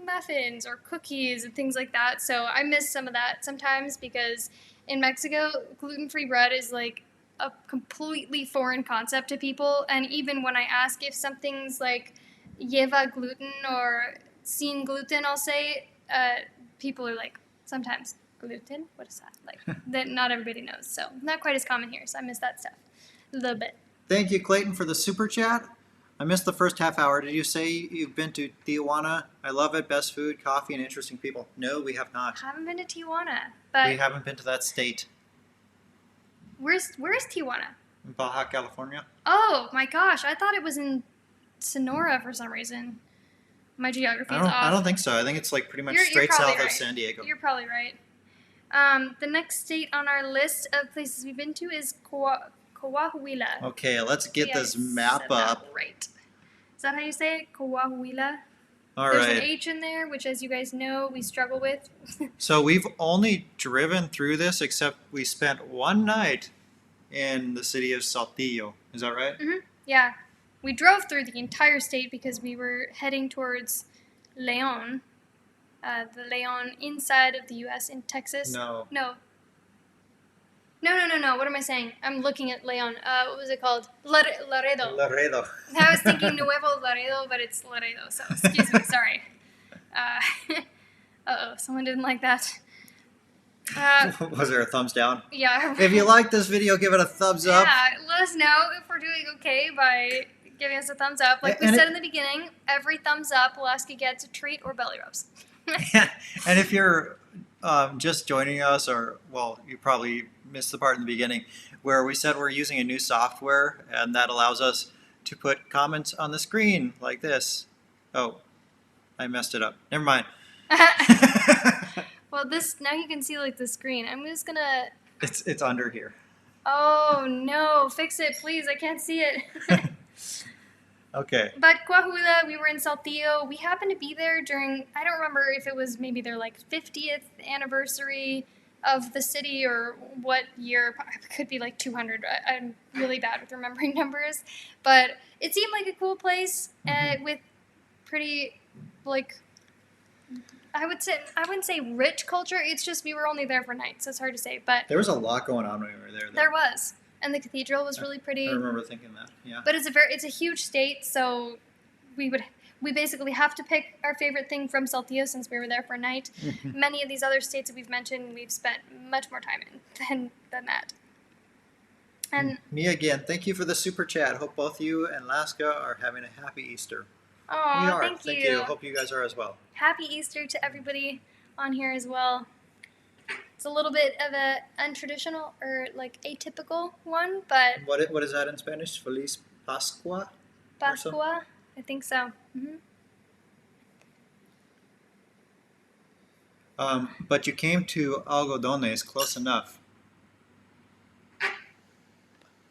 S1: muffins or cookies and things like that. So I miss some of that sometimes because in Mexico, gluten-free bread is, like, a completely foreign concept to people, and even when I ask if something's like lleva gluten or sin gluten, I'll say, people are like, sometimes gluten? What is that? Like, that not everybody knows, so not quite as common here, so I miss that stuff a little bit.
S2: Thank you, Clayton, for the super chat. I missed the first half hour. Did you say you've been to Tijuana? I love it. Best food, coffee, and interesting people. No, we have not.
S1: I haven't been to Tijuana, but...
S2: We haven't been to that state.
S1: Where's Tijuana?
S2: Baja California.
S1: Oh my gosh, I thought it was in Sonora for some reason. My geography is off.
S2: I don't think so. I think it's like pretty much straight south of San Diego.
S1: You're probably right. The next state on our list of places we've been to is Coahuila.
S2: Okay, let's get this map up.
S1: Right. Is that how you say it? Coahuila?
S2: All
S1: There's
S2: right.
S1: an H in there, which, as you guys know, we struggle with.
S2: So we've only driven through this, except we spent one night in the city of Saltillo. Is that right?
S1: Mm-hmm. Yeah. We drove through the entire state because we were heading towards León, the León inside of the U.S. in Texas.
S2: No.
S1: No. What am I saying? I'm looking at León. What was it called? Laredo.
S2: Laredo.
S1: I was thinking Nuevo Laredo, but it's Laredo, so excuse me, sorry. Uh-oh, someone didn't like that.
S2: Was there a thumbs down?
S1: Yeah.
S2: If you like this video, give it a thumbs up.
S1: Yeah, let us know if we're doing okay by giving us a thumbs up. Like we said in the beginning, every thumbs up, Alaska gets a treat or belly rubs.
S2: And if you're just joining us, or, well, you probably missed the part in the beginning where we said we're using a new software, and that allows us to put comments on the screen like this. Oh, I messed it up. Never mind.
S1: Well, now you can see like the screen. I'm just gonna.
S2: It's under here.
S1: Oh no! Fix it, please. I can't see it.
S2: Okay.
S1: But Coahuila, we were in Saltillo. We happened to be there during, I don't remember if it was maybe their like 50th anniversary of the city or what year. It could be like 200. I'm really bad with remembering numbers. But it seemed like a cool place with pretty, like, I wouldn't say rich culture. It's just we were only there for nights, so it's hard to say. But
S2: there was a lot going on when we were there, though.
S1: There was. And the cathedral was really pretty.
S2: I remember thinking that, yeah.
S1: But it's a huge state, so we basically have to pick our favorite thing from Saltillo since we were there for a night. Many of these other states that we've mentioned, we've spent much more time in than that. And
S2: me again, thank you for the super chat. Hope both you and Alaska are having a happy Easter.
S1: Oh,
S2: we are.
S1: Thank you.
S2: Hope you guys are as well.
S1: Happy Easter to everybody on here as well. It's a little bit of a untraditional or like atypical one, but
S2: what is that in Spanish? Feliz Pascua?
S1: Pascua? I think so.
S2: But you came to Algodones close enough.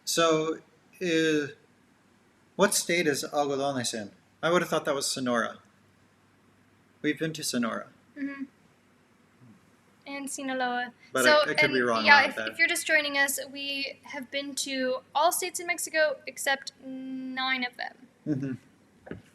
S2: So, what state is Algodones in? I would have thought that was Sonora. We've been to Sonora. And
S1: Sinaloa.
S2: But
S1: so,
S2: I could be wrong
S1: about
S2: that.
S1: If you're just joining us, we have been to all states in Mexico except 9 of them.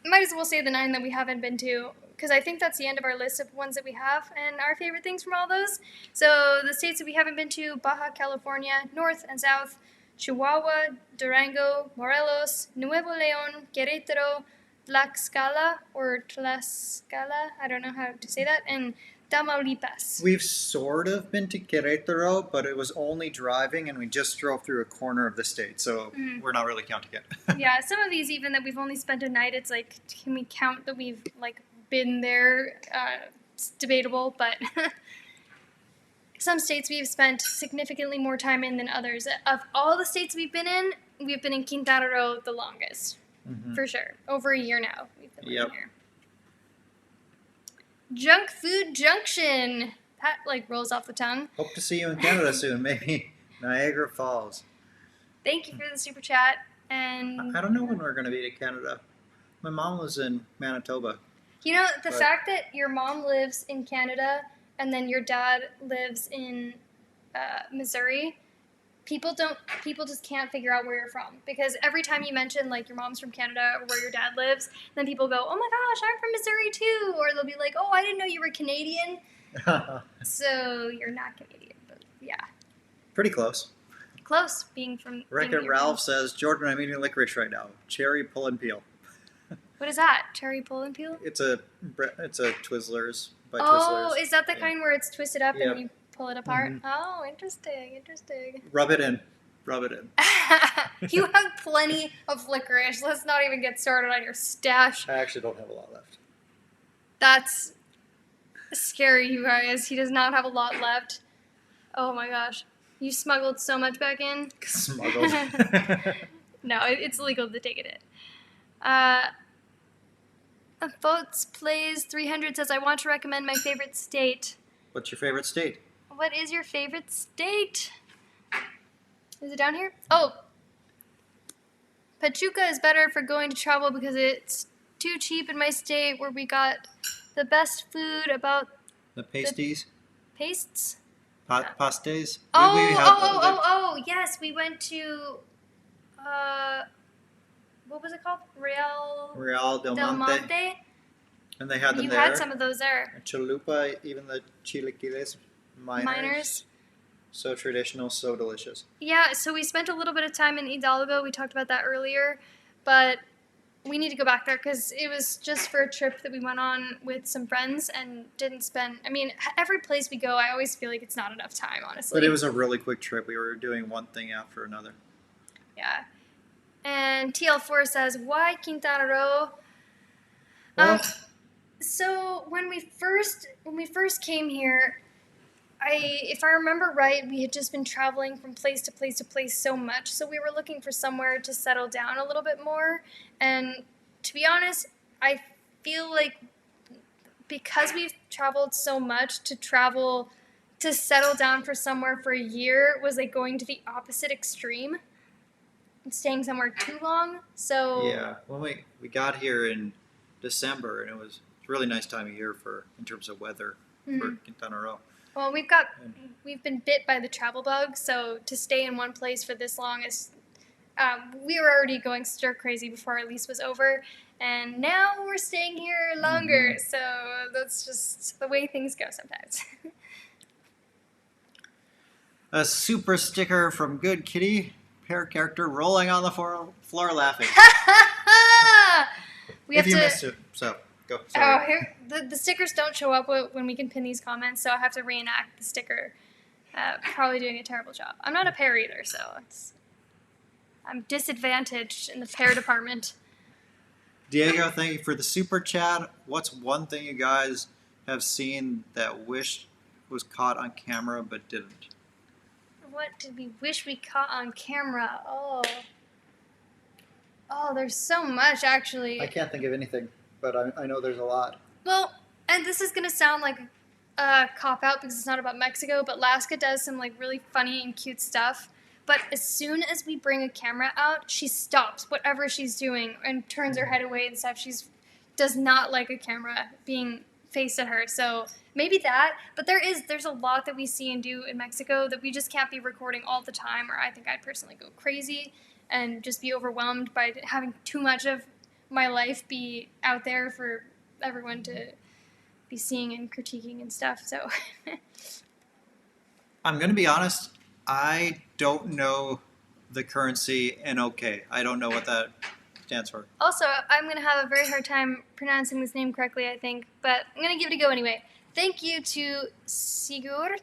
S1: Might as well say the 9 that we haven't been to, because I think that's the end of our list of ones that we have and our favorite things from all those. So the states that we haven't been to: Baja California, North and South, Chihuahua, Durango, Morelos, Nuevo León, Querétaro, Tlaxcala, I don't know how to say that, and Tamaulipas.
S2: We've sort of been to Querétaro, but it was only driving, and we just drove through a corner of the state, so we're not really counting it.
S1: Yeah, some of these, even that we've only spent a night, it's like, can we count that we've like been there? It's debatable, but some states we've spent significantly more time in than others. Of all the states we've been in Quintana Roo the longest, for sure. Over a year now we've been living here. Junk Food Junction. That like rolls off the tongue.
S2: Hope to see you in Canada soon, maybe Niagara Falls.
S1: Thank you for the super chat. And
S2: I don't know when we're going to be to Canada. My mom was in Manitoba.
S1: You know, the fact that your mom lives in Canada and then your dad lives in Missouri, people just can't figure out where you're from, because every time you mention like your mom's from Canada or where your dad lives, then people go, oh my gosh, I'm from Missouri too, or they'll be like, oh, I didn't know you were Canadian. So you're not Canadian, but yeah,
S2: pretty close.
S1: Being from
S2: Wreck-It Ralph says, Jordan, I'm eating licorice right now. Cherry pull and peel.
S1: What is that? Cherry pull and peel?
S2: It's a Twizzlers by Twizzlers.
S1: Oh, is that the kind where it's twisted up and you pull it apart? Oh, interesting.
S2: Rub it in.
S1: You have plenty of licorice. Let's not even get started on your stash.
S2: I actually don't have a lot left.
S1: That's scary, you guys. He does not have a lot left. Oh my gosh. You smuggled so much back in.
S2: Smuggled.
S1: No, it's illegal to take it in. Votes Plays 300 says, I want to recommend my favorite state.
S2: What's your favorite state?
S1: What is your favorite state? Is it down here? Oh. Pachuca is better for going to travel because it's too cheap in my state, where we got the best food. About
S2: the pasties?
S1: Pastes?
S2: Pastes?
S1: Oh, yes. We went to, what was it called?
S2: Real del Monte. And they had them there.
S1: You had some of those there.
S2: Chalupa, even the chilaquiles miners. So traditional, so delicious.
S1: Yeah, so we spent a little bit of time in Hidalgo. We talked about that earlier. But we need to go back there because it was just for a trip that we went on with some friends and didn't spend... I mean, every place we go, I always feel like it's not enough time, honestly.
S2: But it was a really quick trip. We were doing one thing after another.
S1: Yeah. And TL4 says, why Quintana Roo?
S2: Well,
S1: So when we first came here, if I remember right, we had just been traveling from place to place to place so much, so we were looking for somewhere to settle down a little bit more. And to be honest, I feel like because we've traveled so much, to settle down for somewhere for a year was like going to the opposite extreme, staying somewhere too long. So
S2: yeah, when we got here in December, and it's a really nice time of year in terms of weather for Quintana Roo.
S1: Well, we've been bit by the travel bug, so to stay in one place for this long is, we were already going stir crazy before our lease was over, and now we're staying here longer. So that's just the way things go sometimes.
S2: A super sticker from Good Kitty, pair character rolling on the floor laughing.
S1: We
S2: If
S1: have
S2: you
S1: to.
S2: missed it, so go. Sorry.
S1: Oh, here the stickers don't show up when we can pin these comments, so I have to reenact the sticker. Probably doing a terrible job. I'm not a pair either, so I'm disadvantaged in the pair department.
S2: Diego, thank you for the super chat. What's one thing you guys have seen that wished was caught on camera but didn't?
S1: What did we wish we caught on camera? Oh, there's so much actually.
S2: I can't think of anything, but I know there's a lot.
S1: Well, and this is gonna sound like a cop out because it's not about Mexico, but Laska does some like really funny and cute stuff. But as soon as we bring a camera out, she stops whatever she's doing and turns her head away and stuff. Does not like a camera being faced at her. So maybe that. But there's a lot that we see and do in Mexico that we just can't be recording all the time, or I think I'd personally go crazy and just be overwhelmed by having too much of my life be out there for everyone to be seeing and critiquing and stuff. So
S2: I'm going to be honest. I don't know the currency NOK. I don't know what that stands for.
S1: also, I'm going to have a very hard time pronouncing this name correctly, I think, but I'm going to give it a go anyway. Thank you to Sigurd.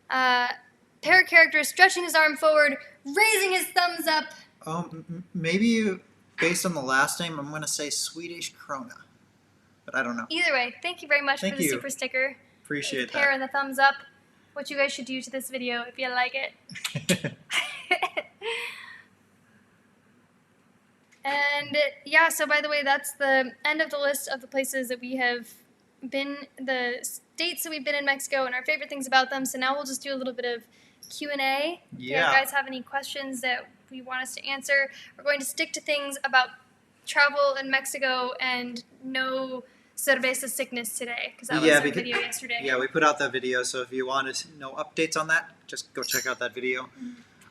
S1: Pair character stretching his arm forward, raising his thumbs up.
S2: Maybe based on the last name, I'm going to say Swedish krona, but I don't know.
S1: Either way, thank you very much
S2: Thank
S1: for the
S2: you.
S1: super sticker.
S2: Appreciate
S1: the pair
S2: that.
S1: and the thumbs up. What you guys should do to this video if you like it. And yeah, so by the way, that's the end of the list of the places that we have been, the states that we've been in Mexico and our favorite things about them. So now we'll just do a little bit of Q&A. If you guys have any questions that we want us to answer, we're going to stick to things about travel in Mexico and no cerveza sickness today, because that was our video yesterday.
S2: Yeah, we put out that video, so if you want to know updates on that, just go check out that video.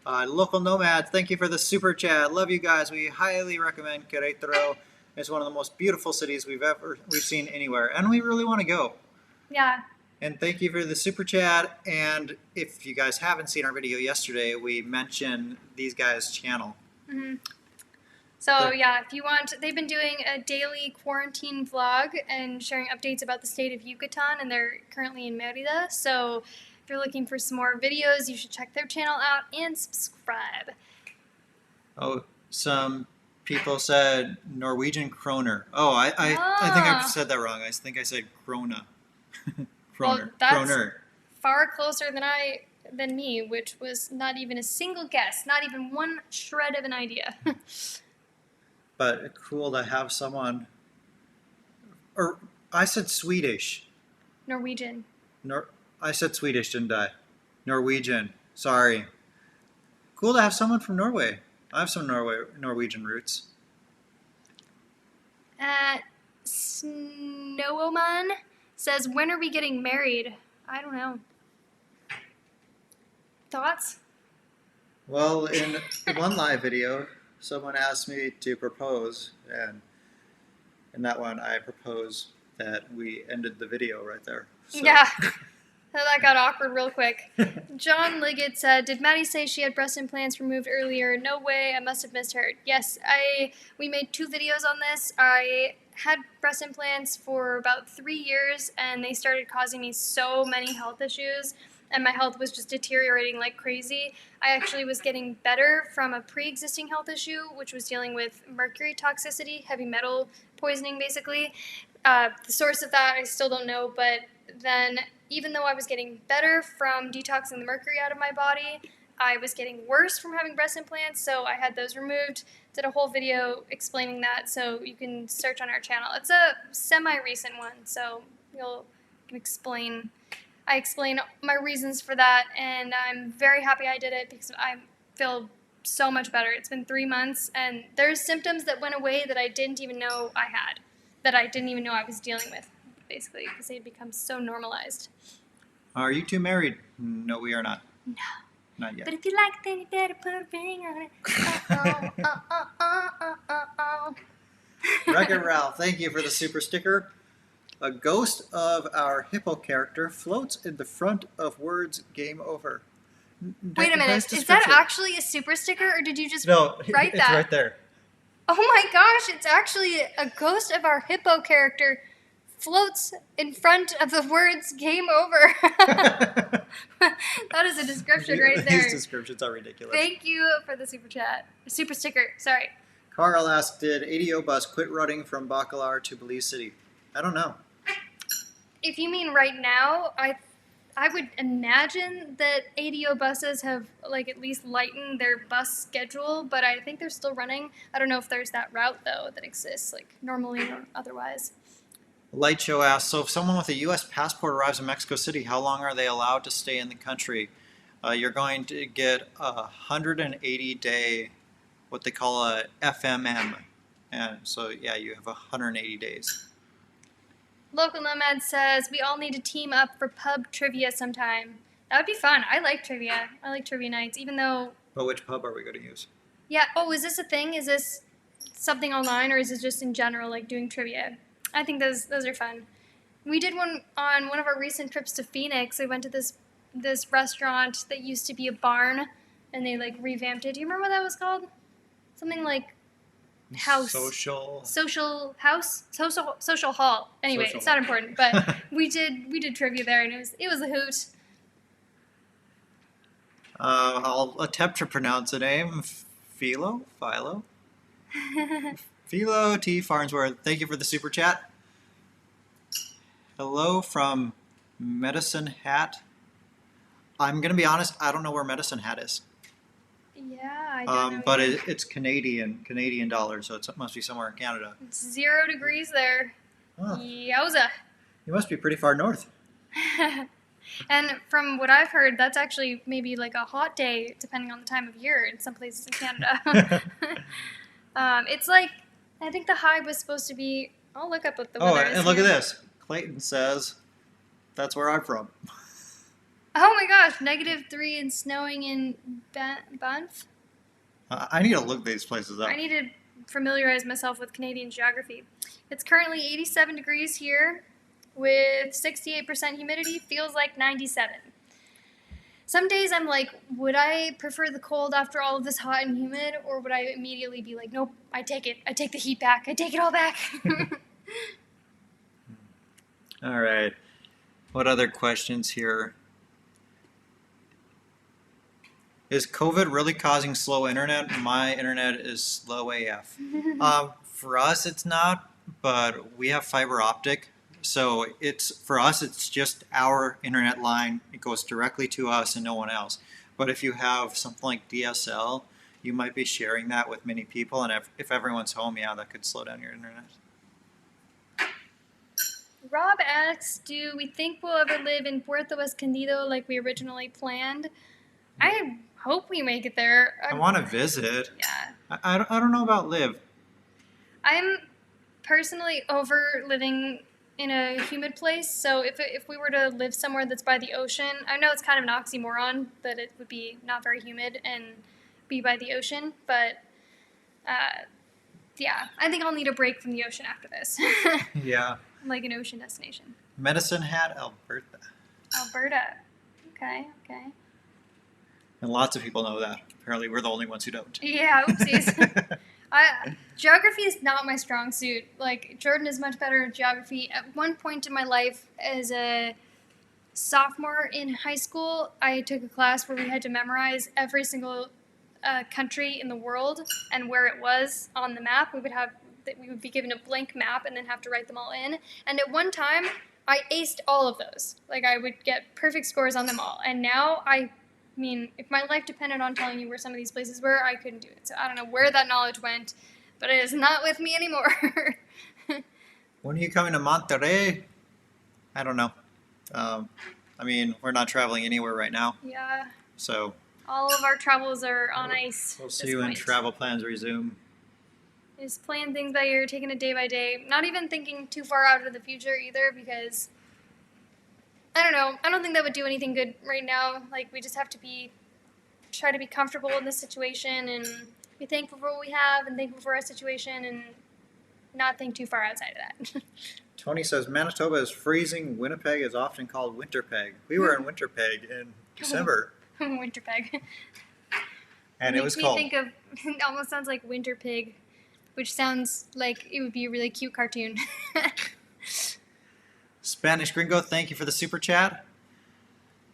S2: Local Nomads, thank you for the super chat. Love you guys. We highly recommend Querétaro. It's one of the most beautiful cities we've seen anywhere, and we really want to go.
S1: Yeah.
S2: And thank you for the super chat. And if you guys haven't seen our video yesterday, we mentioned these guys' channel.
S1: Mm-hmm. So yeah, if you want, they've been doing a daily quarantine vlog and sharing updates about the state of Yucatan, and they're currently in Mérida. So if you're looking for some more videos, you should check their channel out and subscribe.
S2: Oh, some people said Norwegian kroner. Oh, I think I said that wrong. I think I said krona. Kroner.
S1: Well, that's
S2: Kroner.
S1: Far closer than me, which was not even a single guess, not even one shred of an idea.
S2: But cool to have someone. Or I said Swedish.
S1: Norwegian.
S2: I said Swedish, didn't I? Norwegian. Sorry. Cool to have someone from Norway. I have some Norwegian roots.
S1: Snowman says, when are we getting married? I don't know. Thoughts?
S2: Well, in one live video, someone asked me to propose, and in that one, I proposed that we ended the video right there. So.
S1: Yeah. That got awkward real quick. John Liggett said, did Maddie say she had breast implants removed earlier? No way, I must have misheard. Yes, we made 2 videos on this. I had breast implants for about 3 years, and they started causing me so many health issues and my health was just deteriorating like crazy. I actually was getting better from a pre-existing health issue, which was dealing with mercury toxicity, heavy metal poisoning, basically. The source of that I still don't know, but then even though I was getting better from detoxing the mercury out of my body, I was getting worse from having breast implants, so I had those removed. Did a whole video explaining that, so you can search on our channel. It's a semi-recent one, so I explain my reasons for that, and I'm very happy I did it because I feel so much better. It's been 3 months, and there's symptoms that went away that I didn't even know I had, that I didn't even know I was dealing with, basically, because they'd become so normalized.
S2: Are you two married? No, we are not.
S1: No.
S2: Not yet.
S1: But if you like, then you better put a ring on it.
S2: Wreck-It Ralph, thank you for the super sticker. A ghost of our hippo character floats in the front of words game over.
S1: Wait a minute, is that actually a super sticker, or did you just write that?
S2: It's right there.
S1: Oh my gosh, it's actually a ghost of our hippo character floats in front of the words game over. That is a description right there.
S2: These descriptions are ridiculous.
S1: Thank you for the super sticker, sorry.
S2: Carl asked, did ADO bus quit running from Bacalar to Belize City? I don't know.
S1: If you mean right now, I would imagine that ADO buses have at least lightened their bus schedule, but I think they're still running. I don't know if there's that route though that exists normally or otherwise.
S2: Light Show asks, so if someone with a U.S. passport arrives in Mexico City, how long are they allowed to stay in the country? You're going to get a 180-day, what they call a FMM. And so, yeah, you have 180 days.
S1: Local Nomad says, we all need to team up for pub trivia sometime. That would be fun. I like trivia. I like trivia nights, even though...
S2: But which pub are we going to use?
S1: Yeah. Oh, is this a thing? Is this something online, or is it just in general, doing trivia? I think those are fun. We did one on one of our recent trips to Phoenix. We went to this restaurant that used to be a barn, and they revamped it. Do you remember what that was called? Something like house. Social house. Social hall. Anyway, it's not important. But we did trivia there, and it was a hoot.
S2: I'll attempt to pronounce the name. Philo. Philo T. Farnsworth, thank you for the super chat. Hello from Medicine Hat. I'm going to be honest, I don't know where Medicine Hat is.
S1: Yeah, I don't know.
S2: But it's Canadian dollars, so it must be somewhere in Canada.
S1: It's 0 degrees there.
S2: Oh.
S1: Yowza.
S2: You must be pretty far north.
S1: And from what I've heard, that's actually maybe a hot day, depending on the time of year in some places in Canada. It's I think the high was supposed to be... I'll look up what the weather is.
S2: Oh, and look at this. Clayton says, that's where I'm from.
S1: Oh my gosh, -3 and snowing in Banff?
S2: I need to look these places up.
S1: I need to familiarize myself with Canadian geography. It's currently 87 degrees here with 68% humidity. Feels like 97. Some days I'm would I prefer the cold after all of this hot and humid, or would I immediately be nope, I take it. I take the heat back. I take it all back.
S2: All right. What other questions here? Is COVID really causing slow internet? My internet is slow AF. For us, it's not, but we have fiber optic. So for us, it's just our internet line. It goes directly to us and no one else. But if you have something like DSL, you might be sharing that with many people. And if everyone's home, yeah, that could slow down your internet.
S1: Rob asks, do we think we'll ever live in Puerto Escondido like we originally planned? I hope we make it there.
S2: I want to visit.
S1: Yeah.
S2: I don't know about live.
S1: I'm personally over living in a humid place, so if we were to live somewhere that's by the ocean, I know it's kind of an oxymoron that it would be not very humid and be by the ocean, but yeah, I think I'll need a break from the ocean after this.
S2: Yeah.
S1: Like an ocean destination.
S2: Medicine Hat, Alberta.
S1: Alberta. Okay.
S2: And lots of people know that. Apparently we're the only ones who don't.
S1: Yeah, oopsies. Geography is not my strong suit. Jordan is much better at geography. At one point in my life as a sophomore in high school, I took a class where we had to memorize every single country in the world and where it was on the map. We would be given a blank map and then have to write them all in. And at one time, I aced all of those. Like, I would get perfect scores on them all. And now, I mean, if my life depended on telling you where some of these places were, I couldn't do it. So I don't know where that knowledge went, but it is not with me anymore.
S2: When are you coming to Monterrey? I don't know. I mean, we're not traveling anywhere right now,
S1: Yeah,
S2: so
S1: all of our travels are on ice.
S2: we'll
S1: at
S2: see
S1: this
S2: you when
S1: point.
S2: travel plans resume.
S1: Just playing things by ear, taking it day by day. Not even thinking too far out into the future either, because I don't know. I don't think that would do anything good right now. Like, we just have to try to be comfortable in this situation and be thankful for what we have and thankful for our situation and not think too far outside of that.
S2: Tony says Manitoba is freezing. Winnipeg is often called Winterpeg. We were in Winterpeg in December,
S1: Winterpeg.
S2: and it was
S1: Makes
S2: cold.
S1: me think of, it almost sounds like Winter Pig, which sounds like it would be a really cute cartoon.
S2: Spanish Gringo, thank you for the super chat.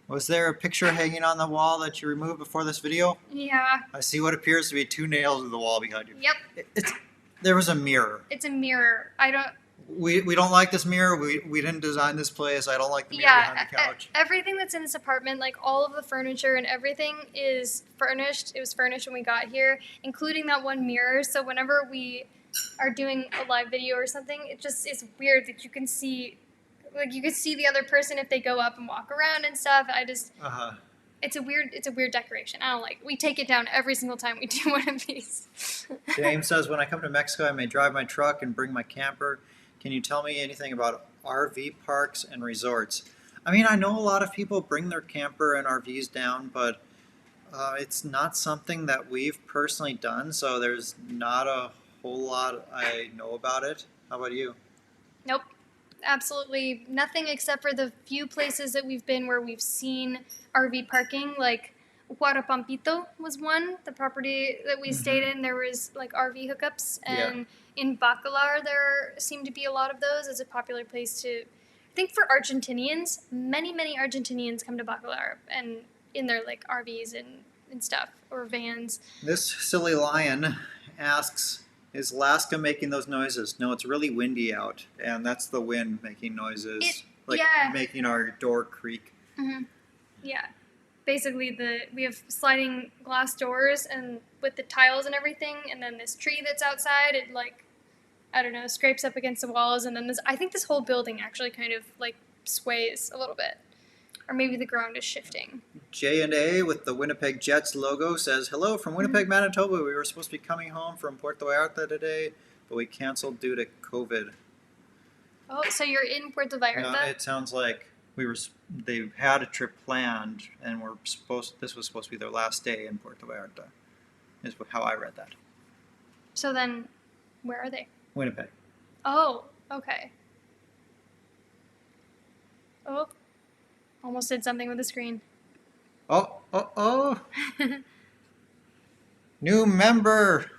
S2: Was there a picture hanging on the wall that you removed before this video?
S1: Yeah.
S2: I see what appears to be 2 nails in the wall behind you.
S1: Yep.
S2: There was a mirror.
S1: It's a mirror.
S2: We don't like this mirror. We didn't design this place. I don't like the mirror behind the couch.
S1: Everything that's in this apartment, like all of the furniture and everything is furnished. It was furnished when we got here, including that one mirror. So whenever we are doing a live video or something, it's weird that you can see the other person if they go up and walk around and stuff. It's a weird decoration. I don't like it. We take it down every single time we do one of these.
S2: James says, when I come to Mexico, I may drive my truck and bring my camper. Can you tell me anything about RV parks and resorts? I mean, I know a lot of people bring their camper and RVs down, but it's not something that we've personally done, so there's not a whole lot I know about it. How about you?
S1: Nope. Absolutely nothing except for the few places that we've been where we've seen RV parking, like Huarapampito was one. The property that we stayed in, there was like RV hookups, and in Bacalar there seemed to be a lot of those. It's a popular place to, I think, for Argentinians. Many Argentinians come to Bacalar and in their like RVs and stuff, or vans.
S2: This silly lion asks, is Alaska making those noises? No, it's really windy out, and that's the wind making noises, making our door creak.
S1: Mm-hmm. Yeah. Basically, we have sliding glass doors, and with the tiles and everything, and then this tree that's outside, it scrapes up against the walls, and then I think this whole building actually kind of like sways a little bit, or maybe the ground is shifting.
S2: J&A with the Winnipeg Jets logo says, hello from Winnipeg, Manitoba. We were supposed to be coming home from Puerto Vallarta today, but we canceled due to COVID.
S1: Oh, so you're in Puerto Vallarta?
S2: It sounds like they had a trip planned, and this was supposed to be their last day in Puerto Vallarta, is how I read that.
S1: So then, where are they?
S2: Winnipeg.
S1: Oh, okay. Oh, almost did something with the screen.
S2: Oh. New member.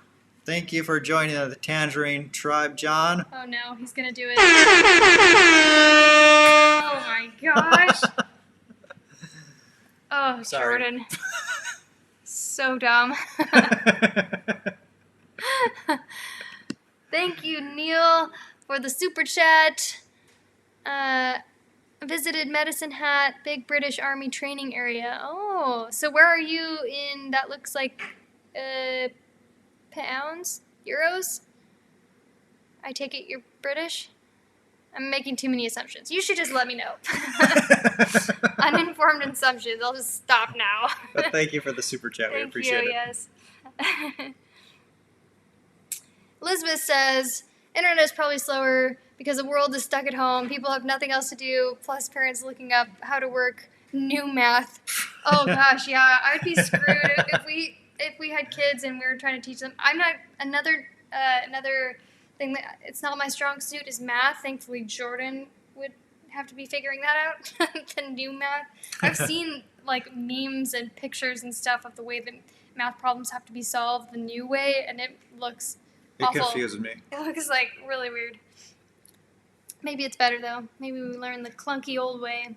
S2: Thank you for joining the Tangerine tribe, John.
S1: Oh no, he's gonna do it. Oh my gosh. Oh,
S2: Sorry.
S1: Jordan. So dumb. Thank you, Neil, for the super chat. Visited Medicine Hat, Big British Army training area. Oh, so where are you in, that looks like, pounds? Euros? I take it you're British? I'm making too many assumptions. You should just let me know. Uninformed assumptions. I'll just stop now.
S2: But thank you for the super chat. We appreciate it.
S1: Yes. Elizabeth says, internet is probably slower because the world is stuck at home. People have nothing else to do, plus parents looking up how to work new math. Oh gosh, yeah, I'd be screwed if we had kids and we were trying to teach them. I'm not another thing that it's not my strong suit is math. Thankfully, Jordan would have to be figuring that out. The new math. I've seen like memes and pictures and stuff of the way that math problems have to be solved the new way, and it looks awful.
S2: It confuses me.
S1: It looks like really weird. Maybe it's better though. Maybe we learn the clunky old way.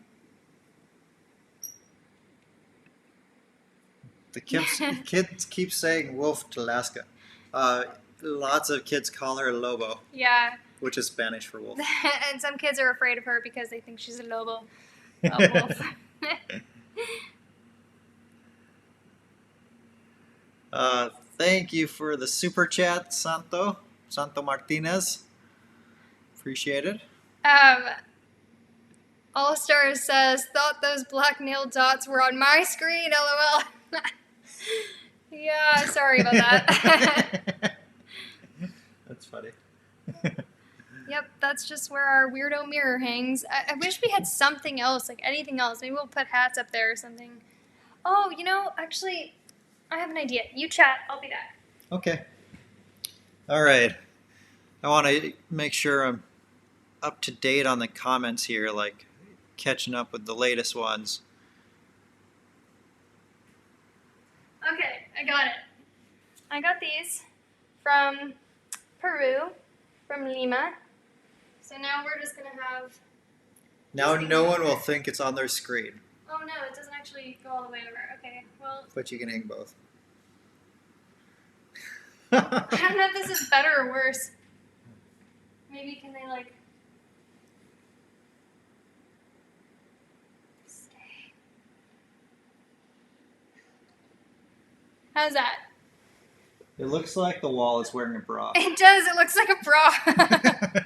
S2: The kids keep saying wolf to Alaska. Lots of kids call her Lobo,
S1: Yeah.
S2: which is Spanish for wolf.
S1: And some kids are afraid of her because they think she's a lobo. A wolf.
S2: Thank you for the super chat, Santo Martinez. Appreciate it.
S1: All Stars says, thought those black nail dots were on my screen, lol. Yeah, sorry about that.
S2: That's funny.
S1: Yep, that's just where our weirdo mirror hangs. I wish we had something else, like anything else. Maybe we'll put hats up there or something. Oh, actually, I have an idea. You chat, I'll be back.
S2: Okay. All right. I want to make sure I'm up to date on the comments here, like catching up with the latest ones.
S1: Okay, I got it. I got these from Peru, from Lima. So now we're just going to have...
S2: Now no one will think it's on their screen.
S1: Oh no, it doesn't actually go all the way over. Okay, well...
S2: But you can hang both.
S1: I don't know if this is better or worse. Maybe can they like... stay? How's that?
S2: It looks like the wall is wearing a bra.
S1: It does. It looks like a bra.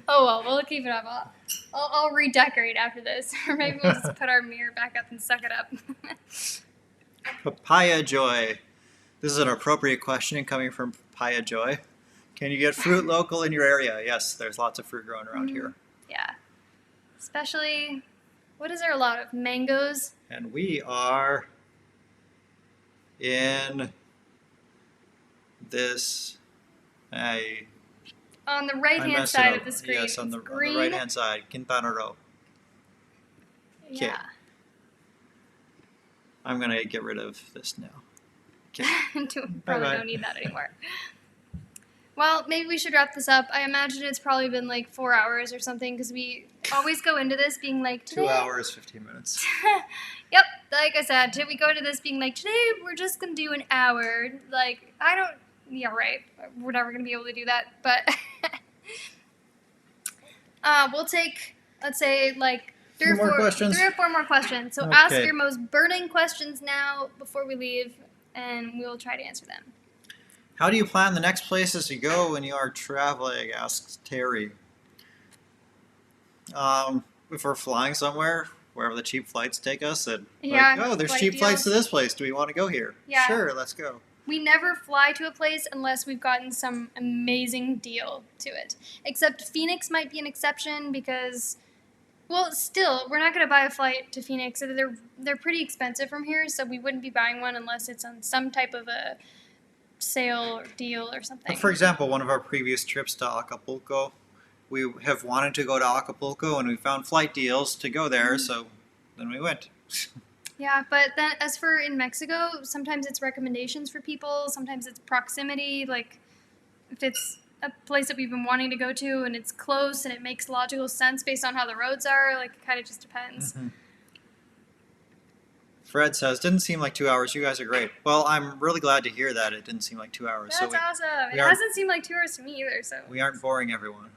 S1: Oh well, we'll keep it up. I'll redecorate after this, or maybe we'll just put our mirror back up and suck it up.
S2: Papaya Joy. This is an appropriate question coming from Papaya Joy. Can you get fruit local in your area? Yes, there's lots of fruit growing around here.
S1: Yeah. Especially, what is there a lot of? Mangoes?
S2: And we are in this...
S1: On the right-hand side of the screen.
S2: Yes, on the
S1: green.
S2: right-hand side, Quintana Roo.
S1: Yeah.
S2: I'm going to get rid of this now. Okay.
S1: Probably
S2: Bye-bye.
S1: don't need that anymore. Well, maybe we should wrap this up. I imagine it's probably been like 4 hours or something because we always go into this being like, today...
S2: 2 hours, 15 minutes.
S1: Yep, like I said, we go into this being like, today we're just going to do an hour. Like, yeah, right. We're never going to be able to do that. But we'll take, let's say, like 3 or 4 more questions. So ask your most burning questions now before we leave, and we'll try to answer them.
S2: How do you plan the next places to go when you are traveling? Asks Terry. If we're flying somewhere, wherever the cheap flights take us, and there's cheap flights to this place. Do we want to go here?
S1: Yeah.
S2: Sure, let's go.
S1: We never fly to a place unless we've gotten some amazing deal to it. Except Phoenix might be an exception because, well, still, we're not going to buy a flight to Phoenix. They're pretty expensive from here, so we wouldn't be buying one unless it's on some type of a sale or deal or something.
S2: But for example, one of our previous trips to Acapulco, we have wanted to go to Acapulco, and we found flight deals to go there, so then we went.
S1: Yeah, but then as for in Mexico, sometimes it's recommendations for people, sometimes it's proximity, like if it's a place that we've been wanting to go to and it's close and it makes logical sense based on how the roads are, like it kind of just depends.
S2: Mm-hmm. Fred says, didn't seem like 2 hours. You guys are great. Well, I'm really glad to hear that it didn't seem like 2 hours.
S1: That's awesome. It hasn't seemed like 2 hours to me either, so.
S2: We aren't boring everyone.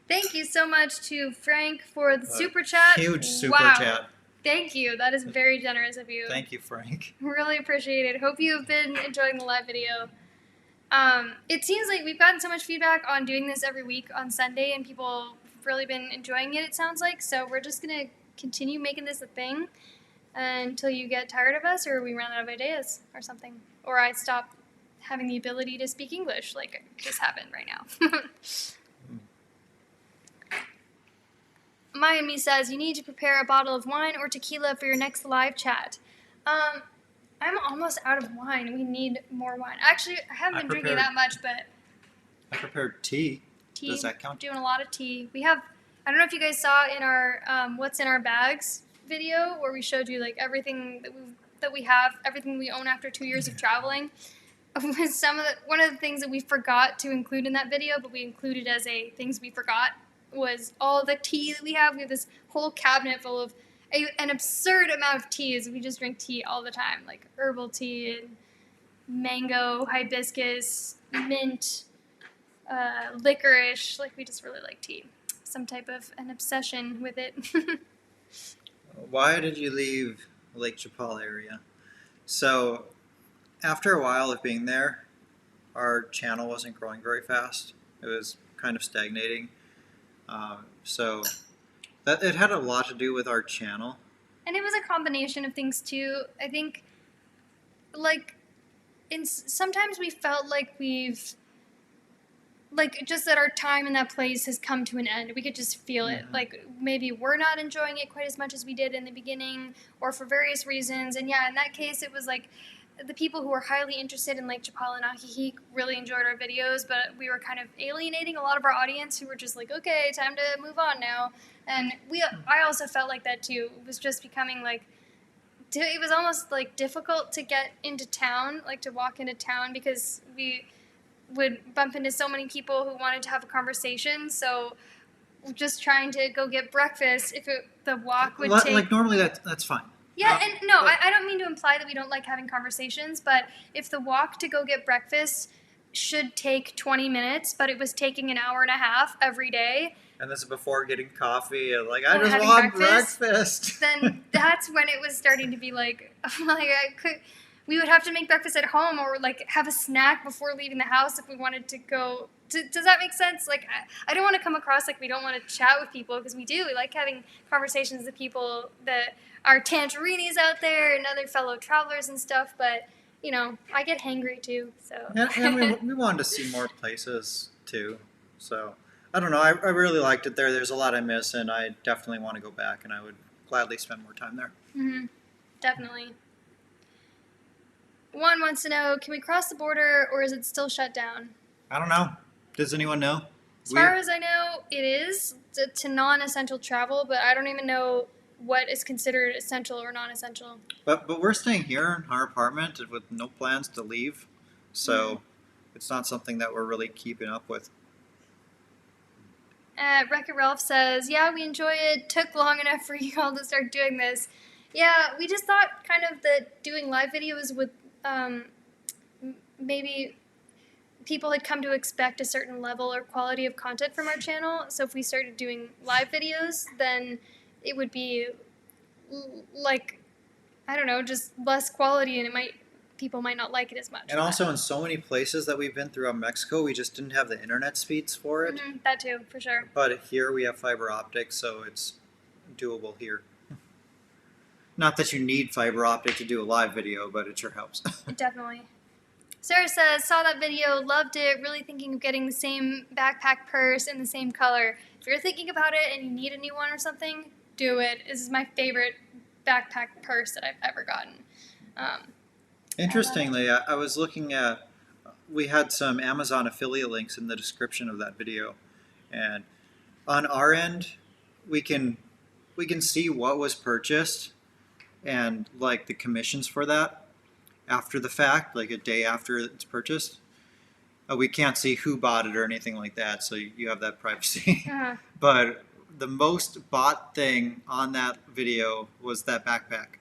S1: Thank you so much to Frank for the super chat.
S2: Huge super chat.
S1: Thank you. That is very generous of you.
S2: Thank you, Frank.
S1: Really appreciate it. Hope you've been enjoying the live video. It seems like we've gotten so much feedback on doing this every week on Sunday, and people have really been enjoying it, it sounds like. So we're just going to continue making this a thing until you get tired of us or we run out of ideas or something. Or I stop having the ability to speak English like just happened right now. Miami says, you need to prepare a bottle of wine or tequila for your next live chat. I'm almost out of wine. We need more wine. Actually, I haven't been drinking that much, but...
S2: I prepared tea. Does that count?
S1: Doing a lot of tea. We have, I don't know if you guys saw in our What's in Our Bags video, where we showed you like everything that we have, everything we own after 2 years of traveling. One of the things that we forgot to include in that video, but we included as a things we forgot, was all the tea that we have. We have this whole cabinet full of an absurd amount of teas. We just drink tea all the time, like herbal tea and mango, hibiscus, mint, licorice. Like we just really like tea. Some type of an obsession with it.
S2: Why did you leave Lake Chapala area? So, after a while of being there, our channel wasn't growing very fast. It was kind of stagnating. So that it had a lot to do with our channel.
S1: And it was a combination of things too. I think, like, sometimes we felt like just that our time in that place has come to an end. We could just feel it. Like maybe we're not enjoying it quite as much as we did in the beginning, or for various reasons. And yeah, in that case, it was like the people who were highly interested in Lake Chapala and Ajijic really enjoyed our videos, but we were kind of alienating a lot of our audience who were just like, okay, time to move on now. And I also felt like that too. It was just becoming like, it was almost like difficult to get into town, like to walk into town, because we would bump into so many people who wanted to have a conversation. So just trying to go get breakfast, the walk would take...
S2: Like normally that's fine.
S1: Yeah, and no, I don't mean to imply that we don't like having conversations, but if the walk to go get breakfast should take 20 minutes, but it was taking an hour and a half every day...
S2: And this is before getting coffee, and like, I just want breakfast.
S1: Then that's when it was starting to be like we would have to make breakfast at home, or like have a snack before leaving the house if we wanted to go. Does that make sense? Like, I don't want to come across like we don't want to chat with people, because we do. We like having conversations with people that are Tangerines out there and other fellow travelers and stuff, but, you know, I get hangry too, so.
S2: And we wanted to see more places too, so. I don't know, I really liked it there. There's a lot I miss, and I definitely want to go back, and I would gladly spend more time there.
S1: Mm-hmm. Definitely. One wants to know, can we cross the border, or is it still shut down?
S2: I don't know. Does anyone know?
S1: As far as I know, it is to non-essential travel, but I don't even know what is considered essential or non-essential.
S2: But we're staying here in our apartment with no plans to leave, so it's not something that we're really keeping up with.
S1: Wreck-It Ralph says, yeah, we enjoy it. Took long enough for you all to start doing this. Yeah, we just thought kind of that doing live videos would maybe people had come to expect a certain level or quality of content from our channel. So if we started doing live videos, then it would be like, I don't know, just less quality, and people might not like it as much.
S2: And also in so many places that we've been throughout Mexico, we just didn't have the internet speeds for it.
S1: Mm-hmm, that too, for sure.
S2: But here we have fiber optics, so it's doable here. Not that you need fiber optic to do a live video, but it sure helps.
S1: Definitely. Sarah says, saw that video, loved it, really thinking of getting the same backpack purse in the same color. If you're thinking about it and you need a new one or something, do it. This is my favorite backpack purse that I've ever gotten.
S2: Interestingly, I was looking at, we had some Amazon affiliate links in the description of that video, and on our end, we can see what was purchased and like the commissions for that after the fact, like a day after it's purchased. We can't see who bought it or anything like that, so you have that privacy.
S1: Uh-huh.
S2: But the most bought thing on that video was that backpack.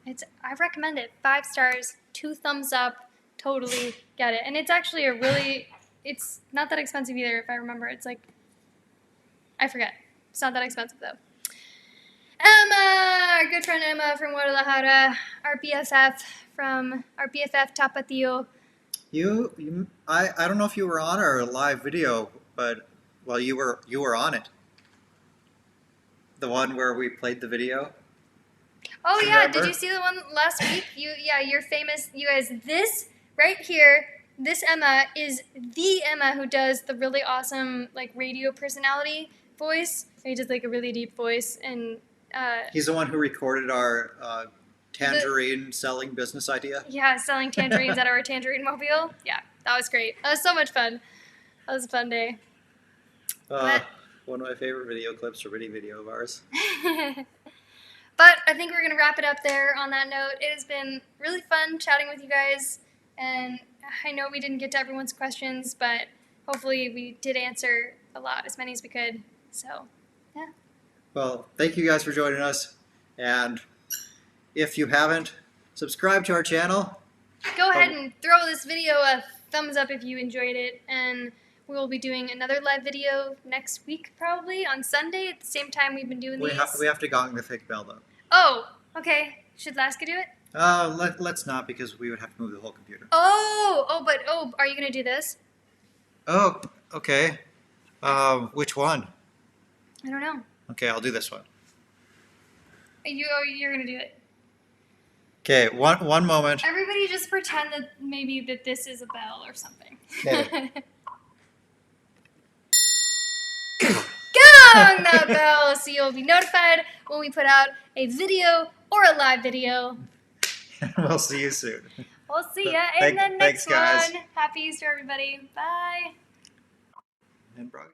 S1: I recommend it. 5 stars, 2 thumbs up, totally get it. And it's actually it's not that expensive either, if I remember. It's like, I forget. It's not that expensive though. Emma, our good friend Emma from Guadalajara, our BFF Tapatio.
S2: I don't know if you were on our live video, but well, you were on it. The one where we played the video.
S1: Oh yeah, did you see the one last week? You're famous. You guys, this right here, this Emma is the Emma who does the really awesome like radio personality voice. He does like a really deep voice, and
S2: he's the one who recorded our tangerine selling business idea.
S1: Yeah, selling tangerines at our Tangerine mobile. Yeah, that was great. That was so much fun. That was a fun day.
S2: One of my favorite video clips, or really video of ours.
S1: But I think we're going to wrap it up there on that note. It has been really fun chatting with you guys, and I know we didn't get to everyone's questions, but hopefully we did answer a lot, as many as we could. So, yeah.
S2: Well, thank you guys for joining us. And if you haven't subscribed to our channel,
S1: Go ahead and throw this video a thumbs up if you enjoyed it, and we will be doing another live video next week, probably on Sunday at the same time we've been doing
S2: we
S1: these.
S2: have to gong the fake bell though.
S1: Oh, okay. Should Laska do it?
S2: Let's not, because we would have to move the whole computer.
S1: Oh, are you gonna do this?
S2: Oh, okay. Which one?
S1: I don't know.
S2: Okay, I'll do this one.
S1: You're gonna do it.
S2: Okay, one moment.
S1: Everybody just pretend that maybe that this is a bell or something.
S2: Okay.
S1: Gong that bell so you'll be notified when we put out a video or a live video.
S2: We'll see you soon.
S1: We'll see ya in the next
S2: Thanks, guys.
S1: one. Happy Easter, everybody. Bye.
S2: And Brog.